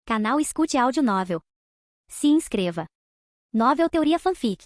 Canal Escute Áudio Novel. Se inscreva. Novel Teoria Fanfic.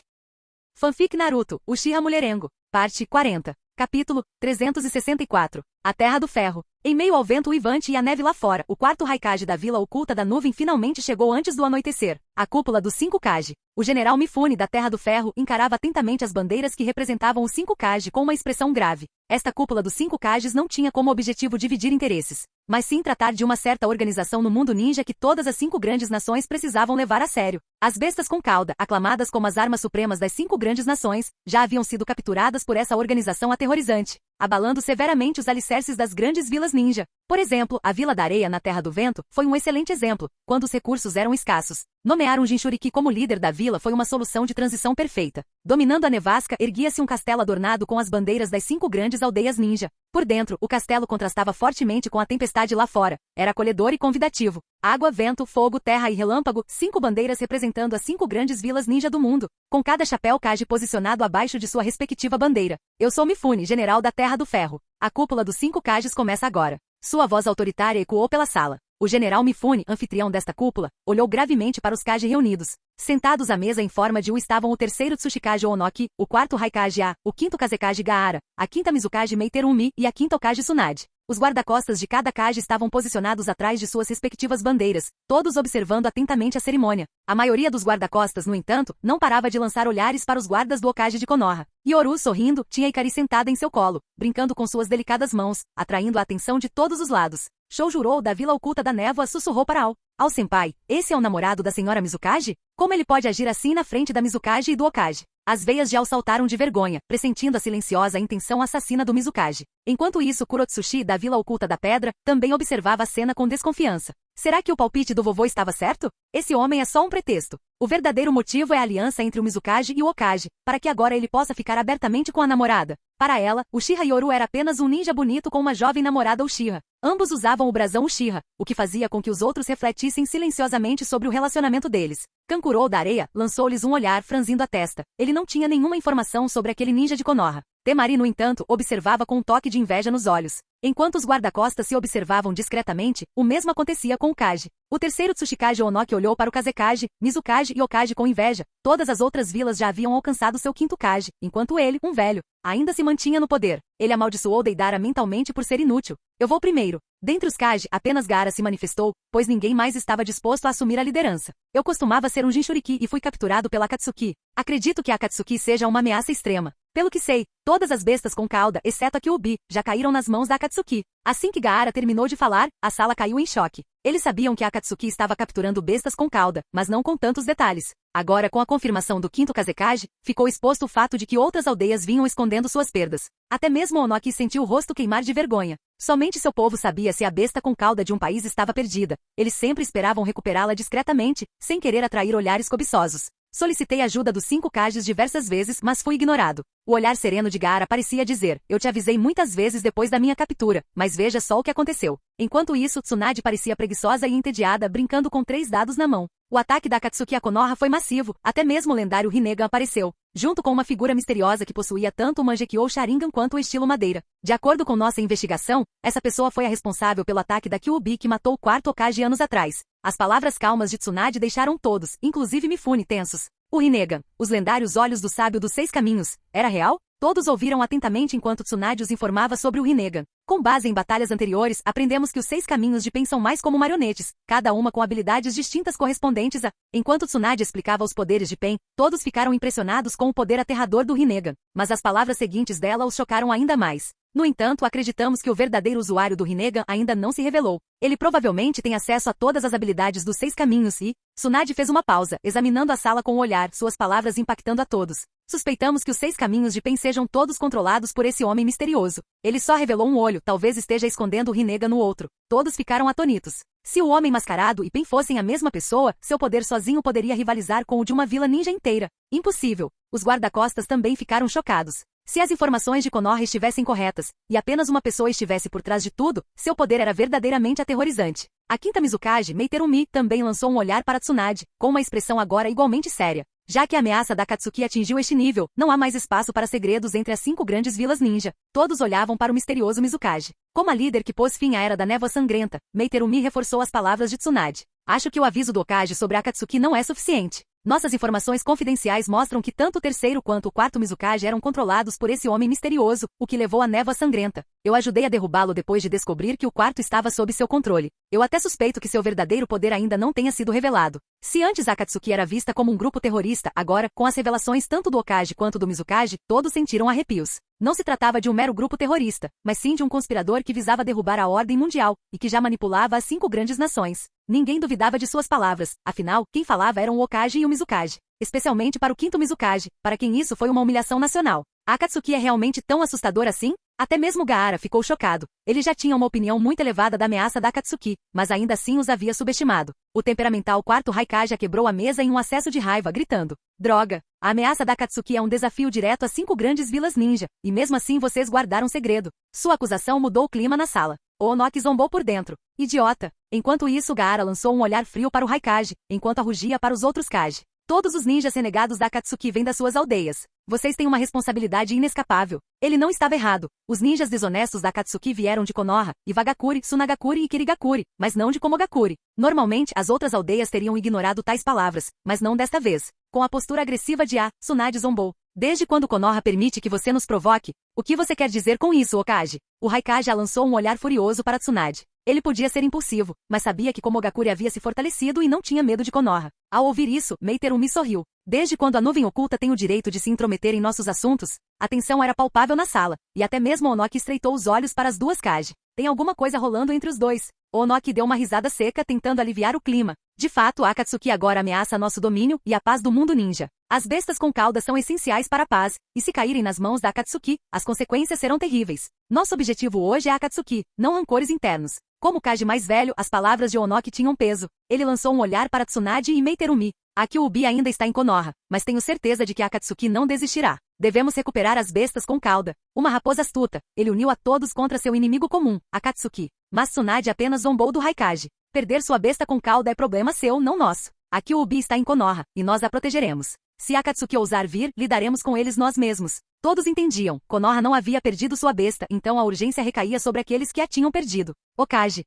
Fanfic Naruto, Uchiha Mulherengo, parte 40. Capítulo 364. A Terra do Ferro. Em meio ao vento uivante e a neve lá fora, o quarto Raikage da Vila Oculta da Nuvem finalmente chegou antes do anoitecer. A cúpula dos 5 Kage. O general Mifune da Terra do Ferro encarava atentamente as bandeiras que representavam os 5 Kage com uma expressão grave. Esta cúpula dos 5 Kages não tinha como objetivo dividir interesses, mas sim tratar de uma certa organização no mundo ninja que todas as 5 grandes nações precisavam levar a sério. As bestas com cauda, aclamadas como as armas supremas das 5 grandes nações, já haviam sido capturadas por essa organização aterrorizante, abalando severamente os alicerces das grandes vilas ninja. Por exemplo, a Vila da Areia na Terra do Vento foi um excelente exemplo, quando os recursos eram escassos. Nomear um Jinchuriki como líder da vila foi uma solução de transição perfeita. Dominando a nevasca, erguia-se um castelo adornado com as bandeiras das 5 grandes aldeias ninja. Por dentro, o castelo contrastava fortemente com a tempestade lá fora. Era acolhedor e convidativo. Água, vento, fogo, terra e relâmpago, 5 bandeiras representando as 5 grandes vilas ninja do mundo, com cada chapéu Kage posicionado abaixo de sua respectiva bandeira. Eu sou Mifune, general da Terra do Ferro. A cúpula dos 5 Kages começa agora. Sua voz autoritária ecoou pela sala. O general Mifune, anfitrião desta cúpula, olhou gravemente para os Kage reunidos. Sentados à mesa em forma de U estavam o terceiro Tsuchikage Onoki, o quarto Raikage A, o quinto Kazekage Gaara, a quinta Mizukage Meiterumi e a quinta Okage Tsunade. Os guarda-costas de cada Kage estavam posicionados atrás de suas respectivas bandeiras, todos observando atentamente a cerimônia. A maioria dos guarda-costas, no entanto, não parava de lançar olhares para os guardas do Okage de Konoha. Yoru, sorrindo, tinha Ikari sentada em seu colo, brincando com suas delicadas mãos, atraindo a atenção de todos os lados. Shoujuro, da Vila Oculta da Névoa, sussurrou para Ao senpai, esse é o namorado da senhora Mizukage? Como ele pode agir assim na frente da Mizukage e do Okage? As veias de Ao saltaram de vergonha, pressentindo a silenciosa intenção assassina do Mizukage. Enquanto isso, Kurotsuchi, da Vila Oculta da Pedra, também observava a cena com desconfiança. Será que o palpite do vovô estava certo? Esse homem é só um pretexto. O verdadeiro motivo é a aliança entre o Mizukage e o Okage, para que agora ele possa ficar abertamente com a namorada. Para ela, Uchiha Yoru era apenas um ninja bonito com uma jovem namorada Uchiha. Ambos usavam o brasão Uchiha, o que fazia com que os outros refletissem silenciosamente sobre o relacionamento deles. Kankuro da Areia lançou-lhes um olhar franzindo a testa. Ele não tinha nenhuma informação sobre aquele ninja de Konoha. Temari, no entanto, observava com um toque de inveja nos olhos. Enquanto os guarda-costas se observavam discretamente, o mesmo acontecia com o Kage. O terceiro Tsuchikage Onoki olhou para o Kazekage, Mizukage e Okage com inveja. Todas as outras vilas já haviam alcançado seu quinto Kage, enquanto ele, um velho, ainda se mantinha no poder. Ele amaldiçoou Deidara mentalmente por ser inútil. Eu vou primeiro. Dentre os Kage, apenas Gaara se manifestou, pois ninguém mais estava disposto a assumir a liderança. Eu costumava ser um Jinchuriki e fui capturado pela Akatsuki. Acredito que a Akatsuki seja uma ameaça extrema. Pelo que sei, todas as bestas com cauda, exceto a Kyuubi, já caíram nas mãos da Akatsuki. Assim que Gaara terminou de falar, a sala caiu em choque. Eles sabiam que a Akatsuki estava capturando bestas com cauda, mas não com tantos detalhes. Agora, com a confirmação do quinto Kazekage, ficou exposto o fato de que outras aldeias vinham escondendo suas perdas. Até mesmo Onoki sentiu o rosto queimar de vergonha. Somente seu povo sabia se a besta com cauda de um país estava perdida. Eles sempre esperavam recuperá-la discretamente, sem querer atrair olhares cobiçosos. Solicitei ajuda dos 5 Kages diversas vezes, mas fui ignorado. O olhar sereno de Gaara parecia dizer, eu te avisei muitas vezes depois da minha captura, mas veja só o que aconteceu. Enquanto isso, Tsunade parecia preguiçosa e entediada, brincando com 3 dados na mão. O ataque da Akatsuki a Konoha foi massivo, até mesmo o lendário Rinnegan apareceu, junto com uma figura misteriosa que possuía tanto o Mangekyou Sharingan quanto o estilo madeira. De acordo com nossa investigação, essa pessoa foi a responsável pelo ataque da Kyuubi que matou o quarto Okage anos atrás. As palavras calmas de Tsunade deixaram todos, inclusive Mifune, tensos. O Rinnegan, os lendários olhos do sábio dos 6 caminhos, era real? Todos ouviram atentamente enquanto Tsunade os informava sobre o Rinnegan. Com base em batalhas anteriores, aprendemos que os 6 caminhos de Pen são mais como marionetes, cada uma com habilidades distintas correspondentes a... Enquanto Tsunade explicava os poderes de Pen, todos ficaram impressionados com o poder aterrador do Rinnegan, mas as palavras seguintes dela os chocaram ainda mais. No entanto, acreditamos que o verdadeiro usuário do Rinnegan ainda não se revelou. Ele provavelmente tem acesso a todas as habilidades dos 6 caminhos e... Tsunade fez uma pausa, examinando a sala com um olhar, suas palavras impactando a todos. Suspeitamos que os 6 caminhos de Pen sejam todos controlados por esse homem misterioso. Ele só revelou um olho, talvez esteja escondendo o Rinnegan no outro. Todos ficaram atônitos. Se o homem mascarado e Pen fossem a mesma pessoa, seu poder sozinho poderia rivalizar com o de uma vila ninja inteira. Impossível. Os guarda-costas também ficaram chocados. Se as informações de Konoha estivessem corretas, e apenas uma pessoa estivesse por trás de tudo, seu poder era verdadeiramente aterrorizante. A quinta Mizukage, Meiterumi, também lançou um olhar para Tsunade, com uma expressão agora igualmente séria. Já que a ameaça da Akatsuki atingiu este nível, não há mais espaço para segredos entre as 5 grandes vilas ninja. Todos olhavam para o misterioso Mizukage. Como a líder que pôs fim à Era da Névoa Sangrenta, Meiterumi reforçou as palavras de Tsunade. Acho que o aviso do Okage sobre Akatsuki não é suficiente. Nossas informações confidenciais mostram que tanto o terceiro quanto o quarto Mizukage eram controlados por esse homem misterioso, o que levou à névoa sangrenta. Eu ajudei a derrubá-lo depois de descobrir que o quarto estava sob seu controle. Eu até suspeito que seu verdadeiro poder ainda não tenha sido revelado. Se antes Akatsuki era vista como um grupo terrorista, agora, com as revelações tanto do Okage quanto do Mizukage, todos sentiram arrepios. Não se tratava de um mero grupo terrorista, mas sim de um conspirador que visava derrubar a ordem mundial, e que já manipulava as 5 grandes nações. Ninguém duvidava de suas palavras, afinal, quem falava eram o Okage e o Mizukage. Especialmente para o quinto Mizukage, para quem isso foi uma humilhação nacional. A Akatsuki é realmente tão assustador assim? Até mesmo Gaara ficou chocado. Ele já tinha uma opinião muito elevada da ameaça da Akatsuki, mas ainda assim os havia subestimado. O temperamental quarto Raikage quebrou a mesa em um acesso de raiva, gritando: "Droga! A ameaça da Akatsuki é um desafio direto às 5 grandes vilas ninja, e mesmo assim vocês guardaram segredo." Sua acusação mudou o clima na sala. O Onoki zombou por dentro. "Idiota!" Enquanto isso, Gaara lançou um olhar frio para o Raikage, enquanto arrugia para os outros Kage. "Todos os ninjas renegados da Akatsuki vêm das suas aldeias. Vocês têm uma responsabilidade inescapável." Ele não estava errado. Os ninjas desonestos da Akatsuki vieram de Konoha, Iwagakure, Sunagakure e Kirigakure, mas não de Komogakure. Normalmente, as outras aldeias teriam ignorado tais palavras, mas não desta vez. Com a postura agressiva de Tsunade zombou. "Desde quando Konoha permite que você nos provoque? O que você quer dizer com isso, Okage?" O Raikage lançou um olhar furioso para Tsunade. Ele podia ser impulsivo, mas sabia que Komogakure havia se fortalecido e não tinha medo de Konoha. Ao ouvir isso, Meiterumi sorriu. "Desde quando a nuvem oculta tem o direito de se intrometer em nossos assuntos?" A tensão era palpável na sala, e até mesmo Onoki estreitou os olhos para as duas Kage. "Tem alguma coisa rolando entre os dois." Onoki deu uma risada seca tentando aliviar o clima. "De fato, a Akatsuki agora ameaça nosso domínio e a paz do mundo ninja. As bestas com cauda são essenciais para a paz, e se caírem nas mãos da Akatsuki, as consequências serão terríveis. Nosso objetivo hoje é a Akatsuki, não rancores internos." Como Kage mais velho, as palavras de Onoki tinham peso. Ele lançou um olhar para Tsunade e Meiterumi. "A Kyuubi ainda está em Konoha, mas tenho certeza de que a Akatsuki não desistirá. Devemos recuperar as bestas com cauda." Uma raposa astuta, ele uniu a todos contra seu inimigo comum, Akatsuki. Mas Tsunade apenas zombou do Raikage. "Perder sua besta com cauda é problema seu, não nosso. A Kyuubi está em Konoha, e nós a protegeremos. Se a Akatsuki ousar vir, lidaremos com eles nós mesmos." Todos entendiam. Konoha não havia perdido sua besta, então a urgência recaía sobre aqueles que a tinham perdido. Okage.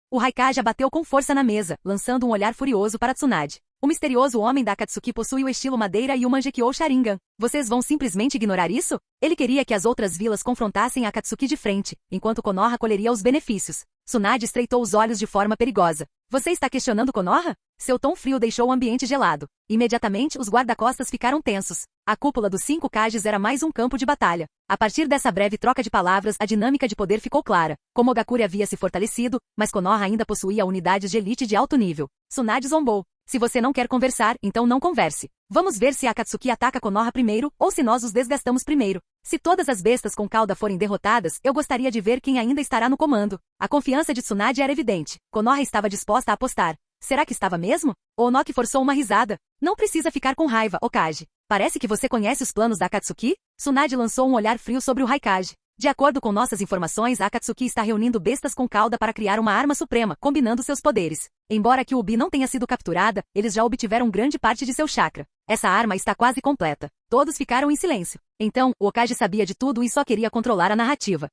O Raikage bateu com força na mesa, lançando um olhar furioso para Tsunade. "O misterioso homem da Akatsuki possui o estilo madeira e o Mangekyou Sharingan. Vocês vão simplesmente ignorar isso?" Ele queria que as outras vilas confrontassem a Akatsuki de frente, enquanto Konoha colheria os benefícios. Tsunade estreitou os olhos de forma perigosa. "Você está questionando Konoha?" Seu tom frio deixou o ambiente gelado. Imediatamente, os guarda-costas ficaram tensos. A cúpula dos 5 Kages era mais um campo de batalha. A partir dessa breve troca de palavras, a dinâmica de poder ficou clara. Komogakure havia se fortalecido, mas Konoha ainda possuía unidades de elite de alto nível. Tsunade zombou. "Se você não quer conversar, então não converse. Vamos ver se a Akatsuki ataca Konoha primeiro, ou se nós os desgastamos primeiro. Se todas as bestas com cauda forem derrotadas, eu gostaria de ver quem ainda estará no comando." A confiança de Tsunade era evidente. Konoha estava disposta a apostar. Será que estava mesmo? Onoki forçou uma risada. "Não precisa ficar com raiva, Okage. Parece que você conhece os planos da Akatsuki?" Tsunade lançou um olhar frio sobre o Raikage. "De acordo com nossas informações, a Akatsuki está reunindo bestas com cauda para criar uma arma suprema, combinando seus poderes. Embora Kyuubi não tenha sido capturada, eles já obtiveram grande parte de seu chakra. Essa arma está quase completa." Todos ficaram em silêncio. Então, o Okage sabia de tudo e só queria controlar a narrativa.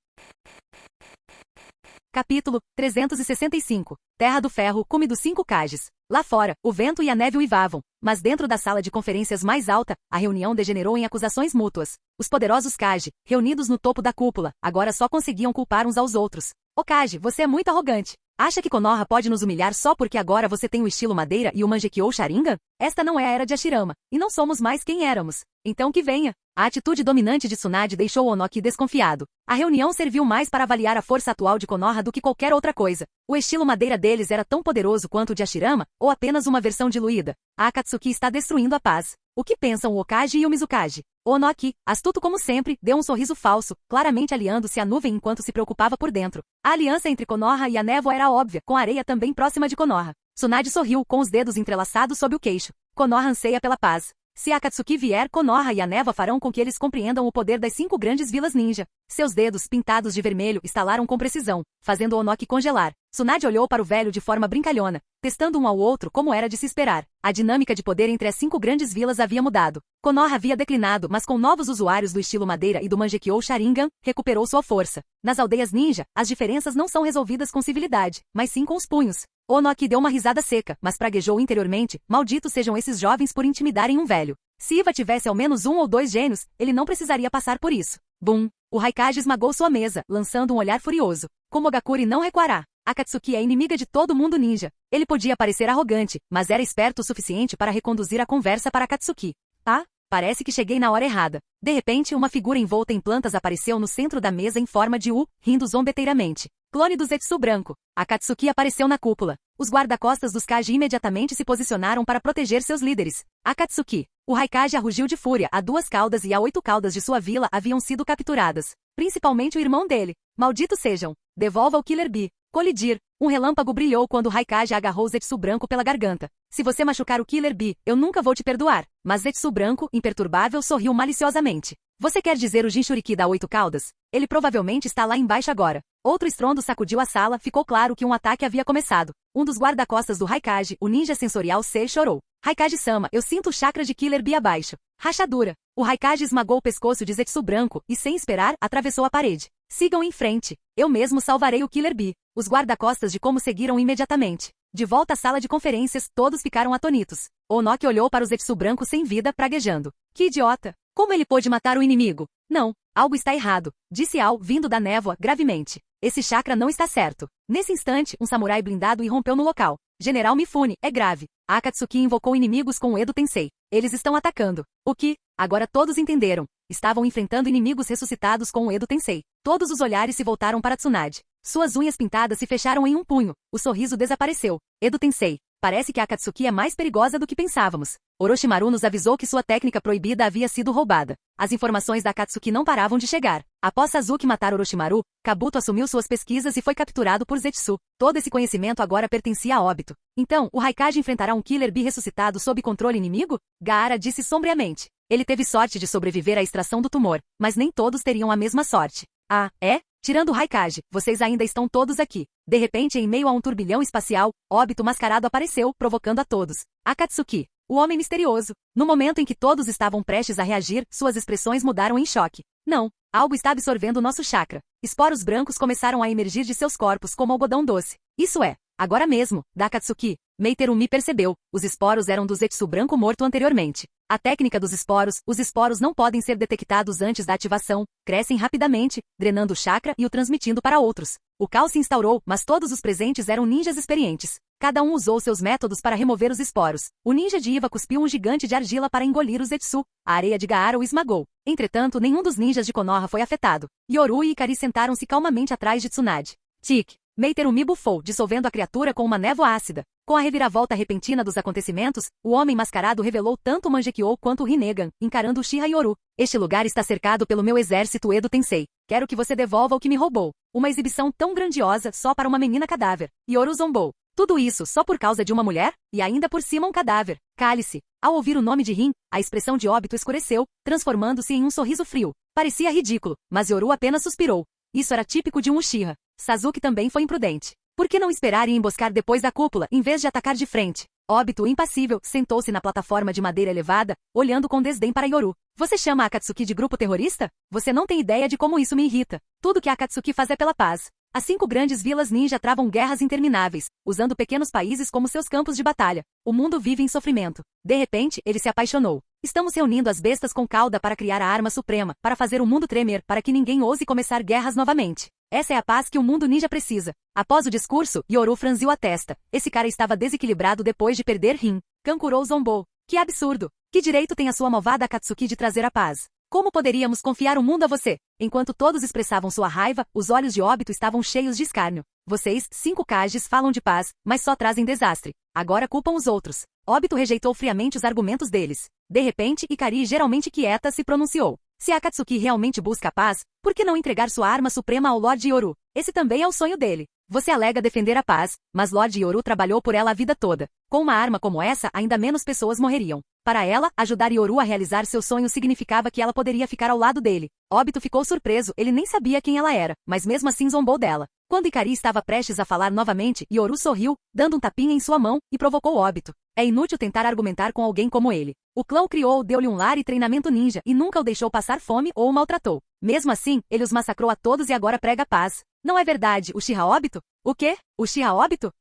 Capítulo 365. Terra do Ferro, cume dos 5 Kages. Lá fora, o vento e a neve uivavam, mas dentro da sala de conferências mais alta, a reunião degenerou em acusações mútuas. Os poderosos Kage, reunidos no topo da cúpula, agora só conseguiam culpar uns aos outros. "Okage, você é muito arrogante. Acha que Konoha pode nos humilhar só porque agora você tem o estilo madeira e o Mangekyou Sharingan? Esta não é a era de Hashirama, e não somos mais quem éramos. Então que venha." A atitude dominante de Tsunade deixou Onoki desconfiado. A reunião serviu mais para avaliar a força atual de Konoha do que qualquer outra coisa. O estilo madeira deles era tão poderoso quanto o de Hashirama, ou apenas uma versão diluída? A Akatsuki está destruindo a paz. O que pensam o Okage e o Mizukage? Onoki, astuto como sempre, deu um sorriso falso, claramente aliando-se à nuvem enquanto se preocupava por dentro. A aliança entre Konoha e a névoa era óbvia, com a areia também próxima de Konoha. Tsunade sorriu, com os dedos entrelaçados sob o queixo. Konoha anseia pela paz. Se a Akatsuki vier, Konoha e a névoa farão com que eles compreendam o poder das 5 grandes vilas ninja. Seus dedos, pintados de vermelho, estalaram com precisão, fazendo Onoki congelar. Tsunade olhou para o velho de forma brincalhona, testando um ao outro como era de se esperar. A dinâmica de poder entre as 5 grandes vilas havia mudado. Konoha havia declinado, mas com novos usuários do estilo madeira e do Mangekyou Sharingan, recuperou sua força. Nas aldeias ninja, as diferenças não são resolvidas com civilidade, mas sim com os punhos. Onoki deu uma risada seca, mas praguejou interiormente, malditos sejam esses jovens por intimidarem um velho. Se Iva tivesse ao menos 1 ou 2 gênios, ele não precisaria passar por isso. Bum! O Raikage esmagou sua mesa, lançando um olhar furioso. Komogakure não recuará. Akatsuki é inimiga de todo mundo ninja. Ele podia parecer arrogante, mas era esperto o suficiente para reconduzir a conversa para Akatsuki. Ah, parece que cheguei na hora errada. De repente, uma figura envolta em plantas apareceu no centro da mesa em forma de U, rindo zombeteiramente. Clone do Zetsu branco. Akatsuki apareceu na cúpula. Os guarda-costas dos Kage imediatamente se posicionaram para proteger seus líderes. Akatsuki. O Raikage rugiu de fúria. A 2 caudas e a 8 caudas de sua vila haviam sido capturadas. Principalmente o irmão dele. Malditos sejam. Devolva o Killer Bee. Colidir. Um relâmpago brilhou quando o Raikage agarrou Zetsu branco pela garganta. Se você machucar o Killer Bee, eu nunca vou te perdoar. Mas Zetsu branco, imperturbável, sorriu maliciosamente. Você quer dizer o Jinchuriki da 8 caudas? Ele provavelmente está lá embaixo agora. Outro estrondo sacudiu a sala, ficou claro que um ataque havia começado. Um dos guarda-costas do Raikage, o ninja sensorial C, chorou. Raikage-sama, eu sinto o chakra de Killer Bee abaixo. Rachadura. O Raikage esmagou o pescoço de Zetsu branco e, sem esperar, atravessou a parede. Sigam em frente. Eu mesmo salvarei o Killer Bee. Os guarda-costas de Como seguiram imediatamente. De volta à sala de conferências, todos ficaram atonitos. Onoki olhou para o Zetsu branco sem vida, praguejando. Que idiota! Como ele pôde matar o inimigo? Não, algo está errado, disse Ao, vindo da névoa, gravemente. Esse chakra não está certo. Nesse instante, um samurai blindado irrompeu no local. General Mifune, é grave. A Akatsuki invocou inimigos com o Edo Tensei. Eles estão atacando. O que? Agora todos entenderam. Estavam enfrentando inimigos ressuscitados com o Edo Tensei. Todos os olhares se voltaram para Tsunade. Suas unhas pintadas se fecharam em um punho. O sorriso desapareceu. Edo Tensei. Parece que a Akatsuki é mais perigosa do que pensávamos. Orochimaru nos avisou que sua técnica proibida havia sido roubada. As informações da Akatsuki não paravam de chegar. Após Sasuke matar Orochimaru, Kabuto assumiu suas pesquisas e foi capturado por Zetsu. Todo esse conhecimento agora pertencia a Obito. Então, o Raikage enfrentará um Killer Bee ressuscitado sob controle inimigo? Gaara disse sombriamente. Ele teve sorte de sobreviver à extração do tumor, mas nem todos teriam a mesma sorte. Ah, é? Tirando o Raikage, vocês ainda estão todos aqui. De repente, em meio a um turbilhão espacial, Obito mascarado apareceu, provocando a todos. Akatsuki, o homem misterioso. No momento em que todos estavam prestes a reagir, suas expressões mudaram em choque. Não, algo está absorvendo nosso chakra. Esporos brancos começaram a emergir de seus corpos como algodão doce. Isso é, agora mesmo, da Akatsuki. Meiterumi percebeu, os esporos eram do Zetsu branco morto anteriormente. A técnica dos esporos, os esporos não podem ser detectados antes da ativação, crescem rapidamente, drenando o chakra e o transmitindo para outros. O caos se instaurou, mas todos os presentes eram ninjas experientes. Cada um usou seus métodos para remover os esporos. O ninja de Iva cuspiu um gigante de argila para engolir o Zetsu. A areia de Gaara o esmagou. Entretanto, nenhum dos ninjas de Konoha foi afetado. Yoru e Ikari sentaram-se calmamente atrás de Tsunade. Tic! Meiterumi bufou, dissolvendo a criatura com uma névoa ácida. Com a reviravolta repentina dos acontecimentos, o homem mascarado revelou tanto o Mangekyou quanto o Rinnegan, encarando Uchiha Yoru. Este lugar está cercado pelo meu exército Edo Tensei. Quero que você devolva o que me roubou. Uma exibição tão grandiosa só para uma menina cadáver. Yoru zombou. Tudo isso só por causa de uma mulher? E ainda por cima um cadáver. Cale-se. Ao ouvir o nome de Rin, a expressão de Obito escureceu, transformando-se em um sorriso frio. Parecia ridículo, mas Yoru apenas suspirou. Isso era típico de um Uchiha. Sasuke também foi imprudente. Por que não esperar e emboscar depois da cúpula, em vez de atacar de frente? Obito, impassível, sentou-se na plataforma de madeira elevada, olhando com desdém para Yoru. Você chama a Akatsuki de grupo terrorista? Você não tem ideia de como isso me irrita. Tudo que a Akatsuki faz é pela paz. As 5 grandes vilas ninja travam guerras intermináveis, usando pequenos países como seus campos de batalha. O mundo vive em sofrimento. De repente, ele se apaixonou. Estamos reunindo as bestas com cauda para criar a arma suprema, para fazer o mundo tremer, para que ninguém ouse começar guerras novamente. Essa é a paz que o mundo ninja precisa. Após o discurso, Yoru franziu a testa. Esse cara estava desequilibrado depois de perder Rin. Kankuro zombou. Que absurdo! Que direito tem a sua malvada Akatsuki de trazer a paz? Como poderíamos confiar o mundo a você? Enquanto todos expressavam sua raiva, os olhos de Obito estavam cheios de escárnio. Vocês, 5 Kages, falam de paz, mas só trazem desastre. Agora culpam os outros. Obito rejeitou friamente os argumentos deles. De repente, Ikari, geralmente quieta, se pronunciou. Se a Akatsuki realmente busca a paz, por que não entregar sua arma suprema ao Lord Yoru? Esse também é o sonho dele. Você alega defender a paz, mas Lord Yoru trabalhou por ela a vida toda. Com uma arma como essa, ainda menos pessoas morreriam. Para ela, ajudar Yoru a realizar seu sonho significava que ela poderia ficar ao lado dele. Obito ficou surpreso, ele nem sabia quem ela era, mas mesmo assim zombou dela. Quando Ikari estava prestes a falar novamente, Yoru sorriu, dando um tapinha em sua mão, e provocou Obito. É inútil tentar argumentar com alguém como ele. O clã o criou, deu-lhe um lar e treinamento ninja, e nunca o deixou passar fome ou o maltratou. Mesmo assim, ele os massacrou a todos e agora prega paz. Não é verdade, Uchiha Obito? O quê? Uchiha Obito?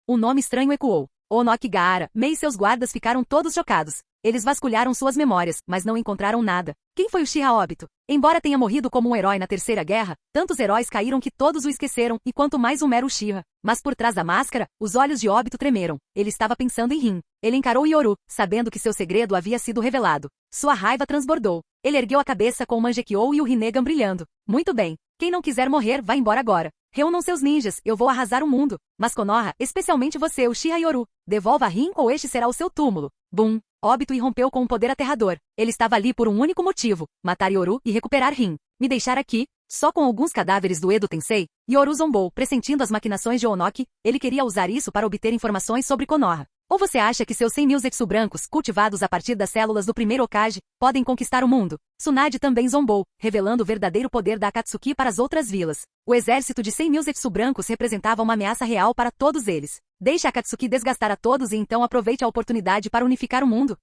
Um nome estranho ecoou. Onoki Gaara, Mei e seus guardas ficaram todos chocados. Eles vasculharam suas memórias, mas não encontraram nada. Quem foi Uchiha Obito? Embora tenha morrido como um herói na Terceira Guerra, tantos heróis caíram que todos o esqueceram, e quanto mais um mero Uchiha. Mas por trás da máscara, os olhos de Obito tremeram. Ele estava pensando em Rin. Ele encarou Yoru, sabendo que seu segredo havia sido revelado. Sua raiva transbordou. Ele ergueu a cabeça com o Mangekyou e o Rinnegan brilhando. Muito bem. Quem não quiser morrer, vá embora agora. Reúnam seus ninjas, eu vou arrasar o mundo. Mas Konoha, especialmente você, Uchiha Yoru, devolva a Rin ou este será o seu túmulo. Bum! Obito irrompeu com um poder aterrador. Ele estava ali por um único motivo, matar Yoru e recuperar Rin. Me deixar aqui? Só com alguns cadáveres do Edo Tensei? Yoru zombou, pressentindo as maquinações de Onoki. Ele queria usar isso para obter informações sobre Konoha. Ou você acha que seus 100.000 Zetsu brancos, cultivados a partir das células do primeiro Hokage, podem conquistar o mundo? Tsunade também zombou, revelando o verdadeiro poder da Akatsuki para as outras vilas. O exército de 100.000 Zetsu brancos representava uma ameaça real para todos eles. Deixe a Akatsuki desgastar a todos e então aproveite a oportunidade para unificar o mundo.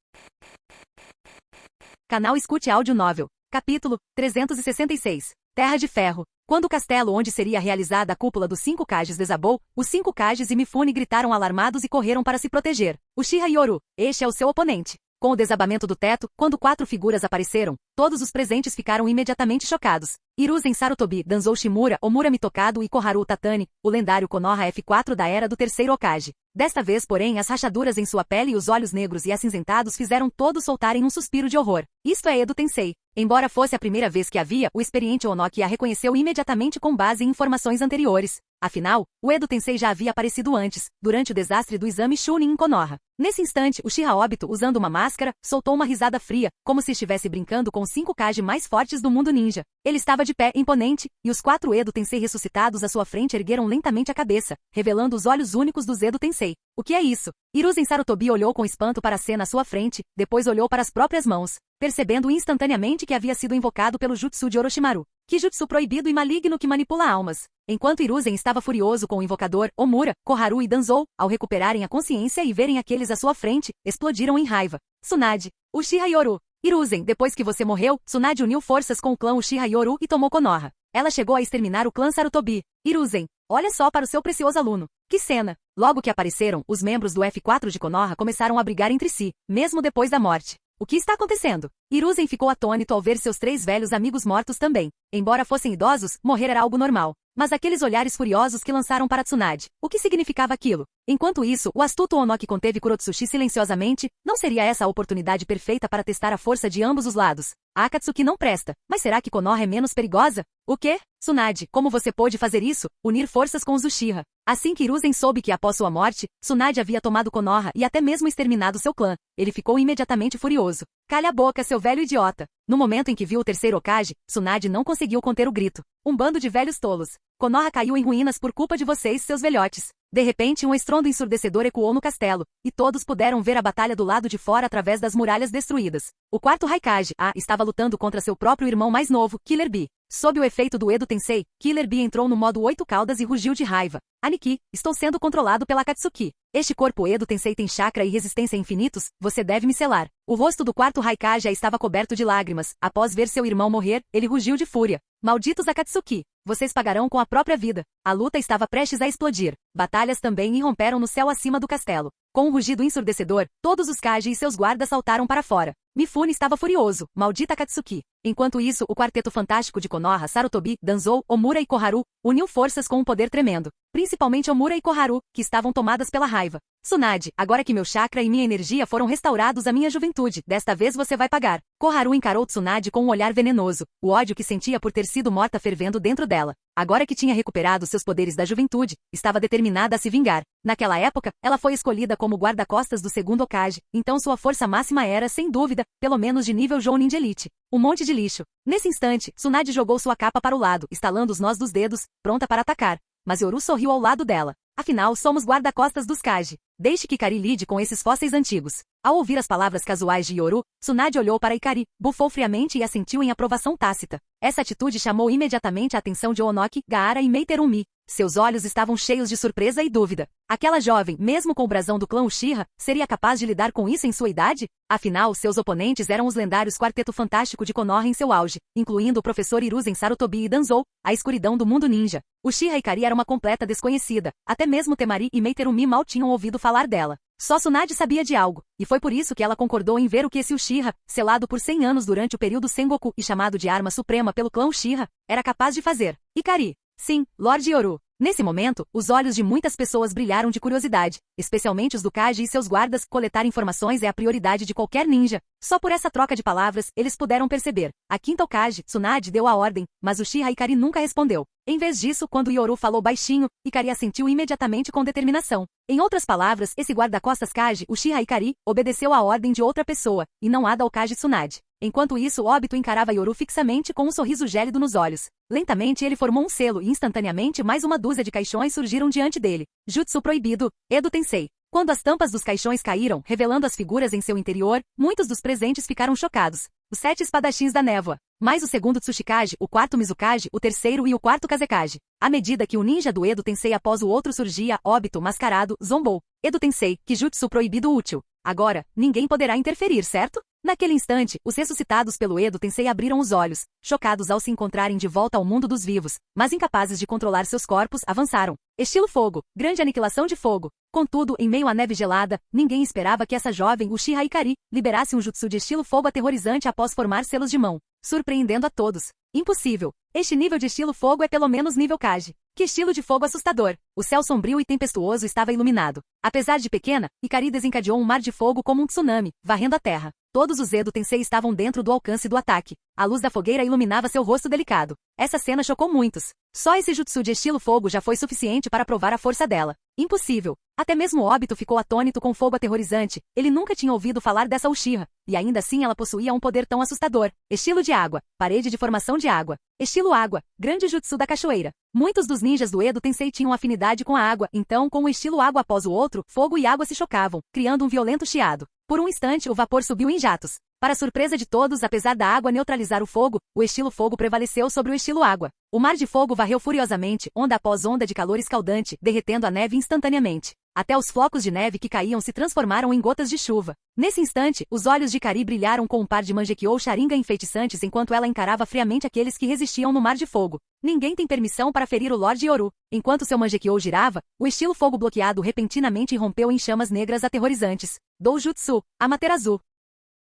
Canal Escute Áudio Novel. Capítulo 366. Terra de Ferro. Quando o castelo onde seria realizada a cúpula dos 5 Kages desabou, os 5 Kages e Mifune gritaram alarmados e correram para se proteger. Uchiha Yoru, este é o seu oponente. Com o desabamento do teto, quando 4 figuras apareceram, todos os presentes ficaram imediatamente chocados. Hiruzen Sarutobi, Danzou Shimura, Omura Mitokado e Koharu Tatani, o lendário Konoha F4 da era do terceiro Hokage. Desta vez, porém, as rachaduras em sua pele e os olhos negros e acinzentados fizeram todos soltarem um suspiro de horror. Isto é Edo Tensei. Embora fosse a primeira vez que a via, o experiente Onoki a reconheceu imediatamente com base em informações anteriores. Afinal, o Edo Tensei já havia aparecido antes, durante o desastre do exame Chunin em Konoha. Nesse instante, Uchiha Obito, usando uma máscara, soltou uma risada fria, como se estivesse brincando com os 5 Kage mais fortes do mundo ninja. Ele estava de pé, imponente, e os 4 Edo Tensei ressuscitados à sua frente ergueram lentamente a cabeça, revelando os olhos únicos dos Edo Tensei. O que é isso? Hiruzen Sarutobi olhou com espanto para a cena à sua frente, depois olhou para as próprias mãos, percebendo instantaneamente que havia sido invocado pelo Jutsu de Orochimaru. Que jutsu proibido e maligno que manipula almas. Enquanto Hiruzen estava furioso com o invocador, Omura, Koharu e Danzou, ao recuperarem a consciência e verem aqueles à sua frente, explodiram em raiva. Tsunade, Uchiha Yoru. Hiruzen, depois que você morreu, Tsunade uniu forças com o clã Uchiha Yoru e tomou Konoha. Ela chegou a exterminar o clã Sarutobi. Hiruzen, olha só para o seu precioso aluno. Que cena! Logo que apareceram, os membros do F4 de Konoha começaram a brigar entre si, mesmo depois da morte. O que está acontecendo? Hiruzen ficou atônito ao ver seus 3 velhos amigos mortos também. Embora fossem idosos, morrer era algo normal. Mas aqueles olhares furiosos que lançaram para Tsunade, o que significava aquilo? Enquanto isso, o astuto Onoki conteve Kurotsuchi silenciosamente. Não seria essa a oportunidade perfeita para testar a força de ambos os lados? A Akatsuki não presta, mas será que Konoha é menos perigosa? O quê? Tsunade, como você pôde fazer isso? Unir forças com os Uchiha. Assim que Hiruzen soube que após sua morte, Tsunade havia tomado Konoha e até mesmo exterminado seu clã, ele ficou imediatamente furioso. Calha a boca, seu velho idiota. No momento em que viu o terceiro Hokage, Tsunade não conseguiu conter o grito. Um bando de velhos tolos. Konoha caiu em ruínas por culpa de vocês, seus velhotes. De repente, um estrondo ensurdecedor ecoou no castelo, e todos puderam ver a batalha do lado de fora através das muralhas destruídas. O quarto Raikage, estava lutando contra seu próprio irmão mais novo, Killer Bee. Sob o efeito do Edo Tensei, Killer Bee entrou no modo 8 caudas e rugiu de raiva. Aniki, estou sendo controlado pela Akatsuki. Este corpo Edo Tensei tem chakra e resistência infinitos, você deve me selar. O rosto do quarto Raikage já estava coberto de lágrimas. Após ver seu irmão morrer, ele rugiu de fúria. Malditos Akatsuki, vocês pagarão com a própria vida. A luta estava prestes a explodir. Batalhas também irromperam no céu acima do castelo. Com um rugido ensurdecedor, todos os Kage e seus guardas saltaram para fora. Mifune estava furioso, maldita Akatsuki. Enquanto isso, o quarteto fantástico de Konoha, Sarutobi, Danzou, Omura e Koharu, uniu forças com um poder tremendo. Principalmente Omura e Koharu, que estavam tomadas pela raiva. Tsunade, agora que meu chakra e minha energia foram restaurados à minha juventude, desta vez você vai pagar. Koharu encarou Tsunade com um olhar venenoso, o ódio que sentia por ter sido morta fervendo dentro dela. Agora que tinha recuperado seus poderes da juventude, estava determinada a se vingar. Naquela época, ela foi escolhida como guarda-costas do segundo Hokage, então sua força máxima era, sem dúvida, pelo menos de nível Jounin de Elite. Um monte de lixo. Nesse instante, Tsunade jogou sua capa para o lado, estalando os nós dos dedos, pronta para atacar. Mas Yoru sorriu ao lado dela. Afinal, somos guarda-costas dos Kage. Deixe que Ikari lide com esses fósseis antigos. Ao ouvir as palavras casuais de Yoru, Tsunade olhou para Ikari, bufou friamente e assentiu em aprovação tácita. Essa atitude chamou imediatamente a atenção de Onoki, Gaara e Meiterumi. Seus olhos estavam cheios de surpresa e dúvida. Aquela jovem, mesmo com o brasão do clã Uchiha, seria capaz de lidar com isso em sua idade? Afinal, seus oponentes eram os lendários Quarteto Fantástico de Konoha em seu auge, incluindo o professor Hiruzen Sarutobi e Danzou, a escuridão do mundo ninja. Uchiha Ikari era uma completa desconhecida, até mesmo Temari e Meiterumi mal tinham ouvido falar dela. Só Tsunade sabia de algo, e foi por isso que ela concordou em ver o que esse Uchiha, selado por 100 anos durante o período Sengoku e chamado de arma suprema pelo clã Uchiha, era capaz de fazer. Ikari. Sim, Lord Yoru. Nesse momento, os olhos de muitas pessoas brilharam de curiosidade, especialmente os do Kage e seus guardas. Coletar informações é a prioridade de qualquer ninja. Só por essa troca de palavras, eles puderam perceber. A quinta Hokage, Tsunade, deu a ordem, mas Uchiha Ikari nunca respondeu. Em vez disso, quando Yoru falou baixinho, Ikari assentiu imediatamente com determinação. Em outras palavras, esse guarda-costas Kage, Uchiha Ikari, obedeceu à ordem de outra pessoa, e não a da Hokage Tsunade. Enquanto isso, Obito encarava Yoru fixamente com um sorriso gélido nos olhos. Lentamente ele formou um selo e instantaneamente mais uma dúzia de caixões surgiram diante dele. Jutsu proibido, Edo Tensei. Quando as tampas dos caixões caíram, revelando as figuras em seu interior, muitos dos presentes ficaram chocados. Os 7 espadachins da névoa, mais o segundo Tsuchikage, o quarto Mizukage, o terceiro e o quarto Kazekage. À medida que o ninja do Edo Tensei após o outro surgia, Obito, mascarado, zombou. Edo Tensei, que jutsu proibido útil. Agora, ninguém poderá interferir, certo? Naquele instante, os ressuscitados pelo Edo Tensei abriram os olhos, chocados ao se encontrarem de volta ao mundo dos vivos, mas incapazes de controlar seus corpos, avançaram. Estilo fogo, grande aniquilação de fogo. Contudo, em meio à neve gelada, ninguém esperava que essa jovem Uchiha Ikari liberasse um jutsu de estilo fogo aterrorizante após formar selos de mão, surpreendendo a todos. Impossível. Este nível de estilo fogo é pelo menos nível Kage. Que estilo de fogo assustador! O céu sombrio e tempestuoso estava iluminado. Apesar de pequena, Ikari desencadeou um mar de fogo como um tsunami, varrendo a terra. Todos os Edo Tensei estavam dentro do alcance do ataque. A luz da fogueira iluminava seu rosto delicado. Essa cena chocou muitos. Só esse jutsu de estilo fogo já foi suficiente para provar a força dela. Impossível. Até mesmo Obito ficou atônito com o fogo aterrorizante. Ele nunca tinha ouvido falar dessa Uchiha. E ainda assim ela possuía um poder tão assustador. Estilo de água. Parede de formação de água. Estilo água. Grande jutsu da cachoeira. Muitos dos ninjas do Edo Tensei tinham afinidade com a água, então com o estilo água após o outro, fogo e água se chocavam, criando um violento chiado. Por um instante o vapor subiu em jatos. Para surpresa de todos, apesar da água neutralizar o fogo, o estilo fogo prevaleceu sobre o estilo água. O mar de fogo varreu furiosamente, onda após onda de calor escaldante, derretendo a neve instantaneamente. Até os flocos de neve que caíam se transformaram em gotas de chuva. Nesse instante, os olhos de Ikari brilharam com um par de Mangekyou Sharingan enfeitiçantes enquanto ela encarava friamente aqueles que resistiam no mar de fogo. Ninguém tem permissão para ferir o Lorde Yoru. Enquanto seu Mangekyou girava, o estilo fogo bloqueado repentinamente irrompeu em chamas negras aterrorizantes. Doujutsu, Amaterasu.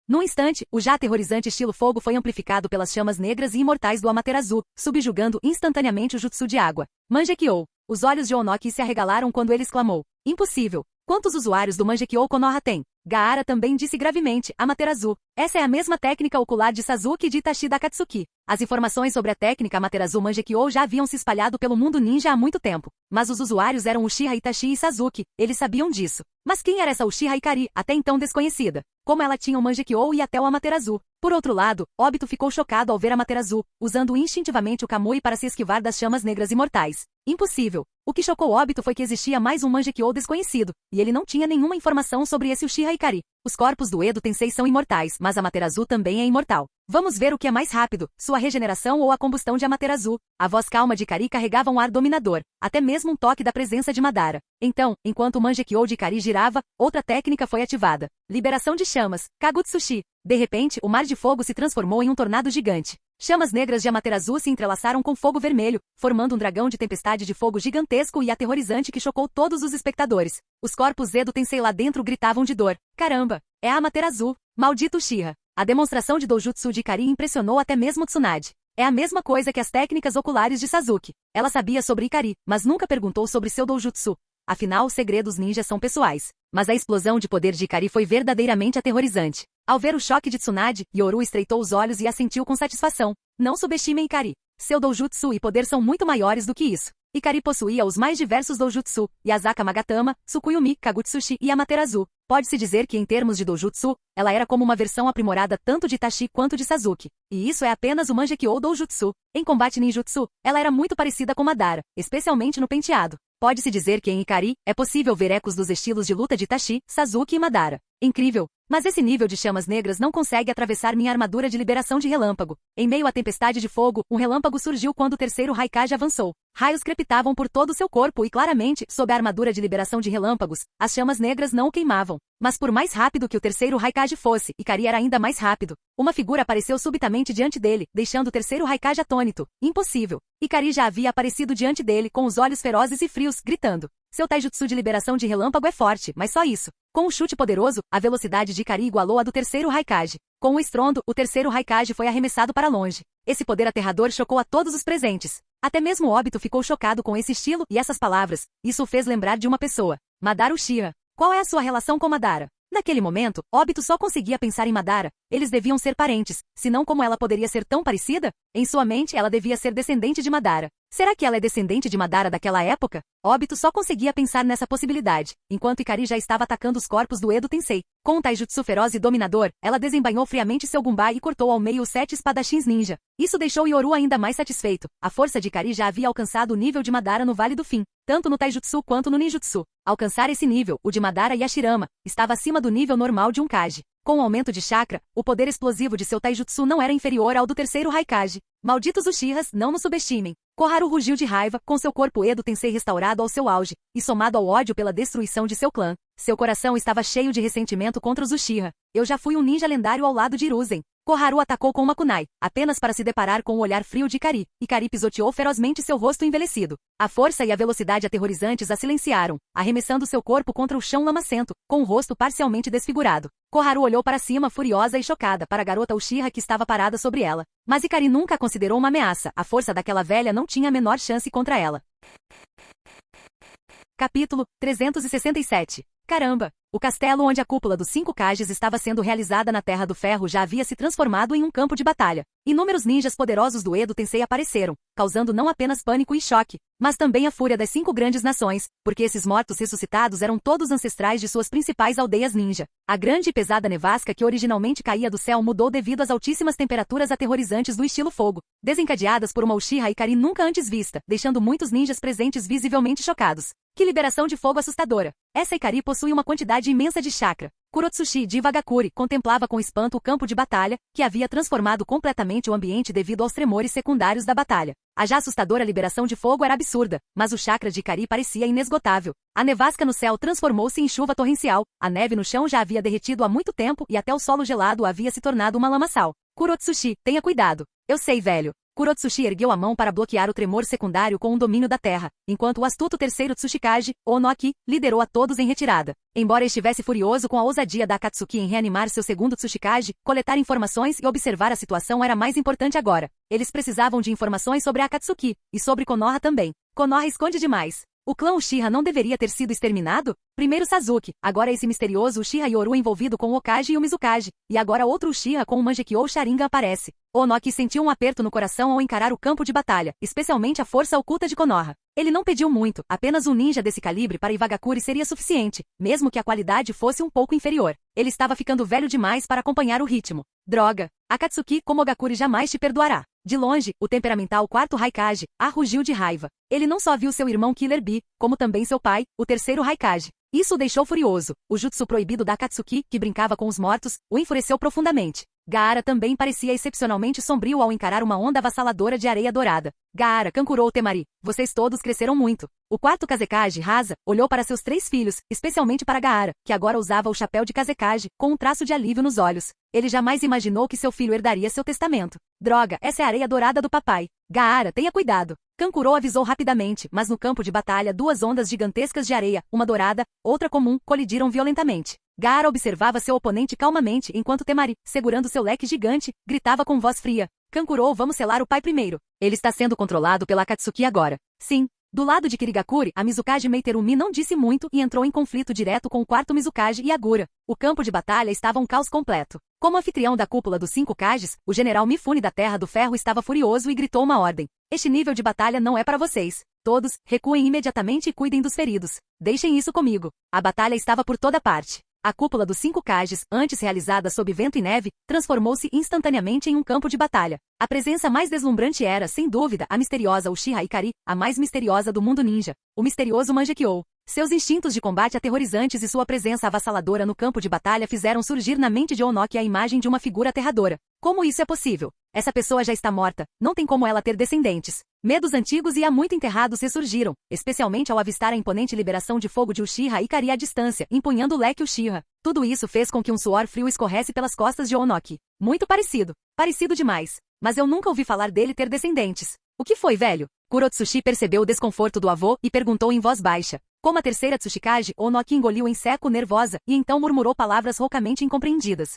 Num instante, o já aterrorizante estilo fogo foi amplificado pelas chamas negras e imortais do Amaterasu, subjugando instantaneamente o jutsu de água. Mangekyou. Os olhos de Onoki se arregalaram quando ele exclamou. Impossível. Quantos usuários do Mangekyou Konoha tem? Gaara também disse gravemente, Amaterasu. Essa é a mesma técnica ocular de Sasuke e de Itachi da Katsuki. As informações sobre a técnica Amaterasu Mangekyou já haviam se espalhado pelo mundo ninja há muito tempo. Mas os usuários eram Uchiha Itachi e Sasuke, eles sabiam disso. Mas quem era essa Uchiha Ikari, até então desconhecida? Como ela tinha o Mangekyou e até o Amaterasu? Por outro lado, Obito ficou chocado ao ver Amaterasu, usando instintivamente o Kamui para se esquivar das chamas negras imortais. Impossível. O que chocou Obito foi que existia mais um Mangekyou desconhecido, e ele não tinha nenhuma informação sobre esse Uchiha Ikari. Os corpos do Edo Tensei são imortais, mas Amaterasu também é imortal. Vamos ver o que é mais rápido, sua regeneração ou a combustão de Amaterasu. A voz calma de Ikari carregava um ar dominador, até mesmo um toque da presença de Madara. Então, enquanto o Mangekyou de Ikari girava, outra técnica foi ativada. Liberação de chamas, Kagutsushi. De repente, o mar de fogo se transformou em um tornado gigante. Chamas negras de Amaterasu se entrelaçaram com fogo vermelho, formando um dragão de tempestade de fogo gigantesco e aterrorizante que chocou todos os espectadores. Os corpos Edo Tensei lá dentro gritavam de dor. Caramba! É a Amaterasu! Maldito Uchiha! A demonstração de Doujutsu de Ikari impressionou até mesmo Tsunade. É a mesma coisa que as técnicas oculares de Sasuke. Ela sabia sobre Ikari, mas nunca perguntou sobre seu Doujutsu. Afinal, os segredos ninjas são pessoais. Mas a explosão de poder de Ikari foi verdadeiramente aterrorizante. Ao ver o choque de Tsunade, Yoru estreitou os olhos e assentiu com satisfação. Não subestimem Ikari. Seu Doujutsu e poder são muito maiores do que isso. Ikari possuía os mais diversos Doujutsu, Yasaka Magatama, Tsukuyomi, Kagutsushi e Amaterasu. Pode-se dizer que em termos de Doujutsu, ela era como uma versão aprimorada tanto de Itachi quanto de Sasuke. E isso é apenas o Mangekyou Doujutsu. Em combate ninjutsu, ela era muito parecida com Madara, especialmente no penteado. Pode-se dizer que em Ikari, é possível ver ecos dos estilos de luta de Itachi, Sasuke e Madara. Incrível! Mas esse nível de chamas negras não consegue atravessar minha armadura de liberação de relâmpago. Em meio à tempestade de fogo, um relâmpago surgiu quando o terceiro Raikage avançou. Raios crepitavam por todo o seu corpo e claramente, sob a armadura de liberação de relâmpagos, as chamas negras não o queimavam. Mas por mais rápido que o terceiro Raikage fosse, Ikari era ainda mais rápido. Uma figura apareceu subitamente diante dele, deixando o terceiro Raikage atônito. Impossível. Ikari já havia aparecido diante dele com os olhos ferozes e frios, gritando. Seu taijutsu de liberação de relâmpago é forte, mas só isso. Com um chute poderoso, a velocidade de Ikari igualou a do terceiro Raikage. Com um estrondo, o terceiro Raikage foi arremessado para longe. Esse poder aterrador chocou a todos os presentes. Até mesmo Obito ficou chocado com esse estilo e essas palavras. Isso o fez lembrar de uma pessoa. Madara Uchiha. Qual é a sua relação com Madara? Naquele momento, Obito só conseguia pensar em Madara. Eles deviam ser parentes, senão como ela poderia ser tão parecida? Em sua mente, ela devia ser descendente de Madara. Será que ela é descendente de Madara daquela época? Obito só conseguia pensar nessa possibilidade, enquanto Ikari já estava atacando os corpos do Edo Tensei. Com um taijutsu feroz e dominador, ela desembainhou friamente seu gunbai e cortou ao meio os 7 espadachins ninja. Isso deixou Yoru ainda mais satisfeito. A força de Ikari já havia alcançado o nível de Madara no Vale do Fim, tanto no taijutsu quanto no ninjutsu. Alcançar esse nível, o de Madara e Hashirama, estava acima do nível normal de um Kage. Com o aumento de chakra, o poder explosivo de seu taijutsu não era inferior ao do terceiro Raikage. Malditos Uchihas, não nos subestimem. Koharu rugiu de raiva, com seu corpo Edo Tensei restaurado ao seu auge, e somado ao ódio pela destruição de seu clã. Seu coração estava cheio de ressentimento contra os Uchiha. Eu já fui um ninja lendário ao lado de Hiruzen. Koharu atacou com uma kunai, apenas para se deparar com o olhar frio de Ikari. Ikari pisoteou ferozmente seu rosto envelhecido. A força e a velocidade aterrorizantes a silenciaram, arremessando seu corpo contra o chão lamacento, com o rosto parcialmente desfigurado. Koharu olhou para cima furiosa e chocada para a garota Uchiha que estava parada sobre ela. Mas Ikari nunca a considerou uma ameaça, a força daquela velha não tinha a menor chance contra ela. Capítulo 367. Caramba! O castelo onde a cúpula dos 5 Kages estava sendo realizada na Terra do Ferro já havia se transformado em um campo de batalha. Inúmeros ninjas poderosos do Edo Tensei apareceram, causando não apenas pânico e choque, mas também a fúria das 5 grandes nações, porque esses mortos ressuscitados eram todos ancestrais de suas principais aldeias ninja. A grande e pesada nevasca que originalmente caía do céu mudou devido às altíssimas temperaturas aterrorizantes do estilo fogo, desencadeadas por uma Uchiha Ikari nunca antes vista, deixando muitos ninjas presentes visivelmente chocados. Que liberação de fogo assustadora! Essa Ikari possui uma quantidade imensa de chakra. Kurotsushi de Vagakuri contemplava com espanto o campo de batalha, que havia transformado completamente o ambiente devido aos tremores secundários da batalha. A já assustadora liberação de fogo era absurda, mas o chakra de Ikari parecia inesgotável. A nevasca no céu transformou-se em chuva torrencial, a neve no chão já havia derretido há muito tempo e até o solo gelado havia se tornado uma lamaçal. Kurotsushi, tenha cuidado. Eu sei, velho. Kurotsushi ergueu a mão para bloquear o tremor secundário com um domínio da terra, enquanto o astuto terceiro Tsuchikage, Onoaki, liderou a todos em retirada. Embora estivesse furioso com a ousadia da Akatsuki em reanimar seu segundo Tsuchikage, coletar informações e observar a situação era mais importante agora. Eles precisavam de informações sobre a Akatsuki, e sobre Konoha também. Konoha esconde demais. O clã Uchiha não deveria ter sido exterminado? Primeiro Sasuke, agora esse misterioso Uchiha Yoru envolvido com o Hokage e o Mizukage, e agora outro Uchiha com o Mangekyou Sharingan aparece. Onoki sentiu um aperto no coração ao encarar o campo de batalha, especialmente a força oculta de Konoha. Ele não pediu muito, apenas um ninja desse calibre para Iwagakuri seria suficiente, mesmo que a qualidade fosse um pouco inferior. Ele estava ficando velho demais para acompanhar o ritmo. Droga! Akatsuki Komogakuri jamais te perdoará. De longe, o temperamental quarto Raikage, rugiu de raiva. Ele não só viu seu irmão Killer Bee, como também seu pai, o terceiro Raikage. Isso o deixou furioso. O jutsu proibido da Akatsuki, que brincava com os mortos, o enfureceu profundamente. Gaara também parecia excepcionalmente sombrio ao encarar uma onda avassaladora de areia dourada. Gaara, Kankuro Temari, vocês todos cresceram muito. O quarto Kazekage, Rasa, olhou para seus 3 filhos, especialmente para Gaara, que agora usava o chapéu de Kazekage, com um traço de alívio nos olhos. Ele jamais imaginou que seu filho herdaria seu testamento. Droga, essa é a areia dourada do papai. Gaara, tenha cuidado. Kankuro avisou rapidamente, mas no campo de batalha 2 ondas gigantescas de areia, uma dourada, outra comum, colidiram violentamente. Gaara observava seu oponente calmamente enquanto Temari, segurando seu leque gigante, gritava com voz fria. Kankuro, vamos selar o pai primeiro. Ele está sendo controlado pela Akatsuki agora. Sim. Do lado de Kirigakuri, a Mizukage Meiterumi não disse muito e entrou em conflito direto com o quarto Mizukage e Agura. O campo de batalha estava um caos completo. Como anfitrião da cúpula dos 5 Kages, o general Mifune da Terra do Ferro estava furioso e gritou uma ordem. Este nível de batalha não é para vocês. Todos, recuem imediatamente e cuidem dos feridos. Deixem isso comigo. A batalha estava por toda parte. A cúpula dos 5 Kages, antes realizada sob vento e neve, transformou-se instantaneamente em um campo de batalha. A presença mais deslumbrante era, sem dúvida, a misteriosa Uchiha Ikari, a mais misteriosa do mundo ninja, o misterioso Mangekyou. Seus instintos de combate aterrorizantes e sua presença avassaladora no campo de batalha fizeram surgir na mente de Onoki a imagem de uma figura aterradora. Como isso é possível? Essa pessoa já está morta, não tem como ela ter descendentes. Medos antigos e há muito enterrados ressurgiram, especialmente ao avistar a imponente liberação de fogo de Uchiha Ikari à distância, empunhando o leque Uchiha. Tudo isso fez com que um suor frio escorresse pelas costas de Onoki. Muito parecido. Parecido demais. Mas eu nunca ouvi falar dele ter descendentes. O que foi, velho? Kurotsuchi percebeu o desconforto do avô e perguntou em voz baixa. Como a terceira Tsuchikage, Onoki engoliu em seco nervosa e então murmurou palavras roucamente incompreendidas.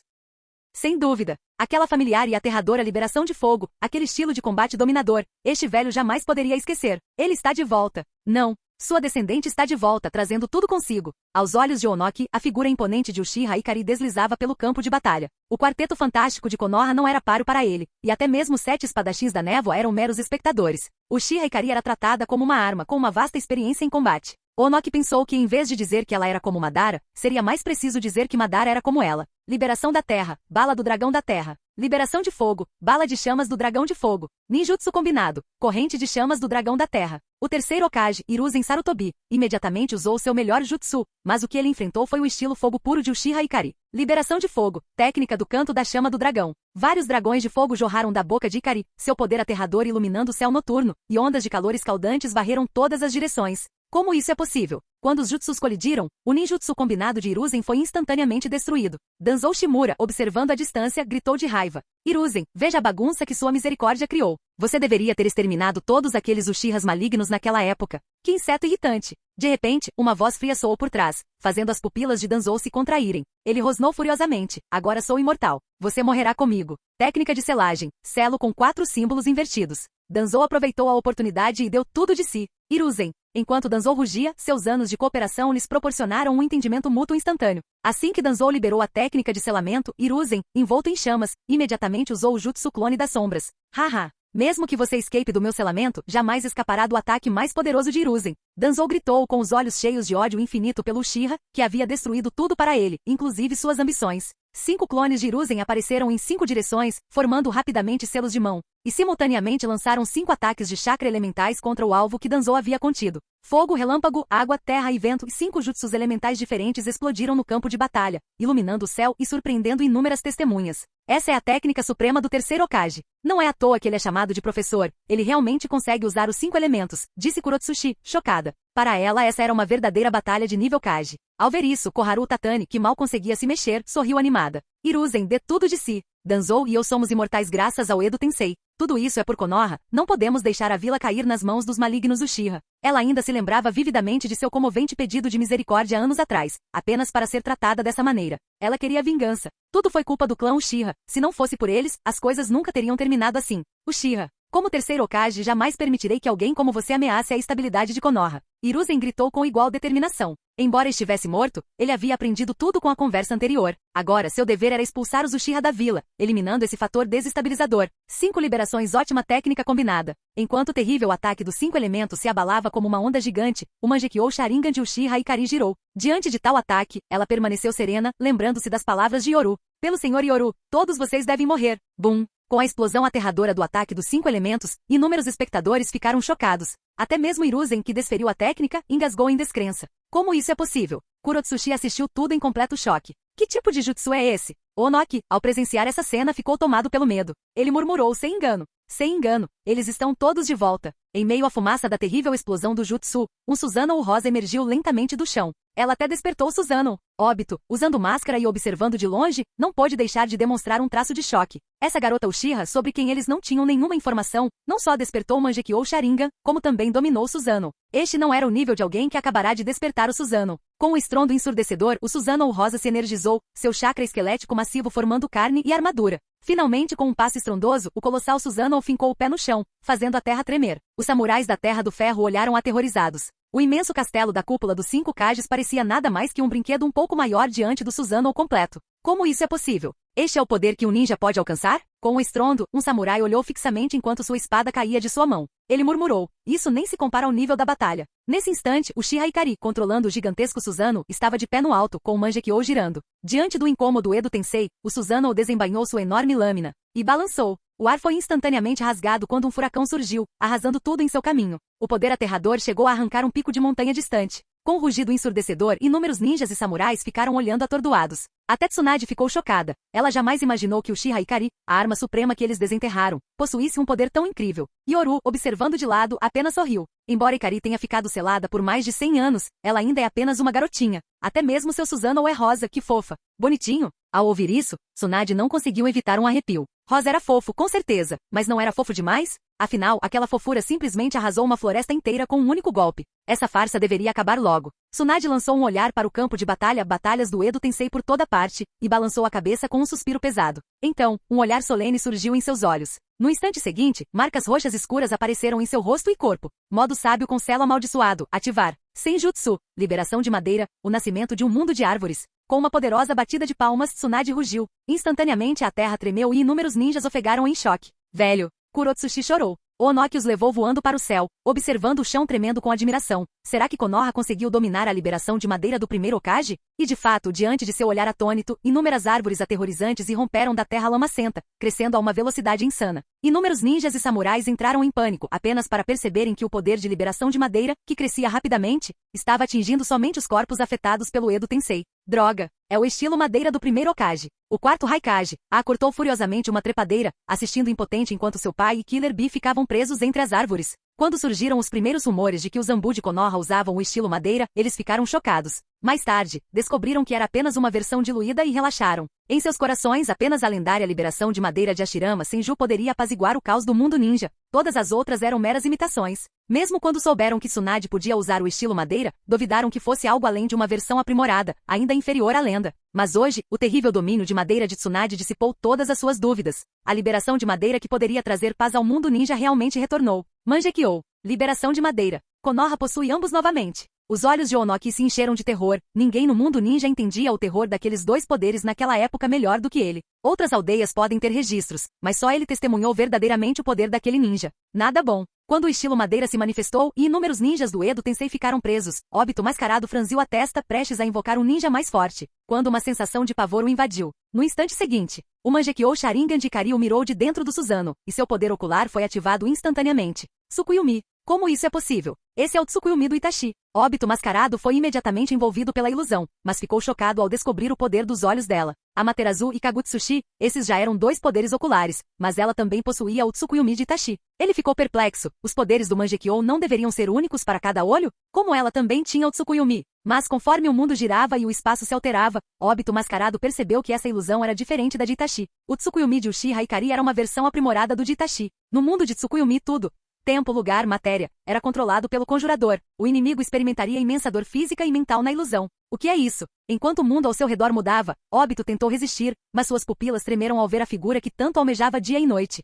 Sem dúvida. Aquela familiar e aterradora liberação de fogo, aquele estilo de combate dominador, este velho jamais poderia esquecer. Ele está de volta. Não. Sua descendente está de volta, trazendo tudo consigo. Aos olhos de Onoki, a figura imponente de Uchiha Ikari deslizava pelo campo de batalha. O quarteto fantástico de Konoha não era páreo para ele, e até mesmo os 7 espadachins da névoa eram meros espectadores. Uchiha Ikari era tratada como uma arma, com uma vasta experiência em combate. Onoki pensou que em vez de dizer que ela era como Madara, seria mais preciso dizer que Madara era como ela. Liberação da terra, bala do dragão da terra. Liberação de fogo, bala de chamas do dragão de fogo. Ninjutsu combinado, corrente de chamas do dragão da terra. O terceiro Hokage, Hiruzen Sarutobi, imediatamente usou seu melhor jutsu, mas o que ele enfrentou foi o estilo fogo puro de Uchiha Ikari. Liberação de fogo, técnica do canto da chama do dragão. Vários dragões de fogo jorraram da boca de Ikari, seu poder aterrador iluminando o céu noturno, e ondas de calor escaldantes varreram todas as direções. Como isso é possível? Quando os jutsus colidiram, o ninjutsu combinado de Hiruzen foi instantaneamente destruído. Danzou Shimura, observando à distância, gritou de raiva. Hiruzen, veja a bagunça que sua misericórdia criou. Você deveria ter exterminado todos aqueles Uchihas malignos naquela época. Que inseto irritante! De repente, uma voz fria soou por trás, fazendo as pupilas de Danzou se contraírem. Ele rosnou furiosamente. Agora sou imortal. Você morrerá comigo. Técnica de selagem. Selo com 4 símbolos invertidos. Danzou aproveitou a oportunidade e deu tudo de si. Hiruzen. Enquanto Danzou rugia, seus anos de cooperação lhes proporcionaram um entendimento mútuo instantâneo. Assim que Danzou liberou a técnica de selamento, Hiruzen, envolto em chamas, imediatamente usou o jutsu clone das sombras. Haha. Mesmo que você escape do meu selamento, jamais escapará do ataque mais poderoso de Hiruzen. Danzou gritou com os olhos cheios de ódio infinito pelo Uchiha, que havia destruído tudo para ele, inclusive suas ambições. 5 clones de Hiruzen apareceram em 5 direções, formando rapidamente selos de mão, e simultaneamente lançaram 5 ataques de chakra elementais contra o alvo que Danzou havia contido. Fogo, relâmpago, água, terra e vento e 5 jutsus elementais diferentes explodiram no campo de batalha, iluminando o céu e surpreendendo inúmeras testemunhas. Essa é a técnica suprema do terceiro Hokage. Não é à toa que ele é chamado de professor, ele realmente consegue usar os 5 elementos, disse Kurotsuchi, chocada. Para ela essa era uma verdadeira batalha de nível Kage. Ao ver isso, Koharu Tatani, que mal conseguia se mexer, sorriu animada. Hiruzen, dê tudo de si. Danzou e eu somos imortais graças ao Edo Tensei. Tudo isso é por Konoha, não podemos deixar a vila cair nas mãos dos malignos Uchiha. Ela ainda se lembrava vividamente de seu comovente pedido de misericórdia anos atrás, apenas para ser tratada dessa maneira. Ela queria vingança. Tudo foi culpa do clã Uchiha. Se não fosse por eles, as coisas nunca teriam terminado assim. Uchiha. Como terceiro Hokage, jamais permitirei que alguém como você ameace a estabilidade de Konoha. Hiruzen gritou com igual determinação. Embora estivesse morto, ele havia aprendido tudo com a conversa anterior. Agora, seu dever era expulsar os Uchiha da vila, eliminando esse fator desestabilizador. 5 liberações, ótima técnica combinada. Enquanto o terrível ataque dos 5 elementos se abalava como uma onda gigante, o Mangekyou Sharingan de Uchiha Ikari girou. Diante de tal ataque, ela permaneceu serena, lembrando-se das palavras de Yoru. Pelo Senhor Yoru, todos vocês devem morrer. Bum! Com a explosão aterradora do ataque dos 5 elementos, inúmeros espectadores ficaram chocados. Até mesmo Hiruzen, que desferiu a técnica, engasgou em descrença. Como isso é possível? Kurotsuchi assistiu tudo em completo choque. Que tipo de jutsu é esse? Onoki, ao presenciar essa cena, ficou tomado pelo medo. Ele murmurou sem engano. Sem engano, eles estão todos de volta. Em meio à fumaça da terrível explosão do jutsu, um Susanoo rosa emergiu lentamente do chão. Ela até despertou Susanoo. Óbito, usando máscara e observando de longe, não pôde deixar de demonstrar um traço de choque. Essa garota Uchiha, sobre quem eles não tinham nenhuma informação, não só despertou o Mangekyou Sharingan, como também dominou Susanoo. Este não era o nível de alguém que acabará de despertar o Susanoo. Com um estrondo ensurdecedor, o Susanoo rosa se energizou, seu chakra esquelético massivo formando carne e armadura. Finalmente, com um passo estrondoso, o colossal Susanoo fincou o pé no chão, fazendo a terra tremer. Os samurais da Terra do Ferro olharam aterrorizados. O imenso castelo da cúpula dos 5 Kages parecia nada mais que um brinquedo um pouco maior diante do Susanoo completo. Como isso é possível? Este é o poder que um ninja pode alcançar? Com um estrondo, um samurai olhou fixamente enquanto sua espada caía de sua mão. Ele murmurou, isso nem se compara ao nível da batalha. Nesse instante, Uchiha Ikari, controlando o gigantesco Susanoo, estava de pé no alto, com o Mangekyou girando. Diante do incômodo Edo Tensei, o Susanoo desembainhou sua enorme lâmina e balançou. O ar foi instantaneamente rasgado quando um furacão surgiu, arrasando tudo em seu caminho. O poder aterrador chegou a arrancar um pico de montanha distante. Com um rugido ensurdecedor, inúmeros ninjas e samurais ficaram olhando atordoados. Até Tsunade ficou chocada. Ela jamais imaginou que Uchiha Ikari, a arma suprema que eles desenterraram, possuísse um poder tão incrível. Yoru, observando de lado, apenas sorriu. Embora Ikari tenha ficado selada por mais de 100 anos, ela ainda é apenas uma garotinha. Até mesmo seu Susanoo é rosa, que fofa. Bonitinho? Ao ouvir isso, Tsunade não conseguiu evitar um arrepio. Rosa era fofo, com certeza, mas não era fofo demais? Afinal, aquela fofura simplesmente arrasou uma floresta inteira com um único golpe. Essa farsa deveria acabar logo. Tsunade lançou um olhar para o campo de batalha, batalhas do Edo Tensei por toda parte, e balançou a cabeça com um suspiro pesado. Então, um olhar solene surgiu em seus olhos. No instante seguinte, marcas roxas escuras apareceram em seu rosto e corpo. Modo sábio com selo amaldiçoado, ativar. Senjutsu, liberação de madeira, o nascimento de um mundo de árvores. Com uma poderosa batida de palmas, Tsunade rugiu. Instantaneamente a terra tremeu e inúmeros ninjas ofegaram em choque. Velho, Kurotsushi chorou. Onoki os levou voando para o céu, observando o chão tremendo com admiração. Será que Konoha conseguiu dominar a liberação de madeira do primeiro Hokage? E de fato, diante de seu olhar atônito, inúmeras árvores aterrorizantes irromperam da terra lamacenta, crescendo a uma velocidade insana. Inúmeros ninjas e samurais entraram em pânico, apenas para perceberem que o poder de liberação de madeira, que crescia rapidamente, estava atingindo somente os corpos afetados pelo Edo Tensei. Droga! É o estilo madeira do primeiro Hokage. O quarto Raikage cortou furiosamente uma trepadeira, assistindo impotente enquanto seu pai e Killer Bee ficavam presos entre as árvores. Quando surgiram os primeiros rumores de que os Zambu de Konoha usavam o estilo madeira, eles ficaram chocados. Mais tarde, descobriram que era apenas uma versão diluída e relaxaram. Em seus corações, apenas a lendária liberação de madeira de Hashirama Senju poderia apaziguar o caos do mundo ninja. Todas as outras eram meras imitações. Mesmo quando souberam que Tsunade podia usar o estilo madeira, duvidaram que fosse algo além de uma versão aprimorada, ainda inferior à lenda. Mas hoje, o terrível domínio de madeira de Tsunade dissipou todas as suas dúvidas. A liberação de madeira que poderia trazer paz ao mundo ninja realmente retornou. Mangekyou, liberação de madeira. Konoha possui ambos novamente. Os olhos de Onoki se encheram de terror. Ninguém no mundo ninja entendia o terror daqueles dois poderes naquela época melhor do que ele. Outras aldeias podem ter registros, mas só ele testemunhou verdadeiramente o poder daquele ninja. Nada bom. Quando o estilo madeira se manifestou e inúmeros ninjas do Edo Tensei ficaram presos, Obito mascarado franziu a testa prestes a invocar um ninja mais forte, quando uma sensação de pavor o invadiu. No instante seguinte, o Mangekyou Sharingan de Ikari o mirou de dentro do Susanoo, e seu poder ocular foi ativado instantaneamente. Tsukuyomi. Como isso é possível? Esse é o Tsukuyomi do Itachi. Obito mascarado foi imediatamente envolvido pela ilusão, mas ficou chocado ao descobrir o poder dos olhos dela. Amaterasu e Kagutsushi, esses já eram dois poderes oculares, mas ela também possuía o Tsukuyomi de Itachi. Ele ficou perplexo. Os poderes do Mangekyou não deveriam ser únicos para cada olho? Como ela também tinha o Tsukuyomi? Mas conforme o mundo girava e o espaço se alterava, Obito mascarado percebeu que essa ilusão era diferente da de Itachi. O Tsukuyomi de Uchiha Ikari era uma versão aprimorada do de Itachi. No mundo de Tsukuyomi tudo, tempo, lugar, matéria, era controlado pelo conjurador. O inimigo experimentaria imensa dor física e mental na ilusão. O que é isso? Enquanto o mundo ao seu redor mudava, Obito tentou resistir, mas suas pupilas tremeram ao ver a figura que tanto almejava dia e noite.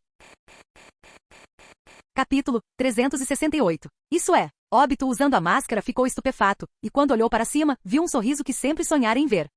Capítulo 368. Isso é, Obito usando a máscara ficou estupefato, e quando olhou para cima, viu um sorriso que sempre sonhara em ver.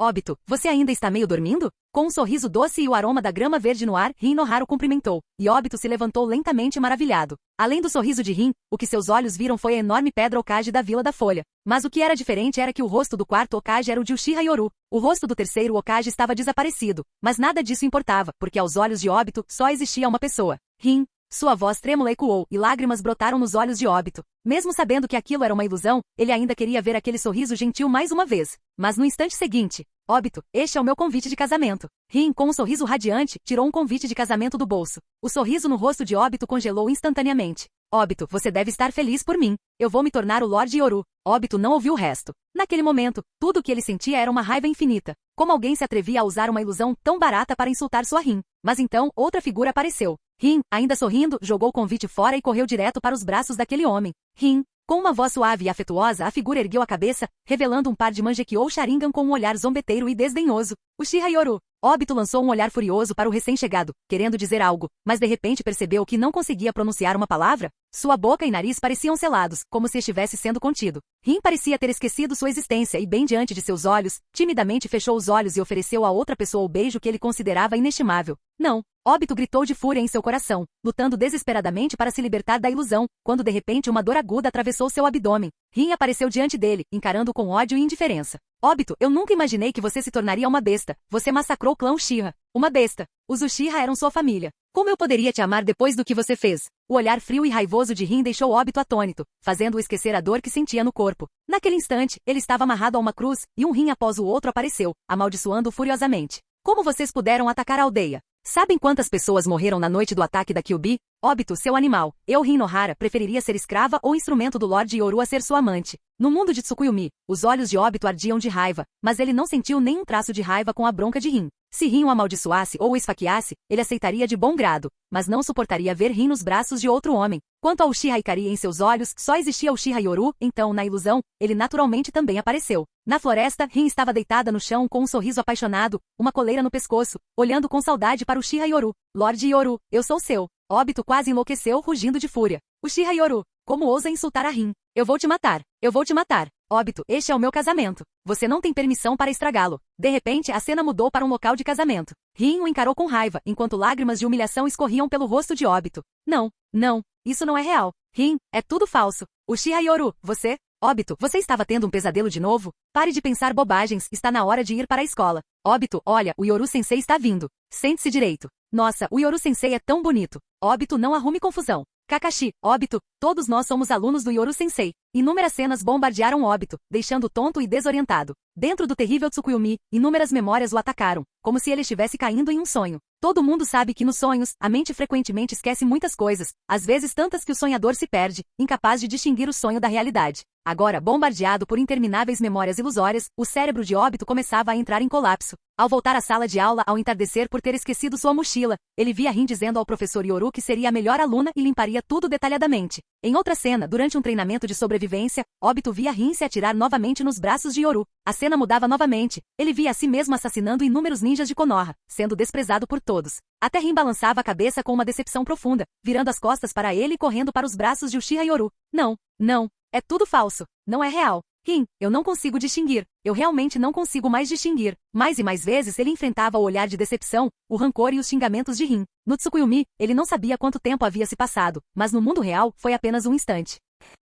Obito, você ainda está meio dormindo? Com um sorriso doce e o aroma da grama verde no ar, Rin Nohara o cumprimentou, e Obito se levantou lentamente maravilhado. Além do sorriso de Rin, o que seus olhos viram foi a enorme pedra Hokage da Vila da Folha. Mas o que era diferente era que o rosto do quarto Hokage era o de Uchiha Yoru. O rosto do terceiro Hokage estava desaparecido, mas nada disso importava, porque aos olhos de Obito só existia uma pessoa. Rin. Sua voz trêmula ecoou, e lágrimas brotaram nos olhos de Obito. Mesmo sabendo que aquilo era uma ilusão, ele ainda queria ver aquele sorriso gentil mais uma vez. Mas no instante seguinte, Obito, este é o meu convite de casamento. Rin, com um sorriso radiante, tirou um convite de casamento do bolso. O sorriso no rosto de Obito congelou instantaneamente. Obito, você deve estar feliz por mim. Eu vou me tornar o Lorde Yoru. Obito não ouviu o resto. Naquele momento, tudo o que ele sentia era uma raiva infinita. Como alguém se atrevia a usar uma ilusão tão barata para insultar sua Rin? Mas então, outra figura apareceu. Rin, ainda sorrindo, jogou o convite fora e correu direto para os braços daquele homem. Rin. Com uma voz suave e afetuosa, a figura ergueu a cabeça, revelando um par de Mangekyou Sharingan com um olhar zombeteiro e desdenhoso. Uchiha Yoru. Obito lançou um olhar furioso para o recém-chegado, querendo dizer algo, mas de repente percebeu que não conseguia pronunciar uma palavra. Sua boca e nariz pareciam selados, como se estivesse sendo contido. Rin parecia ter esquecido sua existência e bem diante de seus olhos, timidamente fechou os olhos e ofereceu a outra pessoa o beijo que ele considerava inestimável. Não. Obito gritou de fúria em seu coração, lutando desesperadamente para se libertar da ilusão, quando de repente uma dor aguda atravessou atravessou seu abdômen. Rin apareceu diante dele, encarando com ódio e indiferença. Obito, eu nunca imaginei que você se tornaria uma besta. Você massacrou o clã Uchiha. Uma besta. Os Uchiha eram sua família. Como eu poderia te amar depois do que você fez? O olhar frio e raivoso de Rin deixou Obito atônito, fazendo-o esquecer a dor que sentia no corpo. Naquele instante, ele estava amarrado a uma cruz, e um Rin após o outro apareceu, amaldiçoando-o furiosamente. Como vocês puderam atacar a aldeia? Sabem quantas pessoas morreram na noite do ataque da Kyuubi? Obito, seu animal. Eu, Rin Nohara, preferiria ser escrava ou instrumento do Lorde Yoru a ser sua amante. No mundo de Tsukuyomi, os olhos de Obito ardiam de raiva, mas ele não sentiu nenhum traço de raiva com a bronca de Rin. Se Rin o amaldiçoasse ou o esfaqueasse, ele aceitaria de bom grado, mas não suportaria ver Rin nos braços de outro homem. Quanto ao Uchiha Ikari em seus olhos, só existia o Uchiha Yoru, então, na ilusão, ele naturalmente também apareceu. Na floresta, Rin estava deitada no chão com um sorriso apaixonado, uma coleira no pescoço, olhando com saudade para o Uchiha Yoru. Lorde Yoru, eu sou seu. Obito quase enlouqueceu, rugindo de fúria. Uchiha Yoru, como ousa insultar a Rin? Eu vou te matar. Eu vou te matar. Obito, este é o meu casamento. Você não tem permissão para estragá-lo. De repente, a cena mudou para um local de casamento. Rin o encarou com raiva, enquanto lágrimas de humilhação escorriam pelo rosto de Obito. Não, não, isso não é real. Rin, é tudo falso. Uchiha Yoru, você? Obito, você estava tendo um pesadelo de novo? Pare de pensar bobagens, está na hora de ir para a escola. Obito, olha, o Yoru-sensei está vindo. Sente-se direito. Nossa, o Yoru-sensei é tão bonito. Obito, não arrume confusão. Kakashi, Obito, todos nós somos alunos do Yoru-sensei. Inúmeras cenas bombardearam Obito, deixando tonto e desorientado. Dentro do terrível Tsukuyomi, inúmeras memórias o atacaram, como se ele estivesse caindo em um sonho. Todo mundo sabe que nos sonhos, a mente frequentemente esquece muitas coisas, às vezes tantas que o sonhador se perde, incapaz de distinguir o sonho da realidade. Agora, bombardeado por intermináveis memórias ilusórias, o cérebro de Obito começava a entrar em colapso. Ao voltar à sala de aula ao entardecer por ter esquecido sua mochila, ele via Rin dizendo ao professor Yoru que seria a melhor aluna e limparia tudo detalhadamente. Em outra cena, durante um treinamento de sobrevivência, Obito via Rin se atirar novamente nos braços de Yoru. A cena mudava novamente. Ele via a si mesmo assassinando inúmeros ninjas de Konoha, sendo desprezado por todos. Até Rin balançava a cabeça com uma decepção profunda, virando as costas para ele e correndo para os braços de Uchiha Yoru. Não, não, é tudo falso, não é real. Rin, eu não consigo distinguir. Eu realmente não consigo mais distinguir. Mais e mais vezes ele enfrentava o olhar de decepção, o rancor e os xingamentos de Rin. No Tsukuyomi, ele não sabia quanto tempo havia se passado, mas no mundo real, foi apenas um instante.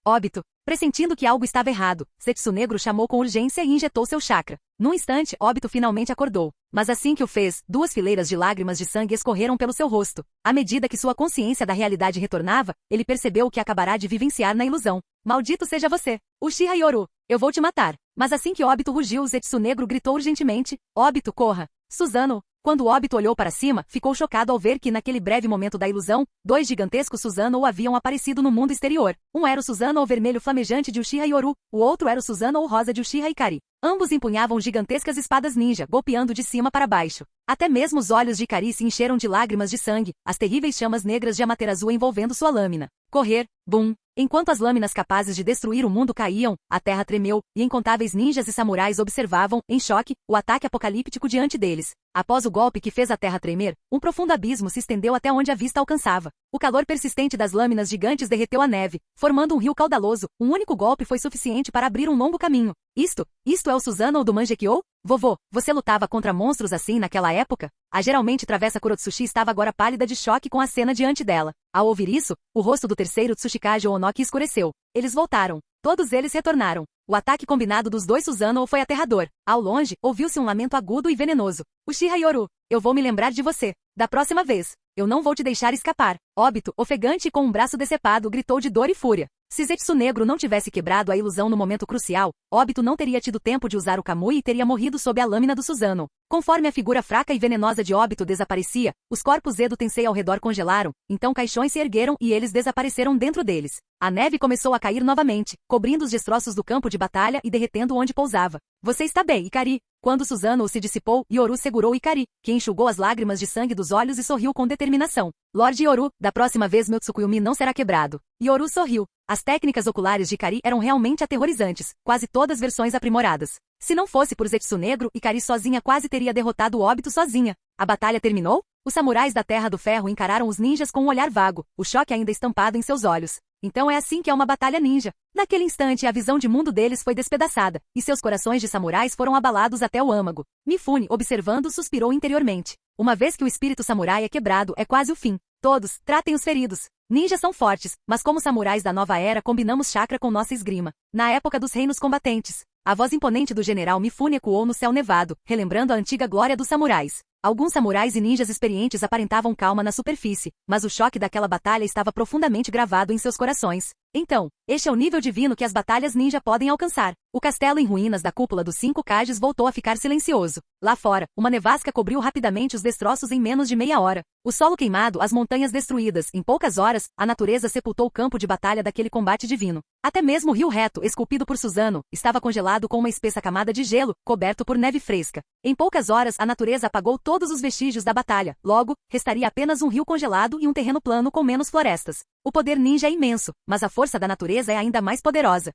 Obito, pressentindo que algo estava errado, Zetsunegro chamou com urgência e injetou seu chakra. Num instante, Obito finalmente acordou. Mas assim que o fez, 2 fileiras de lágrimas de sangue escorreram pelo seu rosto. À medida que sua consciência da realidade retornava, ele percebeu o que acabará de vivenciar na ilusão. Maldito seja você! Uchiha Yoru! Eu vou te matar! Mas assim que Obito rugiu, Zetsunegro gritou urgentemente, Obito, corra! Suzano! Quando Obito olhou para cima, ficou chocado ao ver que, naquele breve momento da ilusão, 2 gigantescos Susanoo haviam aparecido no mundo exterior. Um era o Susanoo vermelho flamejante de Uchiha Yoru, o outro era o Susanoo rosa de Uchiha Ikari. Ambos empunhavam gigantescas espadas ninja, golpeando de cima para baixo. Até mesmo os olhos de Ikari se encheram de lágrimas de sangue, as terríveis chamas negras de Amaterasu envolvendo sua lâmina. Correr, bum! Enquanto as lâminas capazes de destruir o mundo caíam, a terra tremeu, e incontáveis ninjas e samurais observavam, em choque, o ataque apocalíptico diante deles. Após o golpe que fez a terra tremer, um profundo abismo se estendeu até onde a vista alcançava. O calor persistente das lâminas gigantes derreteu a neve, formando um rio caudaloso. Um único golpe foi suficiente para abrir um longo caminho. Isto é o Susanoo do Mangekyou? Vovô, você lutava contra monstros assim naquela época? A geralmente travessa Kurotsushi estava agora pálida de choque com a cena diante dela. Ao ouvir isso, o rosto do terceiro Tsuchikage Onoki escureceu. Eles voltaram. Todos eles retornaram. O ataque combinado dos 2 Susanoo foi aterrador. Ao longe, ouviu-se um lamento agudo e venenoso. Uchiha Yoru, eu vou me lembrar de você. Da próxima vez. Eu não vou te deixar escapar. Obito, ofegante e com um braço decepado, gritou de dor e fúria. Se Zetsunegro não tivesse quebrado a ilusão no momento crucial, Obito não teria tido tempo de usar o Kamui e teria morrido sob a lâmina do Susanoo. Conforme a figura fraca e venenosa de Obito desaparecia, os corpos Edo Tensei ao redor congelaram, então caixões se ergueram e eles desapareceram dentro deles. A neve começou a cair novamente, cobrindo os destroços do campo de batalha e derretendo onde pousava. Você está bem, Ikari? Quando Susanoo se dissipou, Yoru segurou Ikari, que enxugou as lágrimas de sangue dos olhos e sorriu com determinação. Lorde Yoru, da próxima vez meu Tsukuyomi não será quebrado. Yoru sorriu. As técnicas oculares de Ikari eram realmente aterrorizantes, quase todas versões aprimoradas. Se não fosse por Zetsunegro, Ikari sozinha quase teria derrotado o Obito sozinha. A batalha terminou? Os samurais da Terra do Ferro encararam os ninjas com um olhar vago, o choque ainda estampado em seus olhos. Então é assim que é uma batalha ninja. Naquele instante a visão de mundo deles foi despedaçada, e seus corações de samurais foram abalados até o âmago. Mifune, observando, suspirou interiormente. Uma vez que o espírito samurai é quebrado, é quase o fim. Todos, tratem os feridos. Ninjas são fortes, mas como samurais da nova era combinamos chakra com nossa esgrima. Na época dos reinos combatentes, a voz imponente do general Mifune ecoou no céu nevado, relembrando a antiga glória dos samurais. Alguns samurais e ninjas experientes aparentavam calma na superfície, mas o choque daquela batalha estava profundamente gravado em seus corações. Então, este é o nível divino que as batalhas ninja podem alcançar. O castelo em ruínas da cúpula dos 5 Kages voltou a ficar silencioso. Lá fora, uma nevasca cobriu rapidamente os destroços em menos de meia hora. O solo queimado, as montanhas destruídas. Em poucas horas, a natureza sepultou o campo de batalha daquele combate divino. Até mesmo o rio reto, esculpido por Suzano, estava congelado com uma espessa camada de gelo, coberto por neve fresca. Em poucas horas, a natureza apagou todos os vestígios da batalha. Logo, restaria apenas um rio congelado e um terreno plano com menos florestas. O poder ninja é imenso, mas a força da natureza é ainda mais poderosa.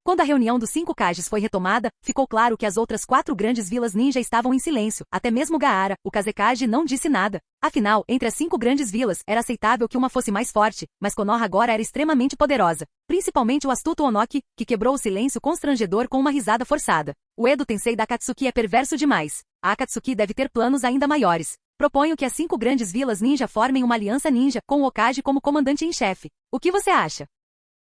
Quando a reunião dos 5 Kages foi retomada, ficou claro que as outras 4 grandes vilas ninja estavam em silêncio. Até mesmo Gaara, o Kazekage, não disse nada. Afinal, entre as 5 grandes vilas, era aceitável que uma fosse mais forte, mas Konoha agora era extremamente poderosa. Principalmente o astuto Onoki, que quebrou o silêncio constrangedor com uma risada forçada. O Edo Tensei da Akatsuki é perverso demais. A Akatsuki deve ter planos ainda maiores. Proponho que as 5 grandes vilas ninja formem uma aliança ninja, com o Okage como comandante em chefe. O que você acha?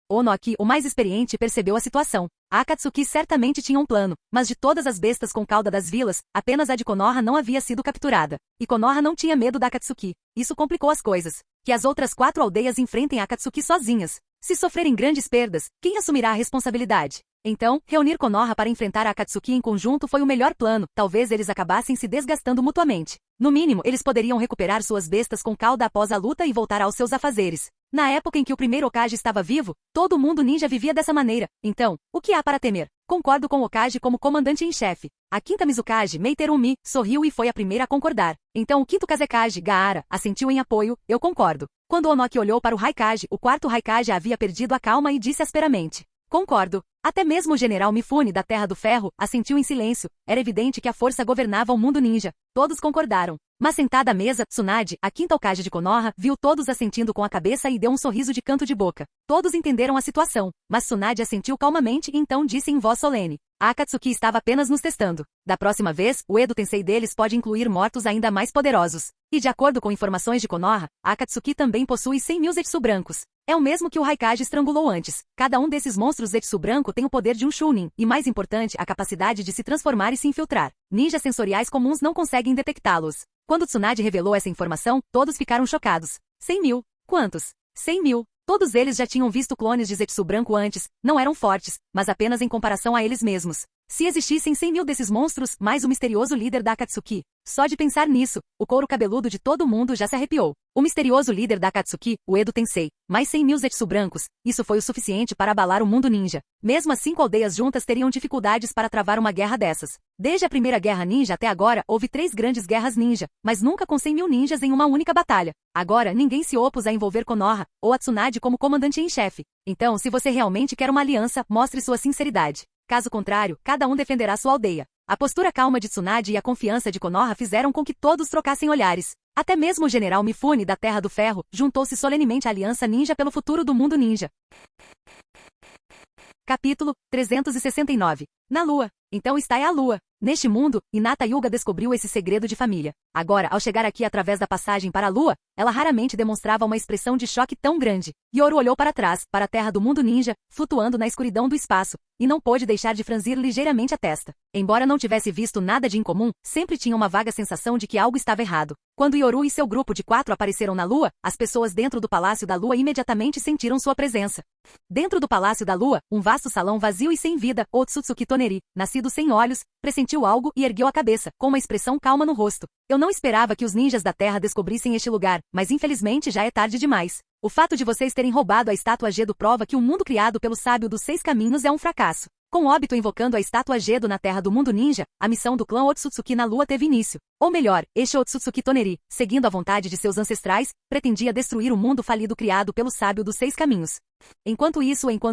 Onoki, o mais experiente, percebeu a situação. A Akatsuki certamente tinha um plano, mas de todas as bestas com cauda das vilas, apenas a de Konoha não havia sido capturada. E Konoha não tinha medo da Akatsuki. Isso complicou as coisas. Que as outras 4 aldeias enfrentem a Akatsuki sozinhas. Se sofrerem grandes perdas, quem assumirá a responsabilidade? Então, reunir Konoha para enfrentar a Akatsuki em conjunto foi o melhor plano. Talvez eles acabassem se desgastando mutuamente. No mínimo, eles poderiam recuperar suas bestas com cauda após a luta e voltar aos seus afazeres. Na época em que o primeiro Okage estava vivo, todo mundo ninja vivia dessa maneira. Então, o que há para temer? Concordo com o Okage como comandante em chefe. A quinta Mizukage, Meiterumi, sorriu e foi a primeira a concordar. Então o quinto Kazekage, Gaara, assentiu em apoio. Eu concordo. Quando Onoki olhou para o Raikage, o quarto Raikage havia perdido a calma e disse asperamente: concordo. Até mesmo o general Mifune da Terra do Ferro assentiu em silêncio. Era evidente que a força governava o mundo ninja. Todos concordaram. Mas sentada à mesa, Tsunade, a quinta Hokage de Konoha, viu todos assentindo com a cabeça e deu um sorriso de canto de boca. Todos entenderam a situação, mas Tsunade assentiu calmamente e então disse em voz solene: a Akatsuki estava apenas nos testando. Da próxima vez, o Edo Tensei deles pode incluir mortos ainda mais poderosos. E de acordo com informações de Konoha, a Akatsuki também possui 100.000 Zetsu brancos. É o mesmo que o Raikage estrangulou antes. Cada um desses monstros Zetsu branco tem o poder de um Chunin, e mais importante, a capacidade de se transformar e se infiltrar. Ninjas sensoriais comuns não conseguem detectá-los. Quando Tsunade revelou essa informação, todos ficaram chocados. 100.000. Quantos? 100.000. Todos eles já tinham visto clones de Zetsu branco antes, não eram fortes, mas apenas em comparação a eles mesmos. Se existissem 100.000 desses monstros, mais o misterioso líder da Akatsuki. Só de pensar nisso, o couro cabeludo de todo mundo já se arrepiou. O misterioso líder da Akatsuki, o Edo Tensei, mais 100.000 Zetsu brancos, isso foi o suficiente para abalar o mundo ninja. Mesmo as 5 aldeias juntas teriam dificuldades para travar uma guerra dessas. Desde a primeira guerra ninja até agora, houve 3 grandes guerras ninja, mas nunca com 100.000 ninjas em uma única batalha. Agora, ninguém se opôs a envolver Konoha, ou a Tsunade como comandante em chefe. Então, se você realmente quer uma aliança, mostre sua sinceridade. Caso contrário, cada um defenderá sua aldeia. A postura calma de Tsunade e a confiança de Konoha fizeram com que todos trocassem olhares. Até mesmo o general Mifune da Terra do Ferro juntou-se solenemente à aliança ninja pelo futuro do mundo ninja. Capítulo 369. Na Lua. Então está a Lua. Neste mundo, Hinata Hyuga descobriu esse segredo de família. Agora, ao chegar aqui através da passagem para a Lua, ela raramente demonstrava uma expressão de choque tão grande. Yoru olhou para trás, para a terra do mundo ninja, flutuando na escuridão do espaço, e não pôde deixar de franzir ligeiramente a testa. Embora não tivesse visto nada de incomum, sempre tinha uma vaga sensação de que algo estava errado. Quando Yoru e seu grupo de 4 apareceram na Lua, as pessoas dentro do Palácio da Lua imediatamente sentiram sua presença. Dentro do Palácio da Lua, um vasto salão vazio e sem vida, Otsutsuki Toneri, nascido sem olhos, pressentiu algo e ergueu a cabeça, com uma expressão calma no rosto. Eu não esperava que os ninjas da Terra descobrissem este lugar, mas infelizmente já é tarde demais. O fato de vocês terem roubado a estátua Gedo prova que o mundo criado pelo sábio dos 6 caminhos é um fracasso. Com Obito invocando a estátua Gedo na terra do mundo ninja, a missão do clã Otsutsuki na Lua teve início. Ou melhor, este Otsutsuki Toneri, seguindo a vontade de seus ancestrais, pretendia destruir o mundo falido criado pelo sábio dos 6 caminhos. Enquanto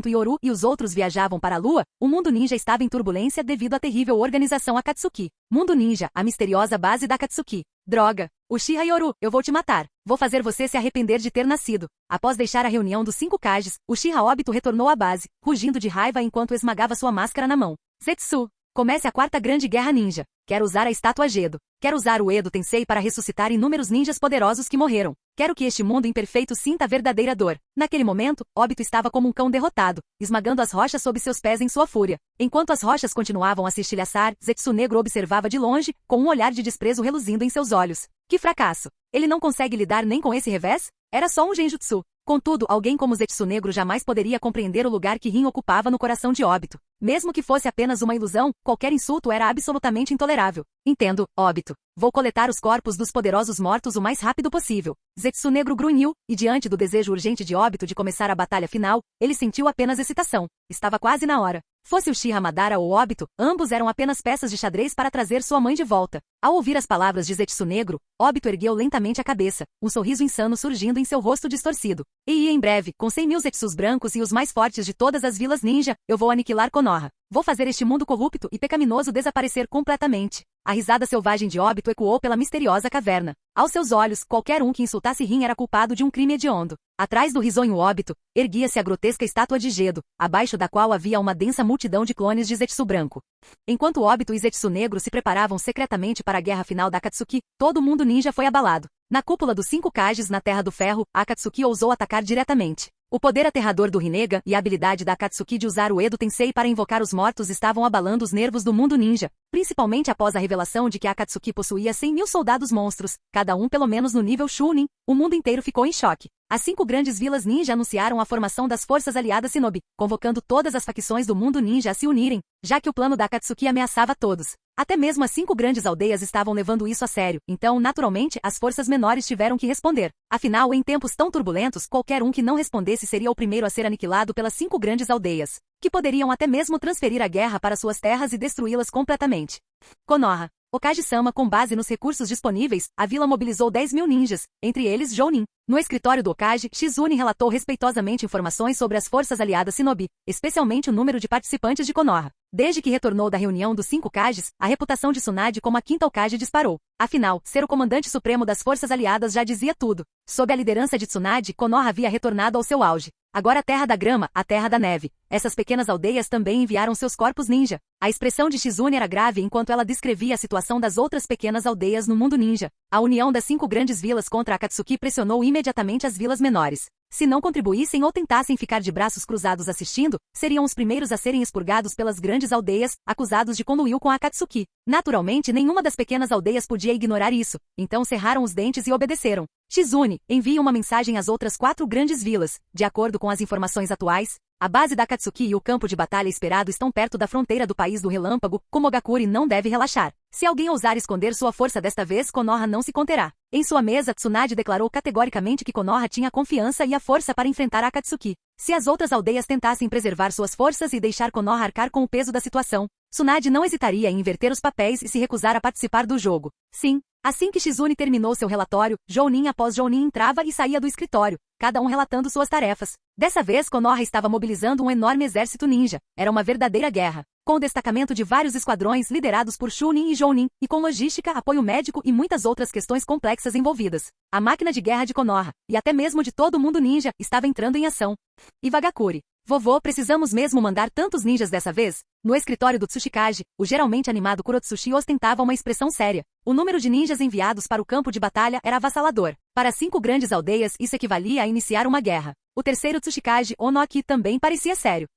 Yoru e os outros viajavam para a Lua, o mundo ninja estava em turbulência devido à terrível organização Akatsuki. Mundo ninja, a misteriosa base da Akatsuki. Droga! Uchiha Yoru, eu vou te matar. Vou fazer você se arrepender de ter nascido. Após deixar a reunião dos 5 Kages, Uchiha Obito retornou à base, rugindo de raiva enquanto esmagava sua máscara na mão. Zetsu! Comece a quarta grande guerra ninja. Quero usar a estátua Gedo. Quero usar o Edo Tensei para ressuscitar inúmeros ninjas poderosos que morreram. Quero que este mundo imperfeito sinta a verdadeira dor. Naquele momento, Obito estava como um cão derrotado, esmagando as rochas sob seus pés em sua fúria. Enquanto as rochas continuavam a se estilhaçar, Zetsu Negro observava de longe, com um olhar de desprezo reluzindo em seus olhos. Que fracasso! Ele não consegue lidar nem com esse revés? Era só um genjutsu. Contudo, alguém como Zetsu Negro jamais poderia compreender o lugar que Rin ocupava no coração de Obito. Mesmo que fosse apenas uma ilusão, qualquer insulto era absolutamente intolerável. Entendo, Obito. Vou coletar os corpos dos poderosos mortos o mais rápido possível. Zetsu Negro grunhiu, e diante do desejo urgente de Obito de começar a batalha final, ele sentiu apenas excitação. Estava quase na hora. Fosse Uchiha Madara ou Obito, ambos eram apenas peças de xadrez para trazer sua mãe de volta. Ao ouvir as palavras de Zetsu Negro, Obito ergueu lentamente a cabeça, um sorriso insano surgindo em seu rosto distorcido. E em breve, com 100.000 Zetsus brancos e os mais fortes de todas as vilas ninja, eu vou aniquilar Konoha. Vou fazer este mundo corrupto e pecaminoso desaparecer completamente. A risada selvagem de Obito ecoou pela misteriosa caverna. Aos seus olhos, qualquer um que insultasse Rin era culpado de um crime hediondo. Atrás do risonho Obito, erguia-se a grotesca estátua de Gedo, abaixo da qual havia uma densa multidão de clones de Zetsu branco. Enquanto Obito e Zetsu Negro se preparavam secretamente para a guerra final da Akatsuki, todo o mundo ninja foi abalado. Na cúpula dos 5 Kages na Terra do Ferro, a Akatsuki ousou atacar diretamente. O poder aterrador do Rinnegan e a habilidade da Akatsuki de usar o Edo Tensei para invocar os mortos estavam abalando os nervos do mundo ninja, principalmente após a revelação de que a Akatsuki possuía 100.000 soldados monstros, cada um pelo menos no nível Chunin. O mundo inteiro ficou em choque. As 5 grandes vilas ninja anunciaram a formação das forças aliadas Shinobi, convocando todas as facções do mundo ninja a se unirem, já que o plano da Akatsuki ameaçava todos. Até mesmo as 5 grandes aldeias estavam levando isso a sério, então, naturalmente, as forças menores tiveram que responder. Afinal, em tempos tão turbulentos, qualquer um que não respondesse seria o primeiro a ser aniquilado pelas 5 grandes aldeias, que poderiam até mesmo transferir a guerra para suas terras e destruí-las completamente. Konoha. Okage-sama, com base nos recursos disponíveis, a vila mobilizou 10.000 ninjas, entre eles Jounin. No escritório do Okage, Shizune relatou respeitosamente informações sobre as forças aliadas Shinobi, especialmente o número de participantes de Konoha. Desde que retornou da reunião dos 5 Kages, a reputação de Tsunade como a 5ª Hokage disparou. Afinal, ser o comandante supremo das forças aliadas já dizia tudo. Sob a liderança de Tsunade, Konoha havia retornado ao seu auge. Agora a Terra da Grama, a Terra da Neve. Essas pequenas aldeias também enviaram seus corpos ninja. A expressão de Shizune era grave enquanto ela descrevia a situação das outras pequenas aldeias no mundo ninja. A união das 5 grandes vilas contra a Akatsuki pressionou imediatamente as vilas menores. Se não contribuíssem ou tentassem ficar de braços cruzados assistindo, seriam os primeiros a serem expurgados pelas grandes aldeias, acusados de conluio com a Akatsuki. Naturalmente, nenhuma das pequenas aldeias podia ignorar isso, então cerraram os dentes e obedeceram. Shizune, envie uma mensagem às outras 4 grandes vilas. De acordo com as informações atuais, a base da Akatsuki e o campo de batalha esperado estão perto da fronteira do país do relâmpago. Komogakure não deve relaxar. Se alguém ousar esconder sua força desta vez, Konoha não se conterá. Em sua mesa, Tsunade declarou categoricamente que Konoha tinha a confiança e a força para enfrentar a Akatsuki. Se as outras aldeias tentassem preservar suas forças e deixar Konoha arcar com o peso da situação, Tsunade não hesitaria em inverter os papéis e se recusar a participar do jogo. Sim. Assim que Shizune terminou seu relatório, Jounin após Jounin entrava e saía do escritório, cada um relatando suas tarefas. Dessa vez, Konoha estava mobilizando um enorme exército ninja. Era uma verdadeira guerra, com o destacamento de vários esquadrões liderados por Chunin e Jounin, e com logística, apoio médico e muitas outras questões complexas envolvidas. A máquina de guerra de Konoha, e até mesmo de todo o mundo ninja, estava entrando em ação. Iwagakure. Vovô, precisamos mesmo mandar tantos ninjas dessa vez? No escritório do Tsuchikage, o geralmente animado Kurotsushi ostentava uma expressão séria. O número de ninjas enviados para o campo de batalha era avassalador. Para 5 grandes aldeias, isso equivalia a iniciar uma guerra. O terceiro Tsuchikage, Onoki, também parecia sério.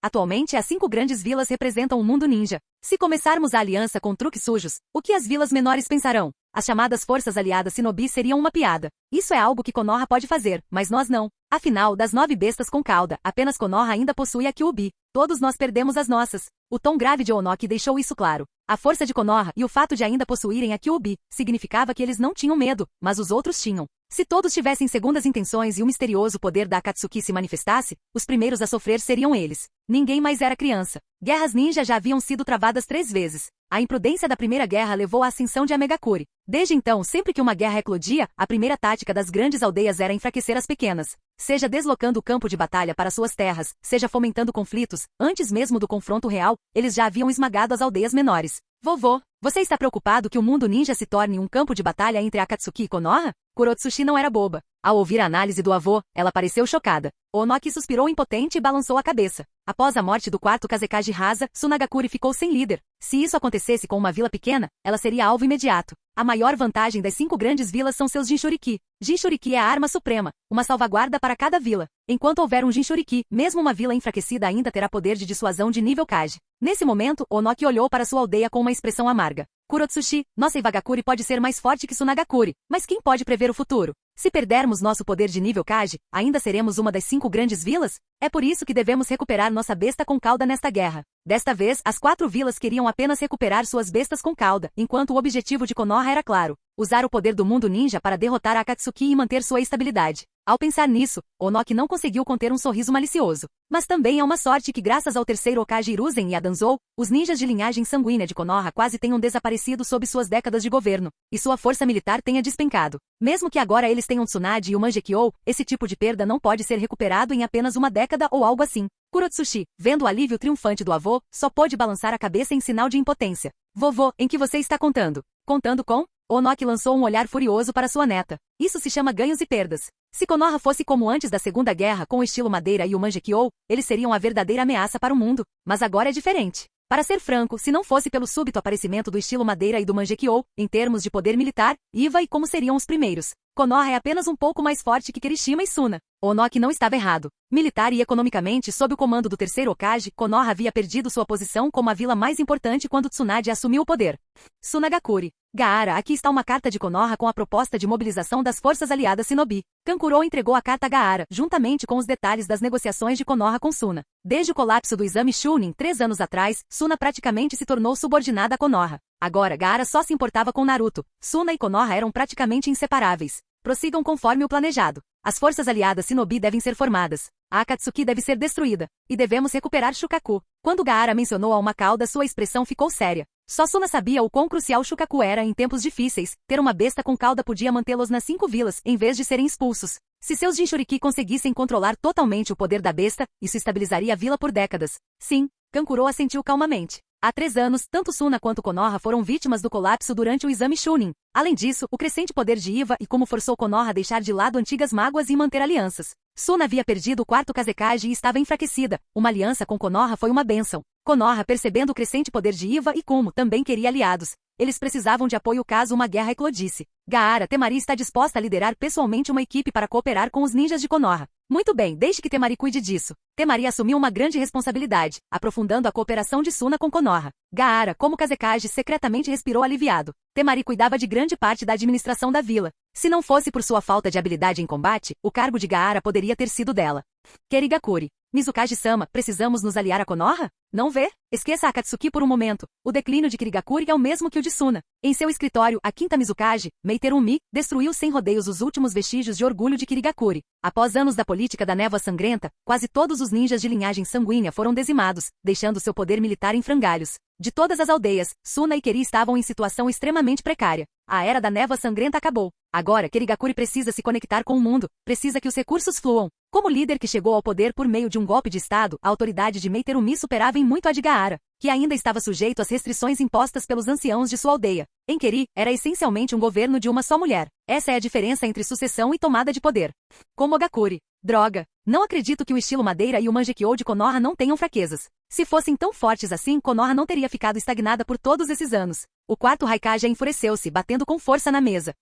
Atualmente, as 5 grandes vilas representam o mundo ninja. Se começarmos a aliança com truques sujos, o que as vilas menores pensarão? As chamadas forças aliadas Shinobi seriam uma piada. Isso é algo que Konoha pode fazer, mas nós não. Afinal, das 9 bestas com cauda, apenas Konoha ainda possui a Kyuubi. Todos nós perdemos as nossas. O tom grave de Onoki deixou isso claro. A força de Konoha e o fato de ainda possuírem a Kyuubi significava que eles não tinham medo, mas os outros tinham. Se todos tivessem segundas intenções e o misterioso poder da Akatsuki se manifestasse, os primeiros a sofrer seriam eles. Ninguém mais era criança. Guerras ninja já haviam sido travadas 3 vezes. A imprudência da primeira guerra levou à ascensão de Amegakure. Desde então, sempre que uma guerra eclodia, a primeira tática das grandes aldeias era enfraquecer as pequenas. Seja deslocando o campo de batalha para suas terras, seja fomentando conflitos, antes mesmo do confronto real, eles já haviam esmagado as aldeias menores. Vovô, você está preocupado que o mundo ninja se torne um campo de batalha entre Akatsuki e Konoha? Kurotsushi não era boba. Ao ouvir a análise do avô, ela pareceu chocada. Onoki suspirou impotente e balançou a cabeça. Após a morte do quarto Kazekage Rasa, Tsunagakure ficou sem líder. Se isso acontecesse com uma vila pequena, ela seria alvo imediato. A maior vantagem das 5 grandes vilas são seus Jinchuriki. Jinchuriki é a arma suprema, uma salvaguarda para cada vila. Enquanto houver um Jinchuriki, mesmo uma vila enfraquecida ainda terá poder de dissuasão de nível Kage. Nesse momento, Onoki olhou para sua aldeia com uma expressão amarga. Kurotsushi, nossa Iwagakure pode ser mais forte que Tsunagakure, mas quem pode prever o futuro? Se perdermos nosso poder de nível Kage, ainda seremos uma das 5 grandes vilas? É por isso que devemos recuperar nossa besta com cauda nesta guerra. Desta vez, as 4 vilas queriam apenas recuperar suas bestas com cauda, enquanto o objetivo de Konoha era claro: usar o poder do mundo ninja para derrotar a Akatsuki e manter sua estabilidade. Ao pensar nisso, Onoki não conseguiu conter um sorriso malicioso. Mas também é uma sorte que, graças ao terceiro Hokage Hiruzen e a Danzou, os ninjas de linhagem sanguínea de Konoha quase tenham desaparecido sob suas décadas de governo, e sua força militar tenha despencado. Mesmo que agora eles tenham Tsunade e o Mangekyou, esse tipo de perda não pode ser recuperado em apenas uma década ou algo assim. Kurotsushi, vendo o alívio triunfante do avô, só pôde balançar a cabeça em sinal de impotência. Vovô, em que você está contando? Contando com? Onoki lançou um olhar furioso para sua neta. Isso se chama ganhos e perdas. Se Konoha fosse como antes da Segunda Guerra com o estilo Madeira e o Mangekyou, eles seriam a verdadeira ameaça para o mundo. Mas agora é diferente. Para ser franco, se não fosse pelo súbito aparecimento do estilo Madeira e do Mangekyou, em termos de poder militar, Iva e como seriam os primeiros. Konoha é apenas um pouco mais forte que Kirishima e Suna. Onoki não estava errado. Militar e economicamente, sob o comando do terceiro Hokage, Konoha havia perdido sua posição como a vila mais importante quando Tsunade assumiu o poder. Tsunagakure. Gaara, aqui está uma carta de Konoha com a proposta de mobilização das forças aliadas Shinobi. Kankuro entregou a carta a Gaara, juntamente com os detalhes das negociações de Konoha com Suna. Desde o colapso do exame Chunin 3 anos atrás, Suna praticamente se tornou subordinada a Konoha. Agora, Gaara só se importava com Naruto. Suna e Konoha eram praticamente inseparáveis. Prossigam conforme o planejado. As forças aliadas Shinobi devem ser formadas. A Akatsuki deve ser destruída. E devemos recuperar Shukaku. Quando Gaara mencionou a uma cauda, sua expressão ficou séria. Só Suna sabia o quão crucial Shukaku era em tempos difíceis. Ter uma besta com cauda podia mantê-los nas 5 vilas, em vez de serem expulsos. Se seus Jinchuriki conseguissem controlar totalmente o poder da besta, isso estabilizaria a vila por décadas. Sim, Kankuro assentiu calmamente. Há 3 anos, tanto Suna quanto Konoha foram vítimas do colapso durante o exame Chunin. Além disso, o crescente poder de Iva e como forçou Konoha a deixar de lado antigas mágoas e manter alianças. Suna havia perdido o quarto Kazekage e estava enfraquecida. Uma aliança com Konoha foi uma bênção. Konoha, percebendo o crescente poder de Iva e Kumo, também queria aliados. Eles precisavam de apoio caso uma guerra eclodisse. Gaara, Temari está disposta a liderar pessoalmente uma equipe para cooperar com os ninjas de Konoha. Muito bem, deixe que Temari cuide disso. Temari assumiu uma grande responsabilidade, aprofundando a cooperação de Suna com Konoha. Gaara, como Kazekage, secretamente respirou aliviado. Temari cuidava de grande parte da administração da vila. Se não fosse por sua falta de habilidade em combate, o cargo de Gaara poderia ter sido dela. Kirigakure. Mizukage-sama, precisamos nos aliar a Konoha? Não vê? Esqueça a Akatsuki por um momento. O declínio de Kirigakure é o mesmo que o de Suna. Em seu escritório, a quinta Mizukage, Meiterumi, destruiu sem rodeios os últimos vestígios de orgulho de Kirigakure. Após anos da política da névoa sangrenta, quase todos os ninjas de linhagem sanguínea foram dizimados, deixando seu poder militar em frangalhos. De todas as aldeias, Suna e Keri estavam em situação extremamente precária. A era da névoa sangrenta acabou. Agora, Kirigakure precisa se conectar com o mundo, precisa que os recursos fluam. Como líder que chegou ao poder por meio de um golpe de Estado, a autoridade de Meiterumi superava em muito a de Gaara, que ainda estava sujeito às restrições impostas pelos anciãos de sua aldeia. Em Keri, era essencialmente um governo de uma só mulher. Essa é a diferença entre sucessão e tomada de poder. Komogakure. Droga. Não acredito que o estilo Madeira e o Mangekyou de Konoha não tenham fraquezas. Se fossem tão fortes assim, Konoha não teria ficado estagnada por todos esses anos. O quarto Raikage enfureceu-se, batendo com força na mesa.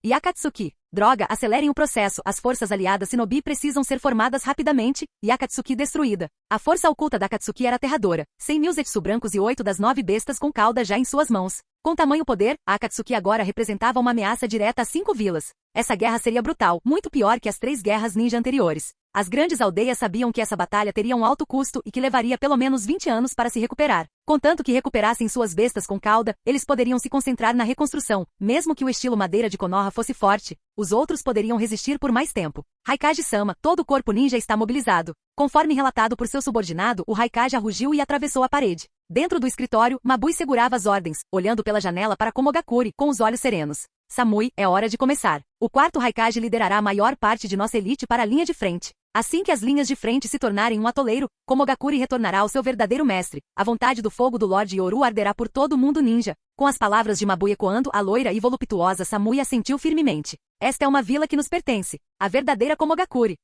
E Akatsuki. Droga, acelerem o processo. As forças aliadas Shinobi precisam ser formadas rapidamente, e Akatsuki destruída. A força oculta da Akatsuki era aterradora. 100.000 Zetsu brancos e 8 das 9 bestas com cauda já em suas mãos. Com tamanho poder, a Akatsuki agora representava uma ameaça direta a 5 vilas. Essa guerra seria brutal, muito pior que as 3 guerras ninja anteriores. As grandes aldeias sabiam que essa batalha teria um alto custo e que levaria pelo menos 20 anos para se recuperar. Contanto que recuperassem suas bestas com cauda, eles poderiam se concentrar na reconstrução. Mesmo que o estilo Madeira de Konoha fosse forte, os outros poderiam resistir por mais tempo. Raikage-sama, todo o corpo ninja está mobilizado. Conforme relatado por seu subordinado, o Raikage rugiu e atravessou a parede. Dentro do escritório, Mabui segurava as ordens, olhando pela janela para Komogakure, com os olhos serenos. Samui, é hora de começar. O quarto Raikage liderará a maior parte de nossa elite para a linha de frente. Assim que as linhas de frente se tornarem um atoleiro, Komogakuri retornará ao seu verdadeiro mestre. A vontade do fogo do Lorde Yoru arderá por todo o mundo ninja. Com as palavras de Mabui ecoando, a loira e voluptuosa Samui assentiu firmemente. Esta é uma vila que nos pertence. A verdadeira Komogakuri.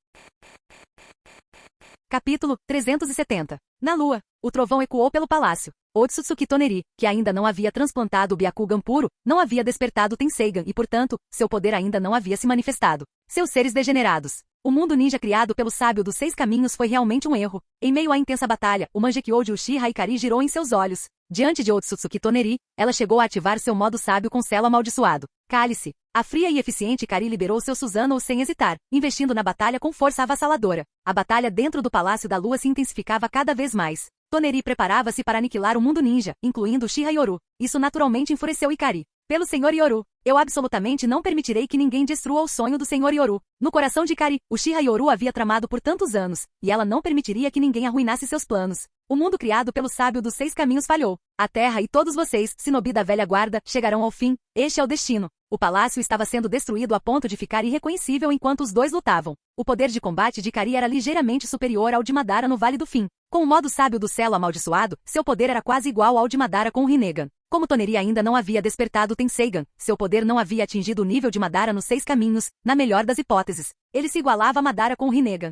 Capítulo 370. Na lua, o trovão ecoou pelo palácio. Otsutsuki Toneri, que ainda não havia transplantado o Byakugan puro, não havia despertado o Tenseigan e, portanto, seu poder ainda não havia se manifestado. Seus seres degenerados. O mundo ninja criado pelo sábio dos 6 caminhos foi realmente um erro. Em meio à intensa batalha, o Mangekyou de Uchiha Ikari girou em seus olhos. Diante de Otsutsuki Toneri, ela chegou a ativar seu modo sábio com selo amaldiçoado. Cale-se. A fria e eficiente Ikari liberou seu Susanoo sem hesitar, investindo na batalha com força avassaladora. A batalha dentro do Palácio da Lua se intensificava cada vez mais. Toneri preparava-se para aniquilar o mundo ninja, incluindo Uchiha Yoru. Isso naturalmente enfureceu Ikari. Pelo Senhor Yoru, eu absolutamente não permitirei que ninguém destrua o sonho do Senhor Yoru. No coração de Ikari, Uchiha Yoru havia tramado por tantos anos, e ela não permitiria que ninguém arruinasse seus planos. O mundo criado pelo sábio dos 6 caminhos falhou. A terra e todos vocês, Shinobi da velha guarda, chegarão ao fim. Este é o destino. O palácio estava sendo destruído a ponto de ficar irreconhecível enquanto os dois lutavam. O poder de combate de Ikari era ligeiramente superior ao de Madara no Vale do Fim. Com o modo sábio do selo amaldiçoado, seu poder era quase igual ao de Madara com Rinnegan. Como Toneri ainda não havia despertado o Tenseigan, seu poder não havia atingido o nível de Madara nos 6 caminhos, na melhor das hipóteses. Ele se igualava a Madara com Rinnegan.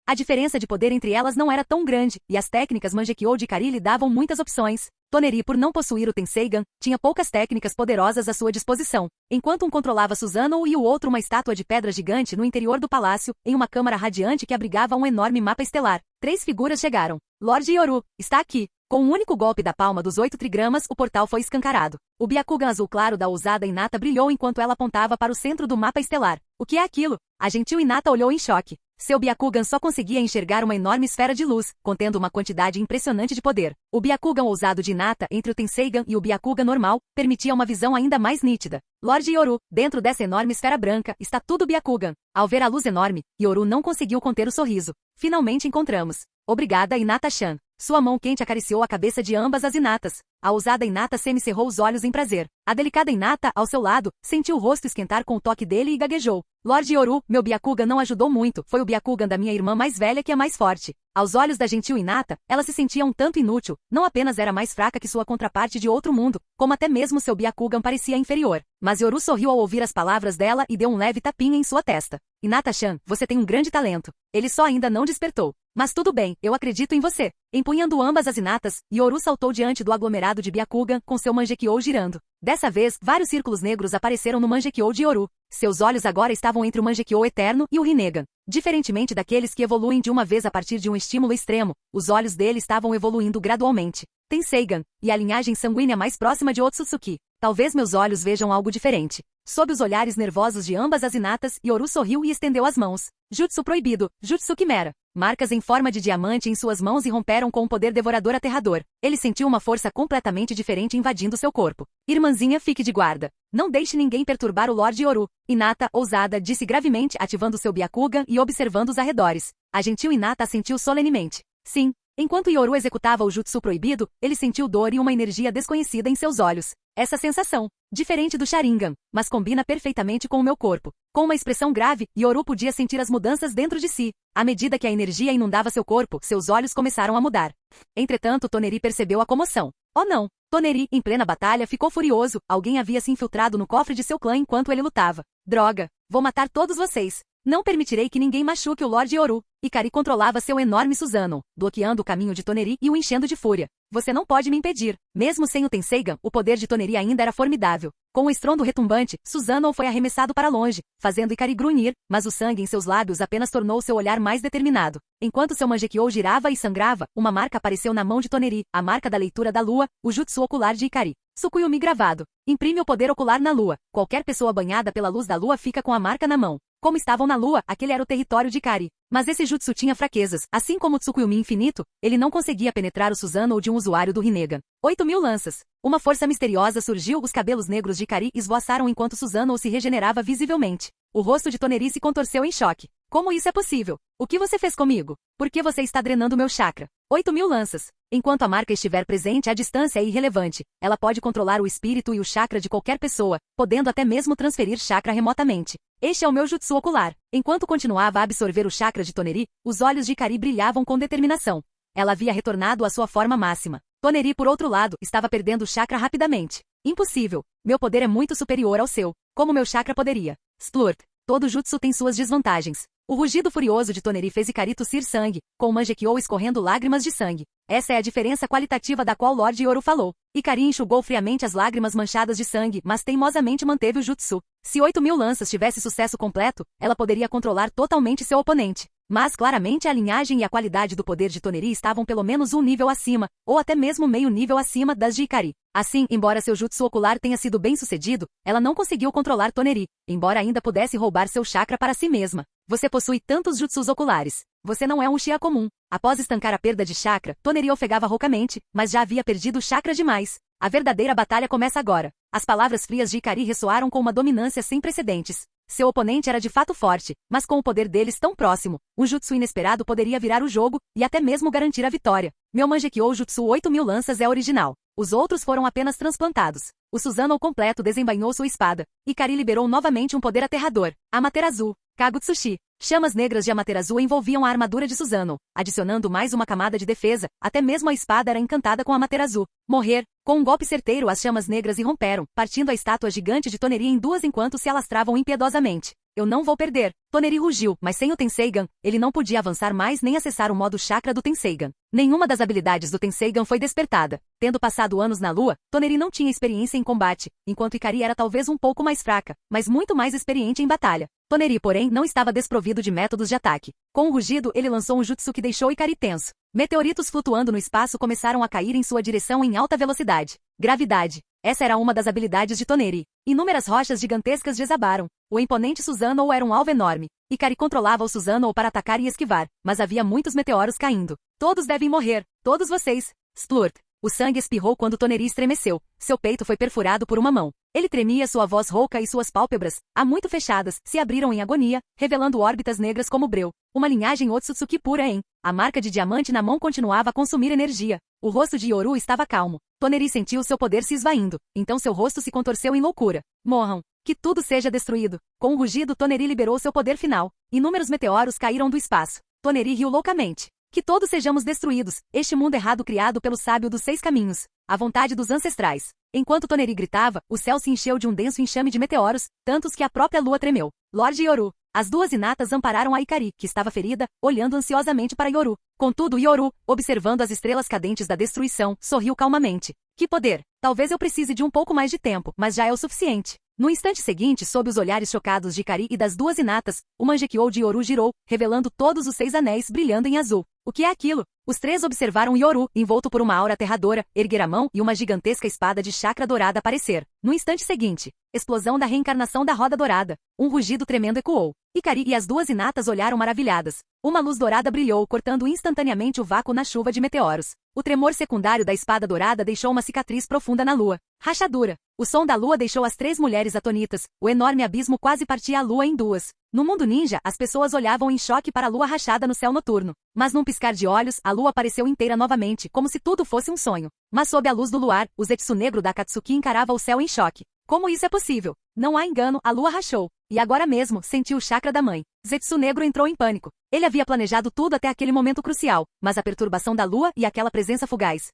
A diferença de poder entre elas não era tão grande, e as técnicas Mangekyou de Ikari lhe davam muitas opções. Toneri, por não possuir o Tenseigan, tinha poucas técnicas poderosas à sua disposição. Enquanto um controlava Susanoo e o outro uma estátua de pedra gigante no interior do palácio, em uma câmara radiante que abrigava um enorme mapa estelar. 3 figuras chegaram. Lorde Yoru, está aqui. Com um único golpe da palma dos 8 trigramas, o portal foi escancarado. O Byakugan azul claro da ousada Hinata brilhou enquanto ela apontava para o centro do mapa estelar. O que é aquilo? A gentil Hinata olhou em choque. Seu Byakugan só conseguia enxergar uma enorme esfera de luz, contendo uma quantidade impressionante de poder. O Byakugan ousado de Hinata, entre o Tenseigan e o Byakugan normal, permitia uma visão ainda mais nítida. Lorde Yoru, dentro dessa enorme esfera branca, está tudo Byakugan. Ao ver a luz enorme, Yoru não conseguiu conter o sorriso. Finalmente encontramos. Obrigada, Hinata-chan. Sua mão quente acariciou a cabeça de ambas as Hinatas. A ousada Hinata semicerrou os olhos em prazer. A delicada Hinata, ao seu lado, sentiu o rosto esquentar com o toque dele e gaguejou. Lorde Yoru, meu Byakugan não ajudou muito, foi o Byakugan da minha irmã mais velha que é mais forte. Aos olhos da gentil Hinata, ela se sentia um tanto inútil, não apenas era mais fraca que sua contraparte de outro mundo, como até mesmo seu Byakugan parecia inferior. Mas Yoru sorriu ao ouvir as palavras dela e deu um leve tapinha em sua testa. Hinata-chan, você tem um grande talento. Ele só ainda não despertou. Mas tudo bem, eu acredito em você. Empunhando ambas as Hinatas, Yoru saltou diante do aglomerado de Byakugan, com seu Mangekyou girando. Dessa vez, vários círculos negros apareceram no Mangekyou de Yoru. Seus olhos agora estavam entre o Mangekyou eterno e o Rinnegan. Diferentemente daqueles que evoluem de uma vez a partir de um estímulo extremo, os olhos dele estavam evoluindo gradualmente. Tenseigan, e a linhagem sanguínea mais próxima de Otsutsuki. Talvez meus olhos vejam algo diferente. Sob os olhares nervosos de ambas as Hinatas, Yoru sorriu e estendeu as mãos. Jutsu proibido, Jutsu Quimera. Marcas em forma de diamante em suas mãos irromperam com um poder devorador aterrador. Ele sentiu uma força completamente diferente invadindo seu corpo. Irmãzinha, fique de guarda. Não deixe ninguém perturbar o Lorde Yoru. Hinata, ousada, disse gravemente, ativando seu Byakugan e observando os arredores. A gentil Hinata assentiu solenemente. Sim. Enquanto Yoru executava o jutsu proibido, ele sentiu dor e uma energia desconhecida em seus olhos. Essa sensação, diferente do Sharingan, mas combina perfeitamente com o meu corpo. Com uma expressão grave, Yoru podia sentir as mudanças dentro de si. À medida que a energia inundava seu corpo, seus olhos começaram a mudar. Entretanto, Toneri percebeu a comoção. Oh não! Toneri, em plena batalha, ficou furioso. Alguém havia se infiltrado no cofre de seu clã enquanto ele lutava. Droga! Vou matar todos vocês! Não permitirei que ninguém machuque o Lorde Yoru. Ikari controlava seu enorme Susanoo, bloqueando o caminho de Toneri e o enchendo de fúria. Você não pode me impedir. Mesmo sem o Tenseigan, o poder de Toneri ainda era formidável. Com o estrondo retumbante, Susanoo foi arremessado para longe, fazendo Ikari grunhir, mas o sangue em seus lábios apenas tornou seu olhar mais determinado. Enquanto seu Mangekyou girava e sangrava, uma marca apareceu na mão de Toneri, a marca da leitura da lua, o jutsu ocular de Ikari. Tsukuyomi gravado. Imprime o poder ocular na lua. Qualquer pessoa banhada pela luz da lua fica com a marca na mão. Como estavam na lua, aquele era o território de Ikari. Mas esse jutsu tinha fraquezas. Assim como o Tsukuyomi infinito, ele não conseguia penetrar o Susanoo de um usuário do Rinnegan. 8.000 lanças. Uma força misteriosa surgiu, os cabelos negros de Ikari esvoaçaram enquanto Susanoo se regenerava visivelmente. O rosto de Toneri se contorceu em choque. Como isso é possível? O que você fez comigo? Por que você está drenando meu chakra? 8.000 lanças. Enquanto a marca estiver presente, a distância é irrelevante. Ela pode controlar o espírito e o chakra de qualquer pessoa, podendo até mesmo transferir chakra remotamente. Este é o meu jutsu ocular. Enquanto continuava a absorver o chakra de Toneri, os olhos de Ikari brilhavam com determinação. Ela havia retornado à sua forma máxima. Toneri, por outro lado, estava perdendo o chakra rapidamente. Impossível. Meu poder é muito superior ao seu. Como meu chakra poderia? Splurt. Todo jutsu tem suas desvantagens. O rugido furioso de Toneri fez Ikari tossir sangue, com Mangekyou escorrendo lágrimas de sangue. Essa é a diferença qualitativa da qual Lord Yoru falou. Ikari enxugou friamente as lágrimas manchadas de sangue, mas teimosamente manteve o jutsu. Se 8.000 lanças tivesse sucesso completo, ela poderia controlar totalmente seu oponente. Mas claramente a linhagem e a qualidade do poder de Toneri estavam pelo menos um nível acima, ou até mesmo meio nível acima das de Ikari. Assim, embora seu jutsu ocular tenha sido bem sucedido, ela não conseguiu controlar Toneri, embora ainda pudesse roubar seu chakra para si mesma. Você possui tantos jutsus oculares. Você não é um Uchiha comum. Após estancar a perda de chakra, Toneri ofegava roucamente, mas já havia perdido chakra demais. A verdadeira batalha começa agora. As palavras frias de Ikari ressoaram com uma dominância sem precedentes. Seu oponente era de fato forte, mas com o poder deles tão próximo, um jutsu inesperado poderia virar o jogo e até mesmo garantir a vitória. Meu Mangekyou Jutsu 8.000 lanças é original. Os outros foram apenas transplantados. O Susanoo completo desembainhou sua espada. Ikari liberou novamente um poder aterrador. Amaterasu. Kagutsushi. Chamas negras de Amaterasu envolviam a armadura de Susanoo, adicionando mais uma camada de defesa, até mesmo a espada era encantada com Amaterasu. Morrer. Com um golpe certeiro as chamas negras irromperam, partindo a estátua gigante de Toneri em duas enquanto se alastravam impiedosamente. Eu não vou perder. Toneri rugiu, mas sem o Tenseigan, ele não podia avançar mais nem acessar o modo chakra do Tenseigan. Nenhuma das habilidades do Tenseigan foi despertada. Tendo passado anos na lua, Toneri não tinha experiência em combate, enquanto Ikari era talvez um pouco mais fraca, mas muito mais experiente em batalha. Toneri, porém, não estava desprovido de métodos de ataque. Com um rugido, ele lançou um jutsu que deixou Ikari tenso. Meteoritos flutuando no espaço começaram a cair em sua direção em alta velocidade. Gravidade. Essa era uma das habilidades de Toneri. Inúmeras rochas gigantescas desabaram. O imponente Susanoo era um alvo enorme. Ikari controlava o Susanoo para atacar e esquivar, mas havia muitos meteoros caindo. Todos devem morrer. Todos vocês. Splurt. O sangue espirrou quando Toneri estremeceu. Seu peito foi perfurado por uma mão. Ele tremia, sua voz rouca e suas pálpebras, há muito fechadas, se abriram em agonia, revelando órbitas negras como breu. Uma linhagem Otsutsuki pura em. A marca de diamante na mão continuava a consumir energia. O rosto de Yoru estava calmo. Toneri sentiu seu poder se esvaindo. Então seu rosto se contorceu em loucura. Morram. Que tudo seja destruído. Com um rugido, Toneri liberou seu poder final. Inúmeros meteoros caíram do espaço. Toneri riu loucamente. Que todos sejamos destruídos, este mundo errado criado pelo sábio dos 6 caminhos, a vontade dos ancestrais. Enquanto Toneri gritava, o céu se encheu de um denso enxame de meteoros, tantos que a própria lua tremeu. Lorde Yoru. As duas inatas ampararam a Ikari, que estava ferida, olhando ansiosamente para Yoru. Contudo, Yoru, observando as estrelas cadentes da destruição, sorriu calmamente. Que poder! Talvez eu precise de um pouco mais de tempo, mas já é o suficiente. No instante seguinte, sob os olhares chocados de Ikari e das duas inatas, o Mangekyou de Yoru girou, revelando todos os 6 anéis brilhando em azul. O que é aquilo? Os 3 observaram Yoru, envolto por uma aura aterradora, erguer a mão e uma gigantesca espada de chakra dourada aparecer. No instante seguinte, explosão da reencarnação da roda dourada. Um rugido tremendo ecoou. Ikari e as duas inatas olharam maravilhadas. Uma luz dourada brilhou, cortando instantaneamente o vácuo na chuva de meteoros. O tremor secundário da espada dourada deixou uma cicatriz profunda na lua. Rachadura. O som da lua deixou as 3 mulheres atonitas. O enorme abismo quase partia a lua em duas. No mundo ninja, as pessoas olhavam em choque para a lua rachada no céu noturno. Mas num piscar de olhos, a lua apareceu inteira novamente, como se tudo fosse um sonho. Mas sob a luz do luar, o Zetsu negro da Akatsuki encarava o céu em choque. Como isso é possível? Não há engano, a lua rachou. E agora mesmo, sentiu o chakra da mãe. Zetsu negro entrou em pânico. Ele havia planejado tudo até aquele momento crucial, mas a perturbação da lua e aquela presença fugaz.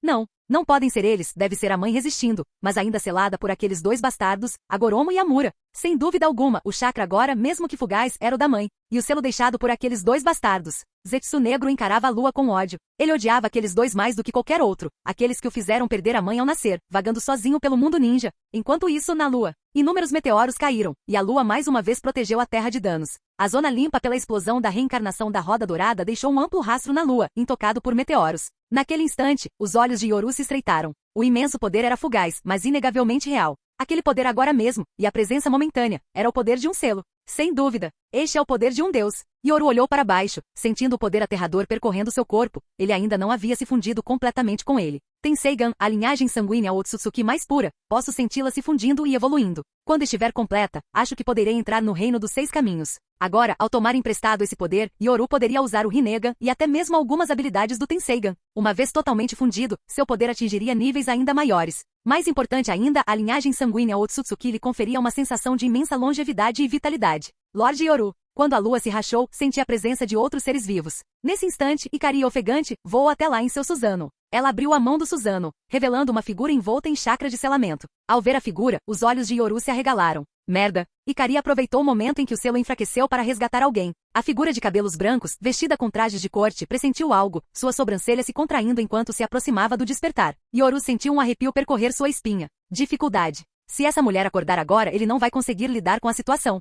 Não podem ser eles, deve ser a mãe resistindo, mas ainda selada por aqueles 2 bastardos, a Goromo e a Mura. Sem dúvida alguma, o chakra agora, mesmo que fugaz, era o da mãe, e o selo deixado por aqueles 2 bastardos. Zetsu negro encarava a lua com ódio. Ele odiava aqueles 2 mais do que qualquer outro, aqueles que o fizeram perder a mãe ao nascer, vagando sozinho pelo mundo ninja. Enquanto isso, na lua, inúmeros meteoros caíram, e a lua mais uma vez protegeu a terra de danos. A zona limpa pela explosão da reencarnação da roda dourada deixou um amplo rastro na lua, intocado por meteoros. Naquele instante, os olhos de Yoru se estreitaram. O imenso poder era fugaz, mas inegavelmente real. Aquele poder agora mesmo, e a presença momentânea, era o poder de um selo. Sem dúvida, este é o poder de um deus. Yoru olhou para baixo, sentindo o poder aterrador percorrendo seu corpo. Ele ainda não havia se fundido completamente com ele. Tenseigan, a linhagem sanguínea Otsutsuki mais pura, posso senti-la se fundindo e evoluindo. Quando estiver completa, acho que poderei entrar no reino dos 6 caminhos. Agora, ao tomar emprestado esse poder, Yoru poderia usar o Rinnegan e até mesmo algumas habilidades do Tenseigan. Uma vez totalmente fundido, seu poder atingiria níveis ainda maiores. Mais importante ainda, a linhagem sanguínea Otsutsuki lhe conferia uma sensação de imensa longevidade e vitalidade. Lorde Yoru. Quando a lua se rachou, senti a presença de outros seres vivos. Nesse instante, Ikari ofegante voou até lá em seu Suzano. Ela abriu a mão do Suzano, revelando uma figura envolta em chakra de selamento. Ao ver a figura, os olhos de Yoru se arregalaram. Merda! Ikari aproveitou o momento em que o selo enfraqueceu para resgatar alguém. A figura de cabelos brancos, vestida com trajes de corte, pressentiu algo, sua sobrancelha se contraindo enquanto se aproximava do despertar. Yoru sentiu um arrepio percorrer sua espinha. Dificuldade. Se essa mulher acordar agora, ele não vai conseguir lidar com a situação.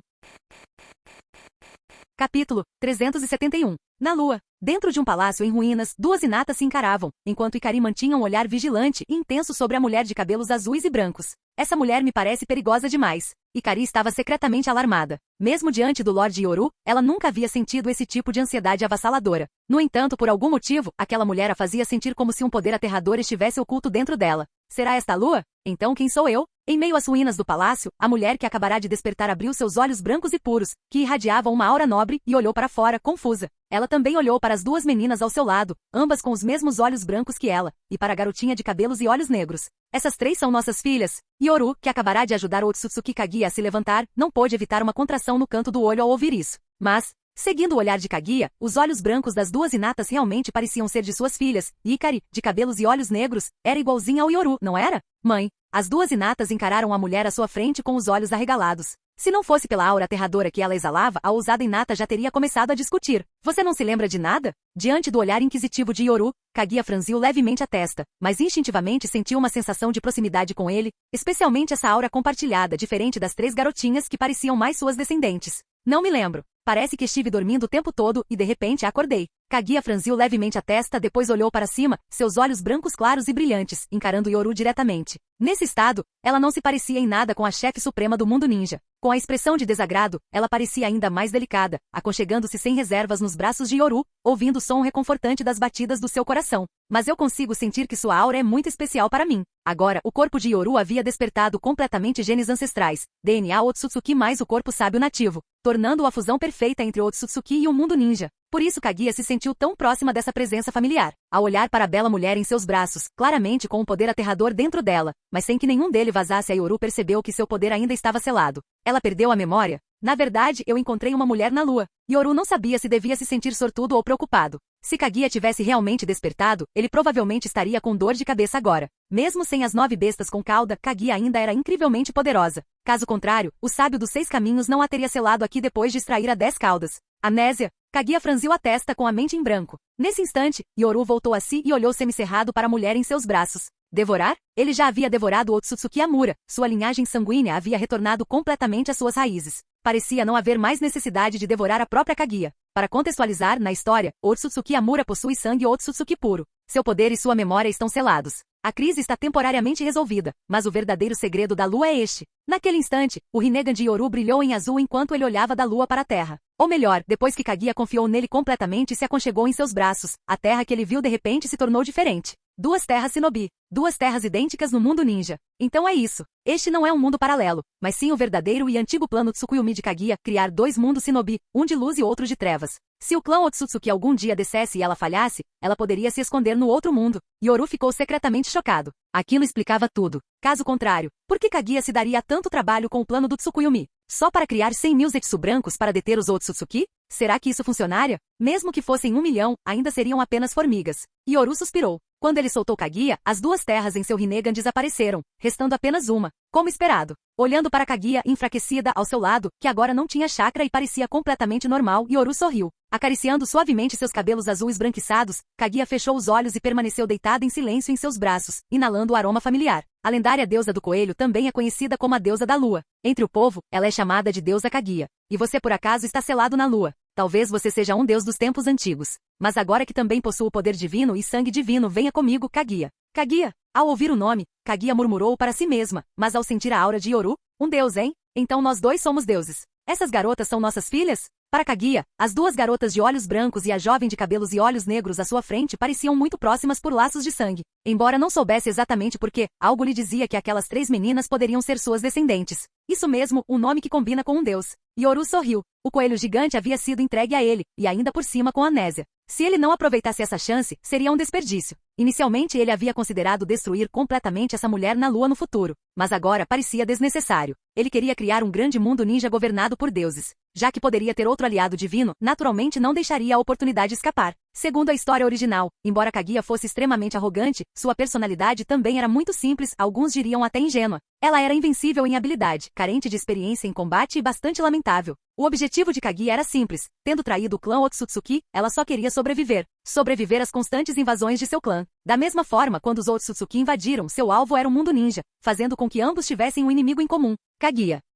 Capítulo 371. Na lua. Dentro de um palácio em ruínas, duas inatas se encaravam, enquanto Ikari mantinha um olhar vigilante e intenso sobre a mulher de cabelos azuis e brancos. Essa mulher me parece perigosa demais. Ikari estava secretamente alarmada. Mesmo diante do Lorde Yoru, ela nunca havia sentido esse tipo de ansiedade avassaladora. No entanto, por algum motivo, aquela mulher a fazia sentir como se um poder aterrador estivesse oculto dentro dela. Será esta a lua? Então quem sou eu? Em meio às ruínas do palácio, a mulher que acabará de despertar abriu seus olhos brancos e puros, que irradiavam uma aura nobre, e olhou para fora, confusa. Ela também olhou para as duas meninas ao seu lado, ambas com os mesmos olhos brancos que ela, e para a garotinha de cabelos e olhos negros. Essas três são nossas filhas. Yoru, que acabará de ajudar Otsutsuki Kaguya a se levantar, não pôde evitar uma contração no canto do olho ao ouvir isso. Mas, seguindo o olhar de Kaguya, os olhos brancos das duas inatas realmente pareciam ser de suas filhas, e Ikari, de cabelos e olhos negros, era igualzinha ao Yoru, não era? Mãe. As duas inatas encararam a mulher à sua frente com os olhos arregalados. Se não fosse pela aura aterradora que ela exalava, a ousada inata já teria começado a discutir. Você não se lembra de nada? Diante do olhar inquisitivo de Yoru, Kaguya franziu levemente a testa, mas instintivamente sentiu uma sensação de proximidade com ele, especialmente essa aura compartilhada, diferente das três garotinhas que pareciam mais suas descendentes. Não me lembro. Parece que estive dormindo o tempo todo e de repente acordei. Kaguya franziu levemente a testa, depois olhou para cima, seus olhos brancos claros e brilhantes, encarando Yoru diretamente. Nesse estado, ela não se parecia em nada com a chefe suprema do mundo ninja. Com a expressão de desagrado, ela parecia ainda mais delicada, aconchegando-se sem reservas nos braços de Yoru, ouvindo o som reconfortante das batidas do seu coração. Mas eu consigo sentir que sua aura é muito especial para mim. Agora, o corpo de Yoru havia despertado completamente genes ancestrais, DNA Otsutsuki mais o corpo sábio nativo, tornando-o a fusão perfeita entre Otsutsuki e o mundo ninja. Por isso Kaguya se sentiu tão próxima dessa presença familiar. Ao olhar para a bela mulher em seus braços, claramente com um poder aterrador dentro dela, mas sem que nenhum dele vazasse, a Yoru percebeu que seu poder ainda estava selado. Ela perdeu a memória? Na verdade, eu encontrei uma mulher na lua. Yoru não sabia se devia se sentir sortudo ou preocupado. Se Kaguya tivesse realmente despertado, ele provavelmente estaria com dor de cabeça agora. Mesmo sem as 9 bestas com cauda, Kaguya ainda era incrivelmente poderosa. Caso contrário, o sábio dos 6 caminhos não a teria selado aqui depois de extrair a 10 caudas. Amnésia. Kaguya franziu a testa com a mente em branco. Nesse instante, Yoru voltou a si e olhou semicerrado para a mulher em seus braços. Devorar? Ele já havia devorado Otsutsuki Amura, sua linhagem sanguínea havia retornado completamente às suas raízes. Parecia não haver mais necessidade de devorar a própria Kaguya. Para contextualizar, na história, Otsutsuki Amura possui sangue Otsutsuki puro. Seu poder e sua memória estão selados. A crise está temporariamente resolvida, mas o verdadeiro segredo da lua é este. Naquele instante, o Rinnegan de Yoru brilhou em azul enquanto ele olhava da lua para a terra. Ou melhor, depois que Kaguya confiou nele completamente e se aconchegou em seus braços, a terra que ele viu de repente se tornou diferente. 2 terras Shinobi. 2 terras idênticas no mundo ninja. Então é isso. Este não é um mundo paralelo, mas sim o verdadeiro e antigo plano Tsukuyomi de Kaguya, criar 2 mundos Shinobi, um de luz e outro de trevas. Se o clã Otsutsuki algum dia descesse e ela falhasse, ela poderia se esconder no outro mundo. Yoru ficou secretamente chocado. Aquilo explicava tudo. Caso contrário, por que Kaguya se daria tanto trabalho com o plano do Tsukuyomi? Só para criar 100.000 Zetsu brancos para deter os Otsutsuki? Será que isso funcionaria? Mesmo que fossem 1 milhão, ainda seriam apenas formigas. Yoru suspirou. Quando ele soltou Kaguya, as 2 terras em seu Rinnegan desapareceram, restando apenas uma, como esperado. Olhando para Kaguya enfraquecida ao seu lado, que agora não tinha chakra e parecia completamente normal, Yoru sorriu. Acariciando suavemente seus cabelos azuis branquiçados, Kaguya fechou os olhos e permaneceu deitada em silêncio em seus braços, inalando o aroma familiar. A lendária deusa do coelho também é conhecida como a deusa da lua. Entre o povo, ela é chamada de deusa Kaguya. E você por acaso está selado na lua. Talvez você seja um deus dos tempos antigos. Mas agora que também possui o poder divino e sangue divino, venha comigo, Kaguya. Kaguya. Ao ouvir o nome, Kaguya murmurou para si mesma, mas ao sentir a aura de Yoru, um deus, hein? Então nós 2 somos deuses. Essas garotas são nossas filhas? Para Kaguya, as duas garotas de olhos brancos e a jovem de cabelos e olhos negros à sua frente pareciam muito próximas por laços de sangue. Embora não soubesse exatamente por quê, algo lhe dizia que aquelas 3 meninas poderiam ser suas descendentes. Isso mesmo, um nome que combina com um deus. Yoru sorriu. O coelho gigante havia sido entregue a ele, e ainda por cima com amnésia. Se ele não aproveitasse essa chance, seria um desperdício. Inicialmente ele havia considerado destruir completamente essa mulher na lua no futuro, mas agora parecia desnecessário. Ele queria criar um grande mundo ninja governado por deuses. Já que poderia ter outro aliado divino, naturalmente não deixaria a oportunidade escapar. Segundo a história original, embora Kaguya fosse extremamente arrogante, sua personalidade também era muito simples, alguns diriam até ingênua. Ela era invencível em habilidade, carente de experiência em combate e bastante lamentável. O objetivo de Kaguya era simples. Tendo traído o clã Otsutsuki, ela só queria sobreviver. Sobreviver às constantes invasões de seu clã. Da mesma forma, quando os Otsutsuki invadiram, seu alvo era o mundo ninja, fazendo com que ambos tivessem um inimigo em comum.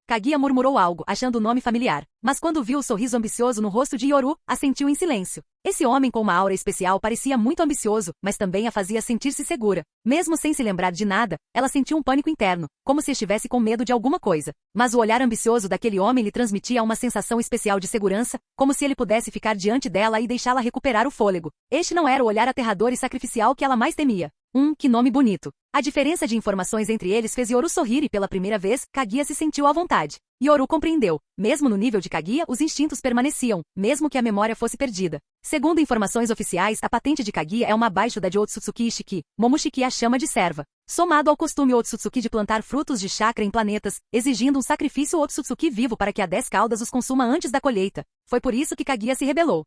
Kaguya murmurou algo, achando o nome familiar. Mas quando viu o sorriso ambicioso no rosto de Yoru, assentiu em silêncio. Esse homem com uma aura especial parecia muito ambicioso, mas também a fazia sentir-se segura. Mesmo sem se lembrar de nada, ela sentiu um pânico interno, como se estivesse com medo de alguma coisa. Mas o olhar ambicioso daquele homem lhe transmitia uma sensação especial de segurança, como se ele pudesse ficar diante dela e deixá-la recuperar o fôlego. Este não era o olhar aterrador e sacrificial que ela mais temia. Que nome bonito. A diferença de informações entre eles fez Yoru sorrir e pela primeira vez, Kaguya se sentiu à vontade. Yoru compreendeu. Mesmo no nível de Kaguya, os instintos permaneciam, mesmo que a memória fosse perdida. Segundo informações oficiais, a patente de Kaguya é uma abaixo da de Otsutsuki Ishiki. Momoshiki a chama de serva. Somado ao costume Otsutsuki de plantar frutos de chakra em planetas, exigindo um sacrifício Otsutsuki vivo para que a 10 caudas os consuma antes da colheita. Foi por isso que Kaguya se rebelou.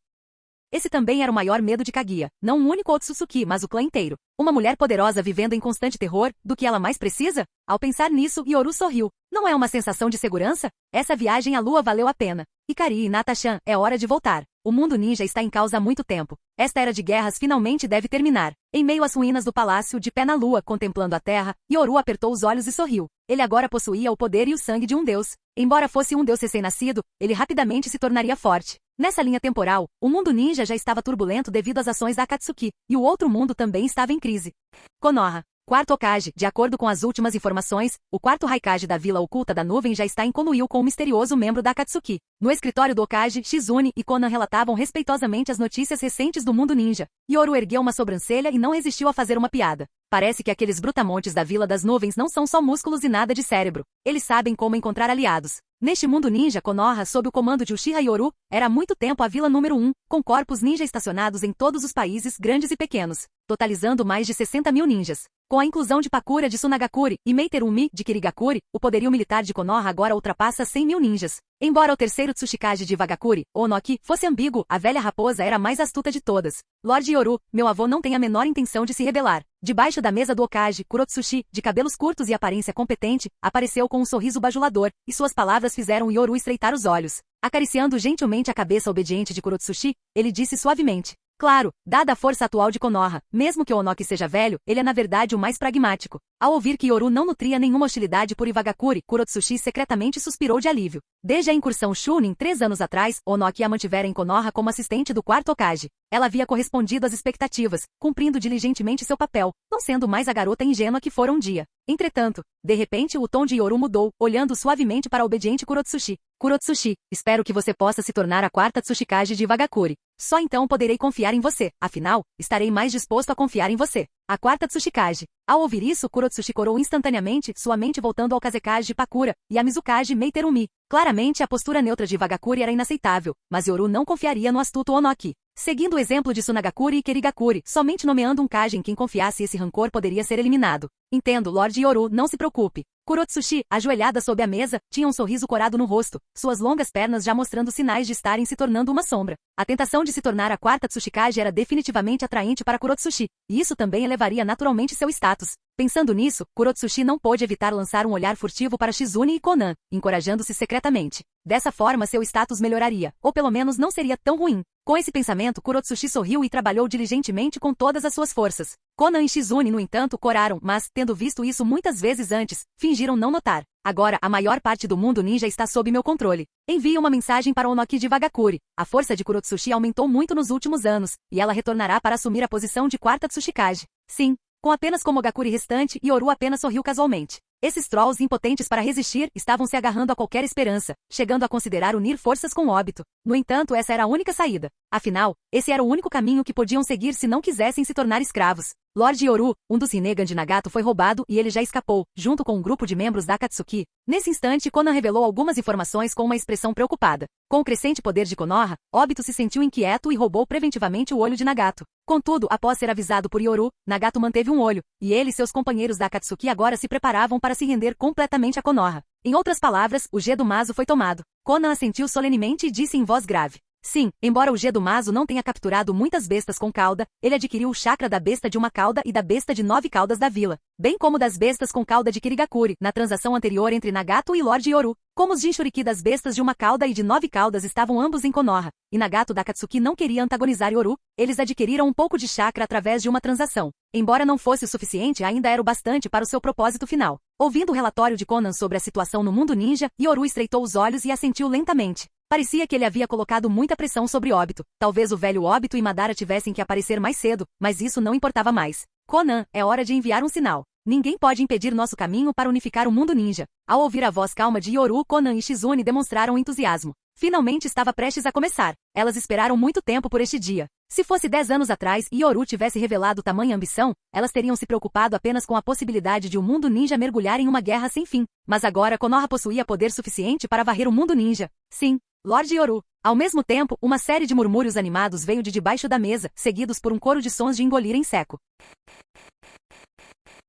Esse também era o maior medo de Kaguya, não um único Otsutsuki, mas o clã inteiro. Uma mulher poderosa vivendo em constante terror, do que ela mais precisa? Ao pensar nisso, Yoru sorriu. Não é uma sensação de segurança? Essa viagem à lua valeu a pena. Ikari e Natashan, é hora de voltar. O mundo ninja está em causa há muito tempo. Esta era de guerras finalmente deve terminar. Em meio às ruínas do palácio, de pé na lua, contemplando a terra, Yoru apertou os olhos e sorriu. Ele agora possuía o poder e o sangue de um deus. Embora fosse um deus recém-nascido, ele rapidamente se tornaria forte. Nessa linha temporal, o mundo ninja já estava turbulento devido às ações da Akatsuki, e o outro mundo também estava em crise. Konoha. Quarto Hokage, de acordo com as últimas informações, o quarto Raikage da Vila Oculta da Nuvem já está em conluio com um misterioso membro da Akatsuki. No escritório do Hokage, Shizune e Konan relatavam respeitosamente as notícias recentes do mundo ninja. Yoru ergueu uma sobrancelha e não resistiu a fazer uma piada. Parece que aqueles brutamontes da Vila das Nuvens não são só músculos e nada de cérebro. Eles sabem como encontrar aliados. Neste mundo ninja, Konoha, sob o comando de Uchiha Yoru, era há muito tempo a vila número 1, com corpos ninja estacionados em todos os países, grandes e pequenos, totalizando mais de 60 mil ninjas. Com a inclusão de Pakura de Sunagakure e Meiterumi de Kirigakure, o poderio militar de Konoha agora ultrapassa 100 mil ninjas. Embora o terceiro Tsuchikage de Wagakure, Onoki, fosse ambíguo, a velha raposa era a mais astuta de todas. Lord Yoru, meu avô não tem a menor intenção de se rebelar. Debaixo da mesa do Hokage, Kurotsushi, de cabelos curtos e aparência competente, apareceu com um sorriso bajulador, e suas palavras fizeram Yoru estreitar os olhos. Acariciando gentilmente a cabeça obediente de Kurotsushi, ele disse suavemente. Claro, dada a força atual de Konoha, mesmo que o Onoki seja velho, ele é na verdade o mais pragmático. Ao ouvir que Yoru não nutria nenhuma hostilidade por Iwagakure, Kurotsushi secretamente suspirou de alívio. Desde a incursão Chunin 3 anos atrás, Onoki a mantivera em Konoha como assistente do quarto Hokage. Ela havia correspondido às expectativas, cumprindo diligentemente seu papel, não sendo mais a garota ingênua que fora um dia. Entretanto, de repente o tom de Yoru mudou, olhando suavemente para a obediente Kurotsushi. Kurotsushi, espero que você possa se tornar a quarta Tsuchikage de Iwagakure. Só então poderei confiar em você, afinal, estarei mais disposto a confiar em você. A quarta Tsuchikage. Ao ouvir isso, Kurotsushi corou instantaneamente, sua mente voltando ao Kazekage Pakura e a Mizukage Meiterumi. Claramente a postura neutra de Iwagakure era inaceitável, mas Yoru não confiaria no astuto Onoki. Seguindo o exemplo de Sunagakure e Kirigakure, somente nomeando um Kage em quem confiasse esse rancor poderia ser eliminado. Entendo, Lord Yoru, não se preocupe. Kurotsushi, ajoelhada sob a mesa, tinha um sorriso corado no rosto, suas longas pernas já mostrando sinais de estarem se tornando uma sombra. A tentação de se tornar a quarta Tsuchikage era definitivamente atraente para Kurotsushi, e isso também elevaria naturalmente seu status. Pensando nisso, Kurotsushi não pôde evitar lançar um olhar furtivo para Shizune e Konan, encorajando-se secretamente. Dessa forma seu status melhoraria, ou pelo menos não seria tão ruim. Com esse pensamento, Kurotsushi sorriu e trabalhou diligentemente com todas as suas forças. Konan e Shizune, no entanto, coraram, mas, tendo visto isso muitas vezes antes, fingiram não notar. Agora, a maior parte do mundo ninja está sob meu controle. Envie uma mensagem para Onoki de Wagakure. A força de Kurotsushi aumentou muito nos últimos anos, e ela retornará para assumir a posição de quarta Tsuchikage. Sim. Com apenas Komogakure restante, Yoru apenas sorriu casualmente. Esses trolls impotentes para resistir estavam se agarrando a qualquer esperança, chegando a considerar unir forças com Obito. No entanto, essa era a única saída. Afinal, esse era o único caminho que podiam seguir se não quisessem se tornar escravos. Lord Yoru, um dos Rinnegan de Nagato, foi roubado e ele já escapou, junto com um grupo de membros da Akatsuki. Nesse instante, Konan revelou algumas informações com uma expressão preocupada. Com o crescente poder de Konoha, Obito se sentiu inquieto e roubou preventivamente o olho de Nagato. Contudo, após ser avisado por Yoru, Nagato manteve um olho, e ele e seus companheiros da Akatsuki agora se preparavam para se render completamente a Konoha. Em outras palavras, o Gedo-Mazo foi tomado. Konan assentiu solenemente e disse em voz grave. Sim, embora o Gedo-Mazo não tenha capturado muitas bestas com cauda, ele adquiriu o chakra da besta de uma cauda e da besta de 9 caudas da vila, bem como das bestas com cauda de Kirigakuri, na transação anterior entre Nagato e Lord Yoru. Como os Jinchuriki das bestas de uma cauda e de 9 caudas estavam ambos em Konoha, e Nagato da Akatsuki não queria antagonizar Yoru, eles adquiriram um pouco de chakra através de uma transação. Embora não fosse o suficiente, ainda era o bastante para o seu propósito final. Ouvindo o relatório de Konan sobre a situação no mundo ninja, Yoru estreitou os olhos e assentiu lentamente. Parecia que ele havia colocado muita pressão sobre Obito. Talvez o velho Obito e Madara tivessem que aparecer mais cedo, mas isso não importava mais. Konan, é hora de enviar um sinal. Ninguém pode impedir nosso caminho para unificar o mundo ninja. Ao ouvir a voz calma de Yoru, Konan e Shizune demonstraram entusiasmo. Finalmente estava prestes a começar. Elas esperaram muito tempo por este dia. Se fosse 10 anos atrás e Yoru tivesse revelado tamanha ambição, elas teriam se preocupado apenas com a possibilidade de o mundo ninja mergulhar em uma guerra sem fim. Mas agora Konoha possuía poder suficiente para varrer o mundo ninja. Sim, Lord Yoru. Ao mesmo tempo, uma série de murmúrios animados veio de debaixo da mesa, seguidos por um coro de sons de engolir em seco.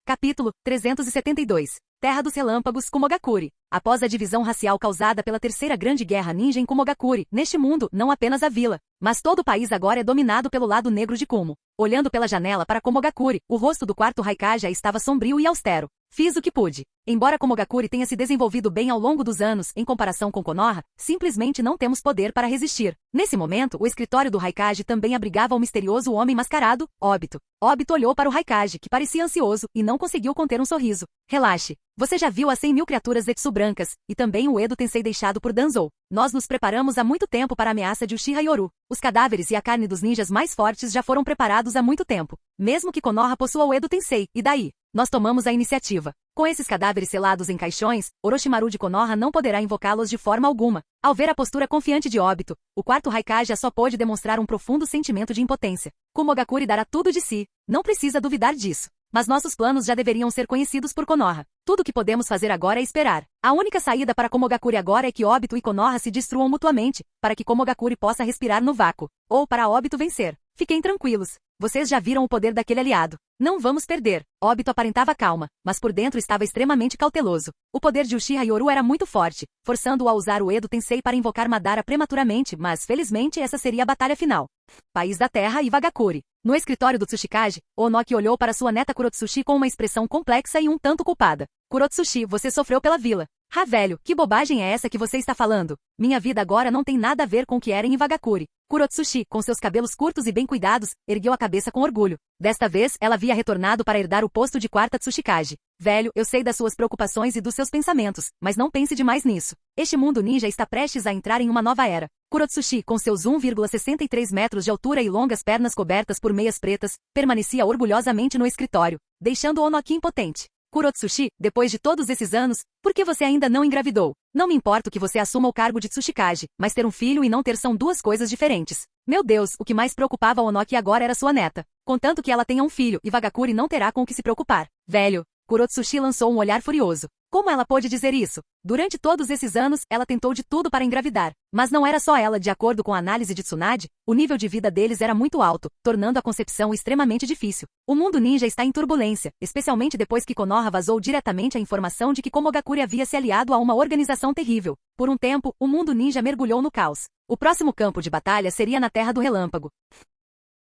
Capítulo 372. Terra dos Relâmpagos, Kumogakure. Após a divisão racial causada pela Terceira Grande Guerra Ninja em Kumogakure, neste mundo, não apenas a vila, mas todo o país agora é dominado pelo lado negro de Kumo. Olhando pela janela para Kumogakure, o rosto do quarto Raikage estava sombrio e austero. Fiz o que pude. Embora Kumogakure tenha se desenvolvido bem ao longo dos anos, em comparação com Konoha, simplesmente não temos poder para resistir. Nesse momento, o escritório do Raikage também abrigava o misterioso homem mascarado, Obito. Obito olhou para o Raikage, que parecia ansioso, e não conseguiu conter um sorriso. Relaxe. Você já viu as 100.000 criaturas Zetsu brancas, e também o Edo Tensei deixado por Danzou. Nós nos preparamos há muito tempo para a ameaça de Uchiha Yoru. Os cadáveres e a carne dos ninjas mais fortes já foram preparados há muito tempo. Mesmo que Konoha possua o Edo Tensei, e daí? Nós tomamos a iniciativa. Com esses cadáveres selados em caixões, Orochimaru de Konoha não poderá invocá-los de forma alguma. Ao ver a postura confiante de Obito, o quarto Raikage só pôde demonstrar um profundo sentimento de impotência. Kumogakure dará tudo de si. Não precisa duvidar disso. Mas nossos planos já deveriam ser conhecidos por Konoha. Tudo o que podemos fazer agora é esperar. A única saída para Kumogakure agora é que Obito e Konoha se destruam mutuamente, para que Kumogakure possa respirar no vácuo. Ou para Obito vencer. Fiquem tranquilos. Vocês já viram o poder daquele aliado. Não vamos perder. Obito aparentava calma, mas por dentro estava extremamente cauteloso. O poder de Uchiha Yoru era muito forte, forçando-o a usar o Edo Tensei para invocar Madara prematuramente, mas felizmente essa seria a batalha final. País da Terra e Vagakure. No escritório do Tsuchikage, Onoki olhou para sua neta Kurotsushi com uma expressão complexa e um tanto culpada. Kurotsushi, você sofreu pela vila. Ah, velho, que bobagem é essa que você está falando? Minha vida agora não tem nada a ver com o que era em Vagakure. Kurotsushi, com seus cabelos curtos e bem cuidados, ergueu a cabeça com orgulho. Desta vez, ela havia retornado para herdar o posto de quarta Tsuchikage. Velho, eu sei das suas preocupações e dos seus pensamentos, mas não pense demais nisso. Este mundo ninja está prestes a entrar em uma nova era. Kurotsushi, com seus 1,63 metros de altura e longas pernas cobertas por meias pretas, permanecia orgulhosamente no escritório, deixando Onoki impotente. Kurotsushi, depois de todos esses anos, por que você ainda não engravidou? Não me importo que você assuma o cargo de Tsuchikage, mas ter um filho e não ter são duas coisas diferentes. Meu Deus, o que mais preocupava Onoki agora era sua neta. Contanto que ela tenha um filho, e Vagakure não terá com o que se preocupar. Velho. Kurotsushi lançou um olhar furioso. Como ela pôde dizer isso? Durante todos esses anos, ela tentou de tudo para engravidar. Mas não era só ela, de acordo com a análise de Tsunade, o nível de vida deles era muito alto, tornando a concepção extremamente difícil. O mundo ninja está em turbulência, especialmente depois que Konoha vazou diretamente a informação de que Kumogakure havia se aliado a uma organização terrível. Por um tempo, o mundo ninja mergulhou no caos. O próximo campo de batalha seria na Terra do Relâmpago.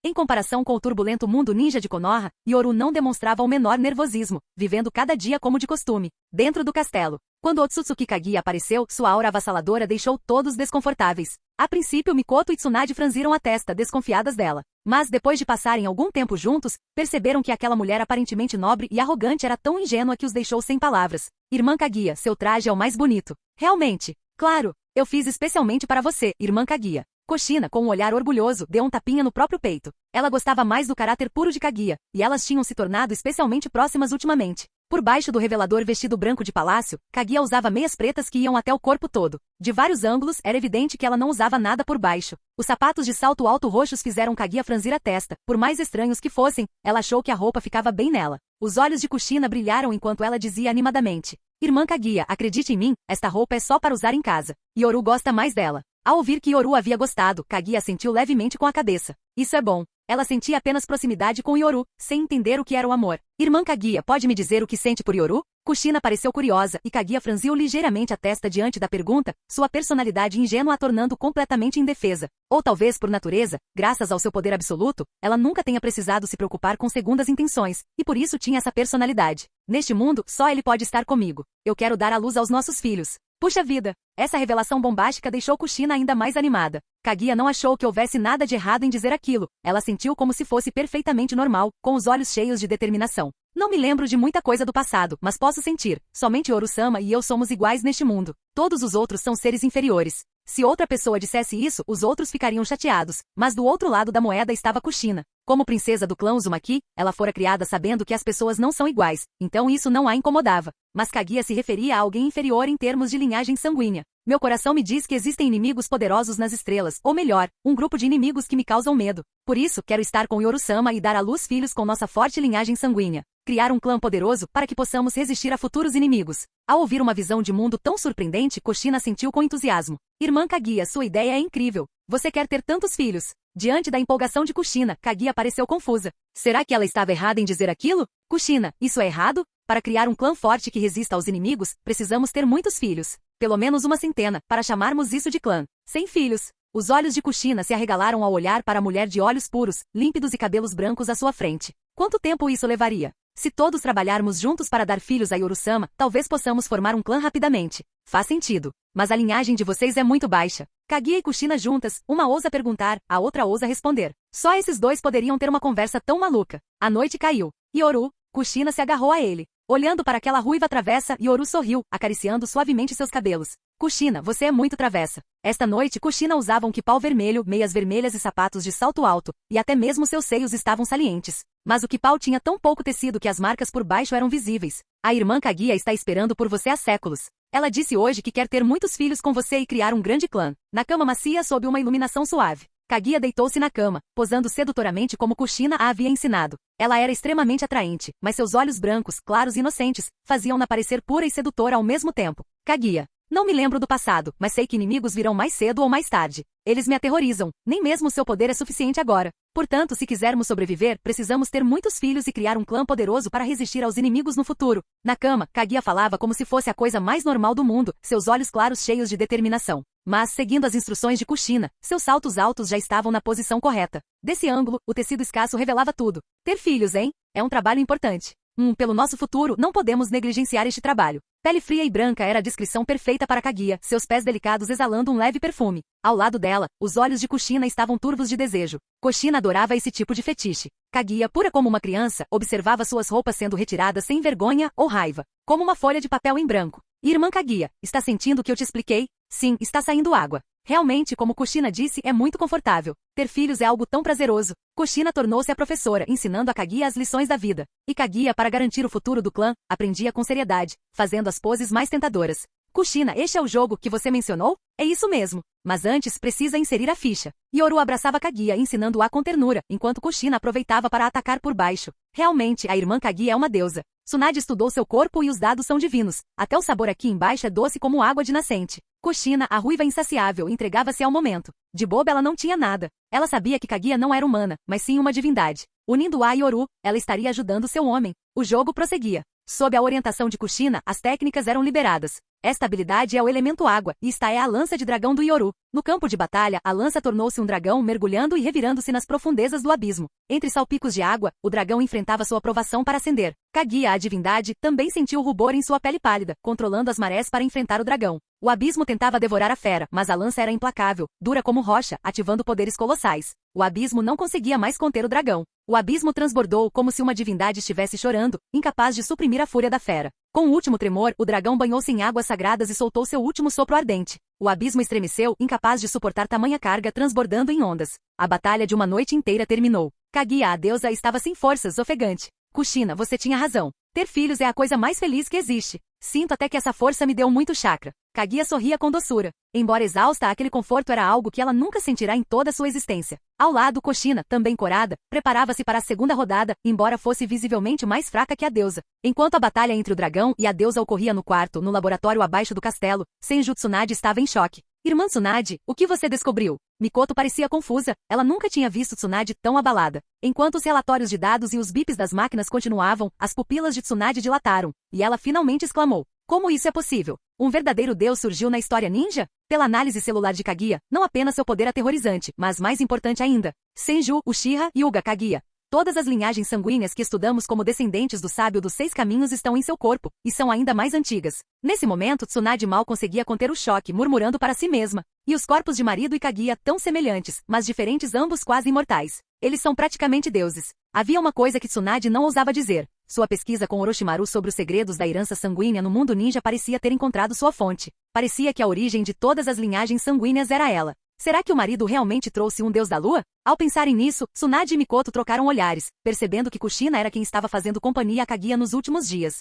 Em comparação com o turbulento mundo ninja de Konoha, Yoru não demonstrava o menor nervosismo, vivendo cada dia como de costume. Dentro do castelo, quando Otsutsuki Kaguya apareceu, sua aura avassaladora deixou todos desconfortáveis. A princípio, Mikoto e Tsunade franziram a testa, desconfiadas dela. Mas depois de passarem algum tempo juntos, perceberam que aquela mulher aparentemente nobre e arrogante era tão ingênua que os deixou sem palavras. Irmã Kaguya, seu traje é o mais bonito. Realmente. Claro, eu fiz especialmente para você, Irmã Kaguya. Kushina, com um olhar orgulhoso, deu um tapinha no próprio peito. Ela gostava mais do caráter puro de Kaguya, e elas tinham se tornado especialmente próximas ultimamente. Por baixo do revelador vestido branco de palácio, Kaguya usava meias pretas que iam até o corpo todo. De vários ângulos, era evidente que ela não usava nada por baixo. Os sapatos de salto alto roxos fizeram Kaguya franzir a testa. Por mais estranhos que fossem, ela achou que a roupa ficava bem nela. Os olhos de Kushina brilharam enquanto ela dizia animadamente: Irmã Kaguya, acredite em mim, esta roupa é só para usar em casa. Yoru gosta mais dela. Ao ouvir que Yoru havia gostado, Kaguya assentiu levemente com a cabeça. Isso é bom. Ela sentia apenas proximidade com Yoru, sem entender o que era o amor. Irmã Kaguya, pode me dizer o que sente por Yoru? Kushina pareceu curiosa, e Kaguya franziu ligeiramente a testa diante da pergunta, sua personalidade ingênua a tornando completamente indefesa. Ou talvez por natureza, graças ao seu poder absoluto, ela nunca tenha precisado se preocupar com segundas intenções, e por isso tinha essa personalidade. Neste mundo, só ele pode estar comigo. Eu quero dar à luz aos nossos filhos. Puxa vida! Essa revelação bombástica deixou Kushina ainda mais animada. Kaguya não achou que houvesse nada de errado em dizer aquilo. Ela sentiu como se fosse perfeitamente normal, com os olhos cheios de determinação. Não me lembro de muita coisa do passado, mas posso sentir. Somente Yoru-sama e eu somos iguais neste mundo. Todos os outros são seres inferiores. Se outra pessoa dissesse isso, os outros ficariam chateados. Mas do outro lado da moeda estava Kushina. Como princesa do clã Uzumaki, ela fora criada sabendo que as pessoas não são iguais, então isso não a incomodava. Mas Kaguya se referia a alguém inferior em termos de linhagem sanguínea. Meu coração me diz que existem inimigos poderosos nas estrelas, ou melhor, um grupo de inimigos que me causam medo. Por isso, quero estar com Yoru-sama e dar à luz filhos com nossa forte linhagem sanguínea. Criar um clã poderoso para que possamos resistir a futuros inimigos. Ao ouvir uma visão de mundo tão surpreendente, Kushina sentiu com entusiasmo. Irmã Kaguya, sua ideia é incrível. Você quer ter tantos filhos? Diante da empolgação de Kushina, Kaguya pareceu confusa. Será que ela estava errada em dizer aquilo? Kushina, isso é errado? Para criar um clã forte que resista aos inimigos, precisamos ter muitos filhos. Pelo menos uma centena, para chamarmos isso de clã. 100 filhos. Os olhos de Kushina se arregalaram ao olhar para a mulher de olhos puros, límpidos e cabelos brancos à sua frente. Quanto tempo isso levaria? Se todos trabalharmos juntos para dar filhos a Yoru-sama, talvez possamos formar um clã rapidamente. Faz sentido. Mas a linhagem de vocês é muito baixa. Kaguya e Kushina juntas, uma ousa perguntar, a outra ousa responder. Só esses dois poderiam ter uma conversa tão maluca. A noite caiu. Yoru, Kushina se agarrou a ele. Olhando para aquela ruiva travessa, Yoru sorriu, acariciando suavemente seus cabelos. Kushina, você é muito travessa. Esta noite, Kushina usava um quipau vermelho, meias vermelhas e sapatos de salto alto, e até mesmo seus seios estavam salientes. Mas o quipau tinha tão pouco tecido que as marcas por baixo eram visíveis. A irmã Kaguya está esperando por você há séculos. Ela disse hoje que quer ter muitos filhos com você e criar um grande clã. Na cama macia sob uma iluminação suave. Kaguya deitou-se na cama, posando sedutoramente como Kushina a havia ensinado. Ela era extremamente atraente, mas seus olhos brancos, claros e inocentes, faziam-na parecer pura e sedutora ao mesmo tempo. Kaguya. Não me lembro do passado, mas sei que inimigos virão mais cedo ou mais tarde. Eles me aterrorizam. Nem mesmo seu poder é suficiente agora. Portanto, se quisermos sobreviver, precisamos ter muitos filhos e criar um clã poderoso para resistir aos inimigos no futuro. Na cama, Kaguya falava como se fosse a coisa mais normal do mundo, seus olhos claros cheios de determinação. Mas, seguindo as instruções de Kushina, seus saltos altos já estavam na posição correta. Desse ângulo, o tecido escasso revelava tudo. Ter filhos, hein? É um trabalho importante. Pelo nosso futuro, não podemos negligenciar este trabalho. Pele fria e branca era a descrição perfeita para Kaguya, seus pés delicados exalando um leve perfume. Ao lado dela, os olhos de Kushina estavam turvos de desejo. Kushina adorava esse tipo de fetiche. Kaguya, pura como uma criança, observava suas roupas sendo retiradas sem vergonha ou raiva, como uma folha de papel em branco. Irmã Kaguya, está sentindo o que eu te expliquei? Sim, está saindo água. Realmente, como Kushina disse, é muito confortável. Ter filhos é algo tão prazeroso. Kushina tornou-se a professora, ensinando a Kaguya as lições da vida. E Kaguya, para garantir o futuro do clã, aprendia com seriedade, fazendo as poses mais tentadoras. Kushina, este é o jogo que você mencionou? É isso mesmo. Mas antes, precisa inserir a ficha. Yoru abraçava Kaguya, ensinando-a com ternura, enquanto Kushina aproveitava para atacar por baixo. Realmente, a irmã Kaguya é uma deusa. Tsunade estudou seu corpo e os dados são divinos. Até o sabor aqui embaixo é doce como água de nascente. Kushina, a ruiva insaciável, entregava-se ao momento. De boba ela não tinha nada. Ela sabia que Kaguya não era humana, mas sim uma divindade. Unindo-a a Yoru, ela estaria ajudando seu homem. O jogo prosseguia. Sob a orientação de Kushina, as técnicas eram liberadas. Esta habilidade é o elemento água, e esta é a lança de dragão do Yoru. No campo de batalha, a lança tornou-se um dragão mergulhando e revirando-se nas profundezas do abismo. Entre salpicos de água, o dragão enfrentava sua provação para ascender. Kaguya, a divindade, também sentiu o rubor em sua pele pálida, controlando as marés para enfrentar o dragão. O abismo tentava devorar a fera, mas a lança era implacável, dura como rocha, ativando poderes colossais. O abismo não conseguia mais conter o dragão. O abismo transbordou como se uma divindade estivesse chorando, incapaz de suprimir a fúria da fera. Com o último tremor, o dragão banhou-se em águas sagradas e soltou seu último sopro ardente. O abismo estremeceu, incapaz de suportar tamanha carga, transbordando em ondas. A batalha de uma noite inteira terminou. Kaguya, a deusa, estava sem forças, ofegante. Kushina, você tinha razão. Ter filhos é a coisa mais feliz que existe. Sinto até que essa força me deu muito chakra. Kaguya sorria com doçura. Embora exausta, aquele conforto era algo que ela nunca sentirá em toda sua existência. Ao lado, Kushina, também corada, preparava-se para a segunda rodada, embora fosse visivelmente mais fraca que a deusa. Enquanto a batalha entre o dragão e a deusa ocorria no quarto, no laboratório abaixo do castelo, Senju Tsunade estava em choque. Irmã Tsunade, o que você descobriu? Mikoto parecia confusa, ela nunca tinha visto Tsunade tão abalada. Enquanto os relatórios de dados e os bips das máquinas continuavam, as pupilas de Tsunade dilataram, e ela finalmente exclamou. Como isso é possível? Um verdadeiro deus surgiu na história ninja? Pela análise celular de Kaguya, não apenas seu poder aterrorizante, mas mais importante ainda, Senju, Uchiha e Uga Kaguya. Todas as linhagens sanguíneas que estudamos como descendentes do sábio dos 6 caminhos estão em seu corpo, e são ainda mais antigas. Nesse momento, Tsunade mal conseguia conter o choque, murmurando para si mesma. E os corpos de marido e Kaguya tão semelhantes, mas diferentes, ambos quase imortais. Eles são praticamente deuses. Havia uma coisa que Tsunade não ousava dizer. Sua pesquisa com Orochimaru sobre os segredos da herança sanguínea no mundo ninja parecia ter encontrado sua fonte. Parecia que a origem de todas as linhagens sanguíneas era ela. Será que o marido realmente trouxe um deus da lua? Ao pensarem nisso, Tsunade e Mikoto trocaram olhares, percebendo que Kushina era quem estava fazendo companhia a Kaguya nos últimos dias.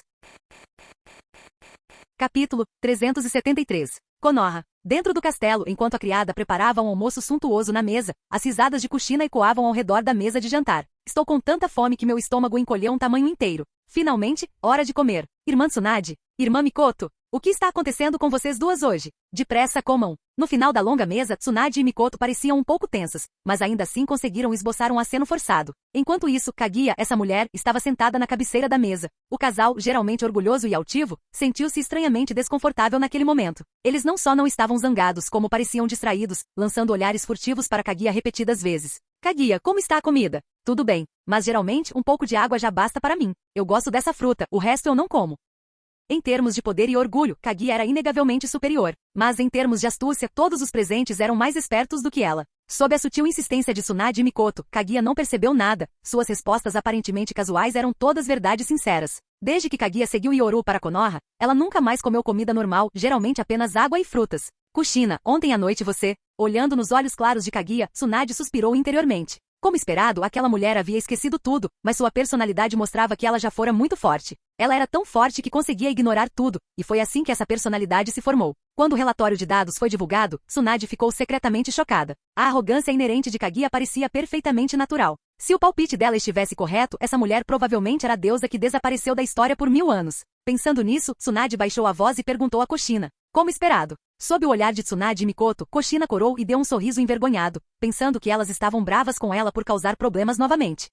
Capítulo 373. Konoha. Dentro do castelo, enquanto a criada preparava um almoço suntuoso na mesa, as risadas de Kushina ecoavam ao redor da mesa de jantar. Estou com tanta fome que meu estômago encolheu um tamanho inteiro. Finalmente, hora de comer. Irmã Tsunade? Irmã Mikoto? O que está acontecendo com vocês duas hoje? Depressa comam. No final da longa mesa, Tsunade e Mikoto pareciam um pouco tensas, mas ainda assim conseguiram esboçar um aceno forçado. Enquanto isso, Kaguya, essa mulher, estava sentada na cabeceira da mesa. O casal, geralmente orgulhoso e altivo, sentiu-se estranhamente desconfortável naquele momento. Eles não só não estavam zangados, como pareciam distraídos, lançando olhares furtivos para Kaguya repetidas vezes. Kaguya, como está a comida? Tudo bem, mas geralmente um pouco de água já basta para mim. Eu gosto dessa fruta, o resto eu não como. Em termos de poder e orgulho, Kaguya era inegavelmente superior. Mas em termos de astúcia, todos os presentes eram mais espertos do que ela. Sob a sutil insistência de Tsunade e Mikoto, Kaguya não percebeu nada. Suas respostas aparentemente casuais eram todas verdades sinceras. Desde que Kaguya seguiu Yoru para Konoha, ela nunca mais comeu comida normal, geralmente apenas água e frutas. Kushina, ontem à noite você... Olhando nos olhos claros de Kaguya, Tsunade suspirou interiormente. Como esperado, aquela mulher havia esquecido tudo, mas sua personalidade mostrava que ela já fora muito forte. Ela era tão forte que conseguia ignorar tudo, e foi assim que essa personalidade se formou. Quando o relatório de dados foi divulgado, Tsunade ficou secretamente chocada. A arrogância inerente de Kaguya parecia perfeitamente natural. Se o palpite dela estivesse correto, essa mulher provavelmente era a deusa que desapareceu da história por 1000 anos. Pensando nisso, Tsunade baixou a voz e perguntou a Kushina. Como esperado. Sob o olhar de Tsunade e Mikoto, Kushina corou e deu um sorriso envergonhado, pensando que elas estavam bravas com ela por causar problemas novamente.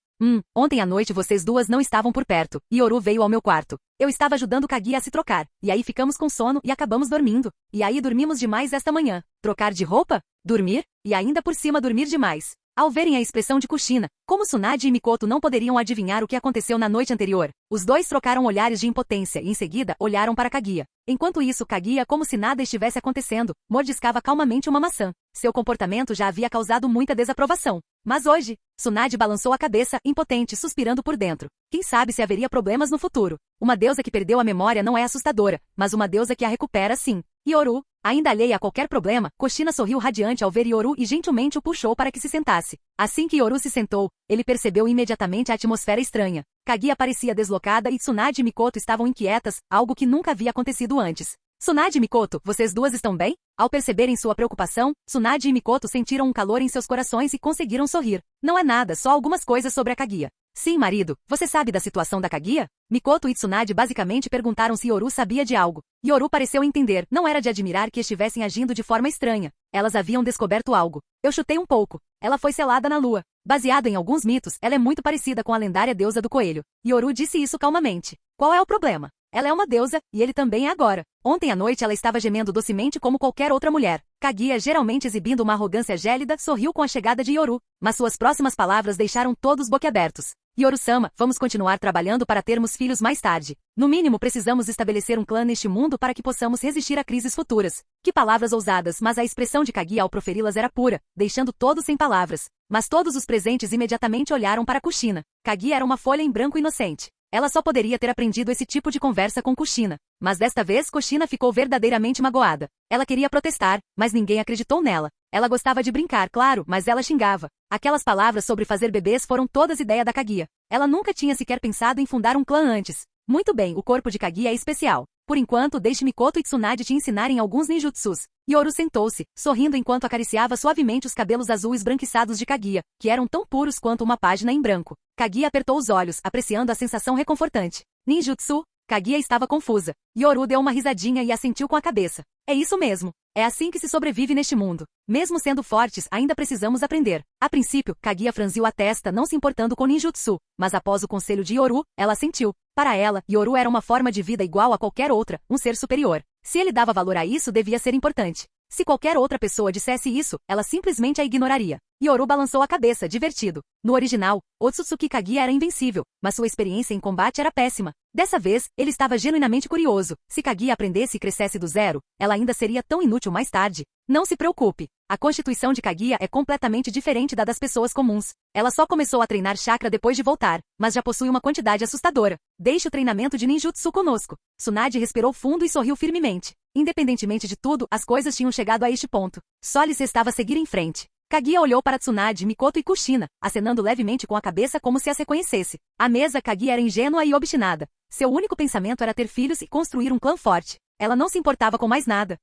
Ontem à noite vocês duas não estavam por perto, e Yoru veio ao meu quarto. Eu estava ajudando Kaguya a se trocar, e aí ficamos com sono e acabamos dormindo. E aí dormimos demais esta manhã. Trocar de roupa? Dormir? E ainda por cima dormir demais. Ao verem a expressão de Kushina, como Tsunade e Mikoto não poderiam adivinhar o que aconteceu na noite anterior, os dois trocaram olhares de impotência e em seguida olharam para Kaguya. Enquanto isso, Kaguya, como se nada estivesse acontecendo, mordiscava calmamente uma maçã. Seu comportamento já havia causado muita desaprovação. Mas hoje, Tsunade balançou a cabeça, impotente, suspirando por dentro. Quem sabe se haveria problemas no futuro. Uma deusa que perdeu a memória não é assustadora, mas uma deusa que a recupera sim. Yoru, ainda alheia a qualquer problema, Kushina sorriu radiante ao ver Yoru e gentilmente o puxou para que se sentasse. Assim que Yoru se sentou, ele percebeu imediatamente a atmosfera estranha. Kaguya parecia deslocada e Tsunade e Mikoto estavam inquietas, algo que nunca havia acontecido antes. Tsunade e Mikoto, vocês duas estão bem? Ao perceberem sua preocupação, Tsunade e Mikoto sentiram um calor em seus corações e conseguiram sorrir. Não é nada, só algumas coisas sobre a Kaguya. Sim, marido, você sabe da situação da Kaguya? Mikoto e Tsunade basicamente perguntaram se Yoru sabia de algo. Yoru pareceu entender, não era de admirar que estivessem agindo de forma estranha. Elas haviam descoberto algo. Eu chutei um pouco. Ela foi selada na lua. Baseado em alguns mitos, ela é muito parecida com a lendária deusa do coelho. Yoru disse isso calmamente. Qual é o problema? Ela é uma deusa, e ele também é agora. Ontem à noite ela estava gemendo docemente como qualquer outra mulher. Kaguya, geralmente exibindo uma arrogância gélida, sorriu com a chegada de Yoru, mas suas próximas palavras deixaram todos boquiabertos. Yoru-sama, vamos continuar trabalhando para termos filhos mais tarde. No mínimo precisamos estabelecer um clã neste mundo para que possamos resistir a crises futuras. Que palavras ousadas, mas a expressão de Kaguya ao proferi-las era pura, deixando todos sem palavras. Mas todos os presentes imediatamente olharam para Kushina. Kaguya era uma folha em branco inocente. Ela só poderia ter aprendido esse tipo de conversa com Kushina. Mas desta vez Kushina ficou verdadeiramente magoada. Ela queria protestar, mas ninguém acreditou nela. Ela gostava de brincar, claro, mas ela xingava. Aquelas palavras sobre fazer bebês foram todas ideia da Kaguya. Ela nunca tinha sequer pensado em fundar um clã antes. Muito bem, o corpo de Kaguya é especial. Por enquanto, deixe Mikoto e Tsunade te ensinarem alguns ninjutsus. Yoru sentou-se, sorrindo enquanto acariciava suavemente os cabelos azul esbranquiçados de Kaguya, que eram tão puros quanto uma página em branco. Kaguya apertou os olhos, apreciando a sensação reconfortante. Ninjutsu? Kaguya estava confusa. Yoru deu uma risadinha e assentiu com a cabeça. É isso mesmo. É assim que se sobrevive neste mundo. Mesmo sendo fortes, ainda precisamos aprender. A princípio, Kaguya franziu a testa, não se importando com ninjutsu, mas após o conselho de Yoru, ela assentiu. Para ela, Yoru era uma forma de vida igual a qualquer outra, um ser superior. Se ele dava valor a isso, devia ser importante. Se qualquer outra pessoa dissesse isso, ela simplesmente a ignoraria. Yoru balançou a cabeça, divertido. No original, Otsutsuki Kaguya era invencível, mas sua experiência em combate era péssima. Dessa vez, ele estava genuinamente curioso. Se Kaguya aprendesse e crescesse do zero, ela ainda seria tão inútil mais tarde. Não se preocupe. A constituição de Kaguya é completamente diferente da das pessoas comuns. Ela só começou a treinar chakra depois de voltar, mas já possui uma quantidade assustadora. Deixe o treinamento de ninjutsu conosco. Tsunade respirou fundo e sorriu firmemente. Independentemente de tudo, as coisas tinham chegado a este ponto. Só lhes restava seguir em frente. Kaguya olhou para Tsunade, Mikoto e Kushina, acenando levemente com a cabeça como se as reconhecesse. À mesa, Kaguya era ingênua e obstinada. Seu único pensamento era ter filhos e construir um clã forte. Ela não se importava com mais nada.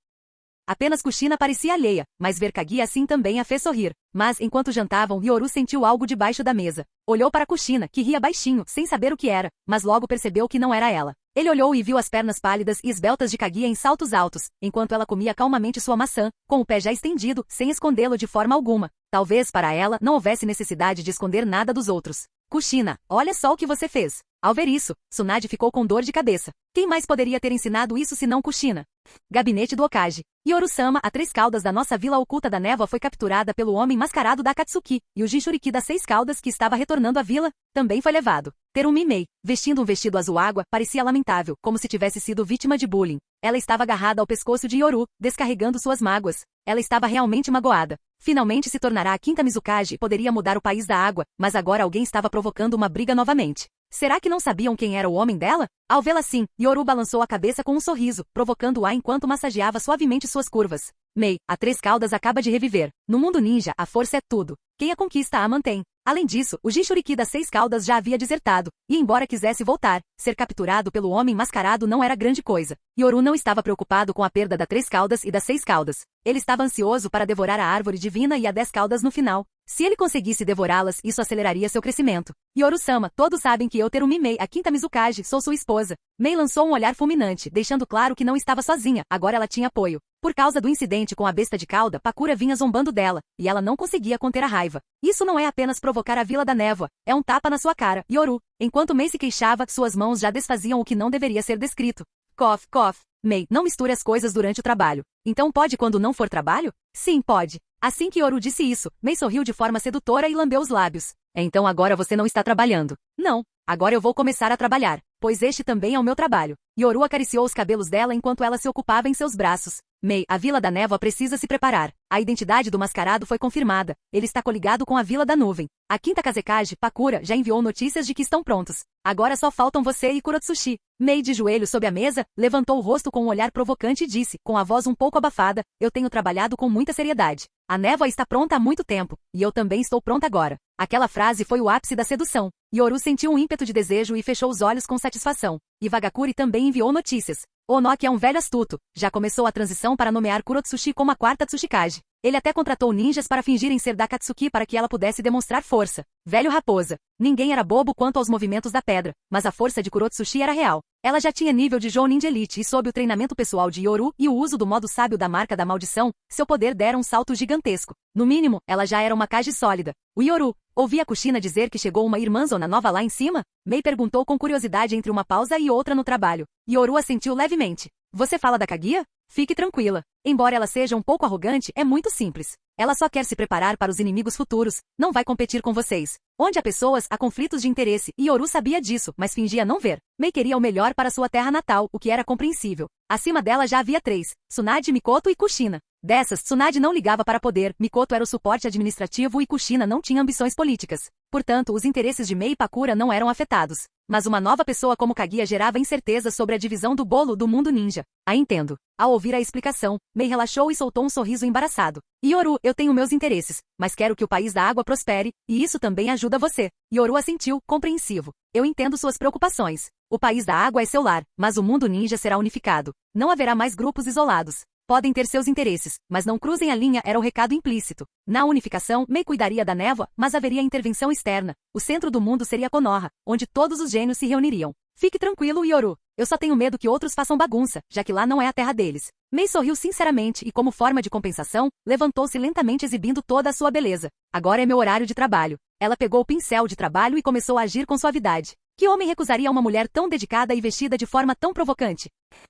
Apenas Kushina parecia alheia, mas ver Kaguya assim também a fez sorrir. Mas, enquanto jantavam, Yoru sentiu algo debaixo da mesa. Olhou para Kushina, que ria baixinho, sem saber o que era, mas logo percebeu que não era ela. Ele olhou e viu as pernas pálidas e esbeltas de Kaguya em saltos altos, enquanto ela comia calmamente sua maçã, com o pé já estendido, sem escondê-lo de forma alguma. Talvez, para ela, não houvesse necessidade de esconder nada dos outros. Kushina, olha só o que você fez. Ao ver isso, Tsunade ficou com dor de cabeça. Quem mais poderia ter ensinado isso senão Kushina? Gabinete do Hokage. Yoru-sama, a 3 caudas da nossa vila oculta da névoa foi capturada pelo homem mascarado da Akatsuki, e o Jinchuriki das 6 caudas que estava retornando à vila, também foi levado. Terumi Mei, vestindo um vestido azul água, parecia lamentável, como se tivesse sido vítima de bullying. Ela estava agarrada ao pescoço de Yoru, descarregando suas mágoas. Ela estava realmente magoada. Finalmente se tornará a 5ª Mizukage e poderia mudar o país da água, mas agora alguém estava provocando uma briga novamente. Será que não sabiam quem era o homem dela? Ao vê-la assim, Yoru balançou a cabeça com um sorriso, provocando-a enquanto massageava suavemente suas curvas. Mei, a 3 caudas acaba de reviver. No mundo ninja, a força é tudo. Quem a conquista a mantém. Além disso, o Jinchuriki das 6 caudas já havia desertado, e embora quisesse voltar, ser capturado pelo homem mascarado não era grande coisa. Yoru não estava preocupado com a perda da 3 caudas e das 6 caudas. Ele estava ansioso para devorar a árvore divina e a 10 caudas no final. Se ele conseguisse devorá-las, isso aceleraria seu crescimento. Yoru-sama, todos sabem que eu Terumi Mei, a 5ª Mizukage, sou sua esposa. Mei lançou um olhar fulminante, deixando claro que não estava sozinha, agora ela tinha apoio. Por causa do incidente com a besta de cauda, Pakura vinha zombando dela, e ela não conseguia conter a raiva. Isso não é apenas provocar a Vila da Névoa, é um tapa na sua cara, Yoru. Enquanto Mei se queixava, suas mãos já desfaziam o que não deveria ser descrito. Cough, cough. Mei, não misture as coisas durante o trabalho. Então pode quando não for trabalho? Sim, pode. Assim que Yoru disse isso, Mei sorriu de forma sedutora e lambeu os lábios. Então agora você não está trabalhando. Não, agora eu vou começar a trabalhar, pois este também é o meu trabalho. Yoru acariciou os cabelos dela enquanto ela se ocupava em seus braços. Mei, a Vila da Névoa precisa se preparar. A identidade do mascarado foi confirmada. Ele está coligado com a Vila da Nuvem. A 5ª Kazekage, Pakura, já enviou notícias de que estão prontos. Agora só faltam você e Kurotsushi. Mei, de joelhos sob a mesa, levantou o rosto com um olhar provocante e disse, com a voz um pouco abafada, eu tenho trabalhado com muita seriedade. A névoa está pronta há muito tempo, e eu também estou pronta agora. Aquela frase foi o ápice da sedução. Yoru sentiu um ímpeto de desejo e fechou os olhos com satisfação. E Vagakuri também enviou notícias. Onoki é um velho astuto. Já começou a transição para nomear Kurotsushi como a 4ª Tsuchikage. Ele até contratou ninjas para fingirem ser da Akatsuki para que ela pudesse demonstrar força. Velho raposa. Ninguém era bobo quanto aos movimentos da pedra, mas a força de Kurotsushi era real. Ela já tinha nível de Jounin de Elite e sob o treinamento pessoal de Yoru e o uso do modo sábio da marca da maldição, seu poder dera um salto gigantesco. No mínimo, ela já era uma Kage sólida. O Yoru, ouvi a Kushina dizer que chegou uma irmãzona nova lá em cima? Mei perguntou com curiosidade entre uma pausa e outra no trabalho. Yoru assentiu levemente. Você fala da Kaguya? Fique tranquila. Embora ela seja um pouco arrogante, é muito simples. Ela só quer se preparar para os inimigos futuros, não vai competir com vocês. Onde há pessoas, há conflitos de interesse, e Yoru sabia disso, mas fingia não ver. Mei queria o melhor para sua terra natal, o que era compreensível. Acima dela já havia 3, Tsunade, Mikoto e Kushina. Dessas, Tsunade não ligava para poder, Mikoto era o suporte administrativo e Kushina não tinha ambições políticas. Portanto, os interesses de Mei e Pakura não eram afetados. Mas uma nova pessoa como Kaguya gerava incerteza sobre a divisão do bolo do mundo ninja. Ah, entendo. Ao ouvir a explicação, Mei relaxou e soltou um sorriso embaraçado. Yoru, eu tenho meus interesses, mas quero que o país da água prospere, e isso também ajuda você. Yoru assentiu, compreensivo. Eu entendo suas preocupações. O país da água é seu lar, mas o mundo ninja será unificado. Não haverá mais grupos isolados. Podem ter seus interesses, mas não cruzem a linha era o recado implícito. Na unificação, Mei cuidaria da névoa, mas haveria intervenção externa. O centro do mundo seria Konoha, onde todos os gênios se reuniriam. Fique tranquilo, Yoru. Eu só tenho medo que outros façam bagunça, já que lá não é a terra deles. Mei sorriu sinceramente e, como forma de compensação, levantou-se lentamente exibindo toda a sua beleza. Agora é meu horário de trabalho. Ela pegou o pincel de trabalho e começou a agir com suavidade. Que homem recusaria uma mulher tão dedicada e vestida de forma tão provocante?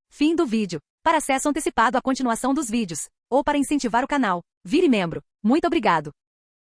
Fim do vídeo. Para acesso antecipado à continuação dos vídeos, ou para incentivar o canal, vire membro. Muito obrigado.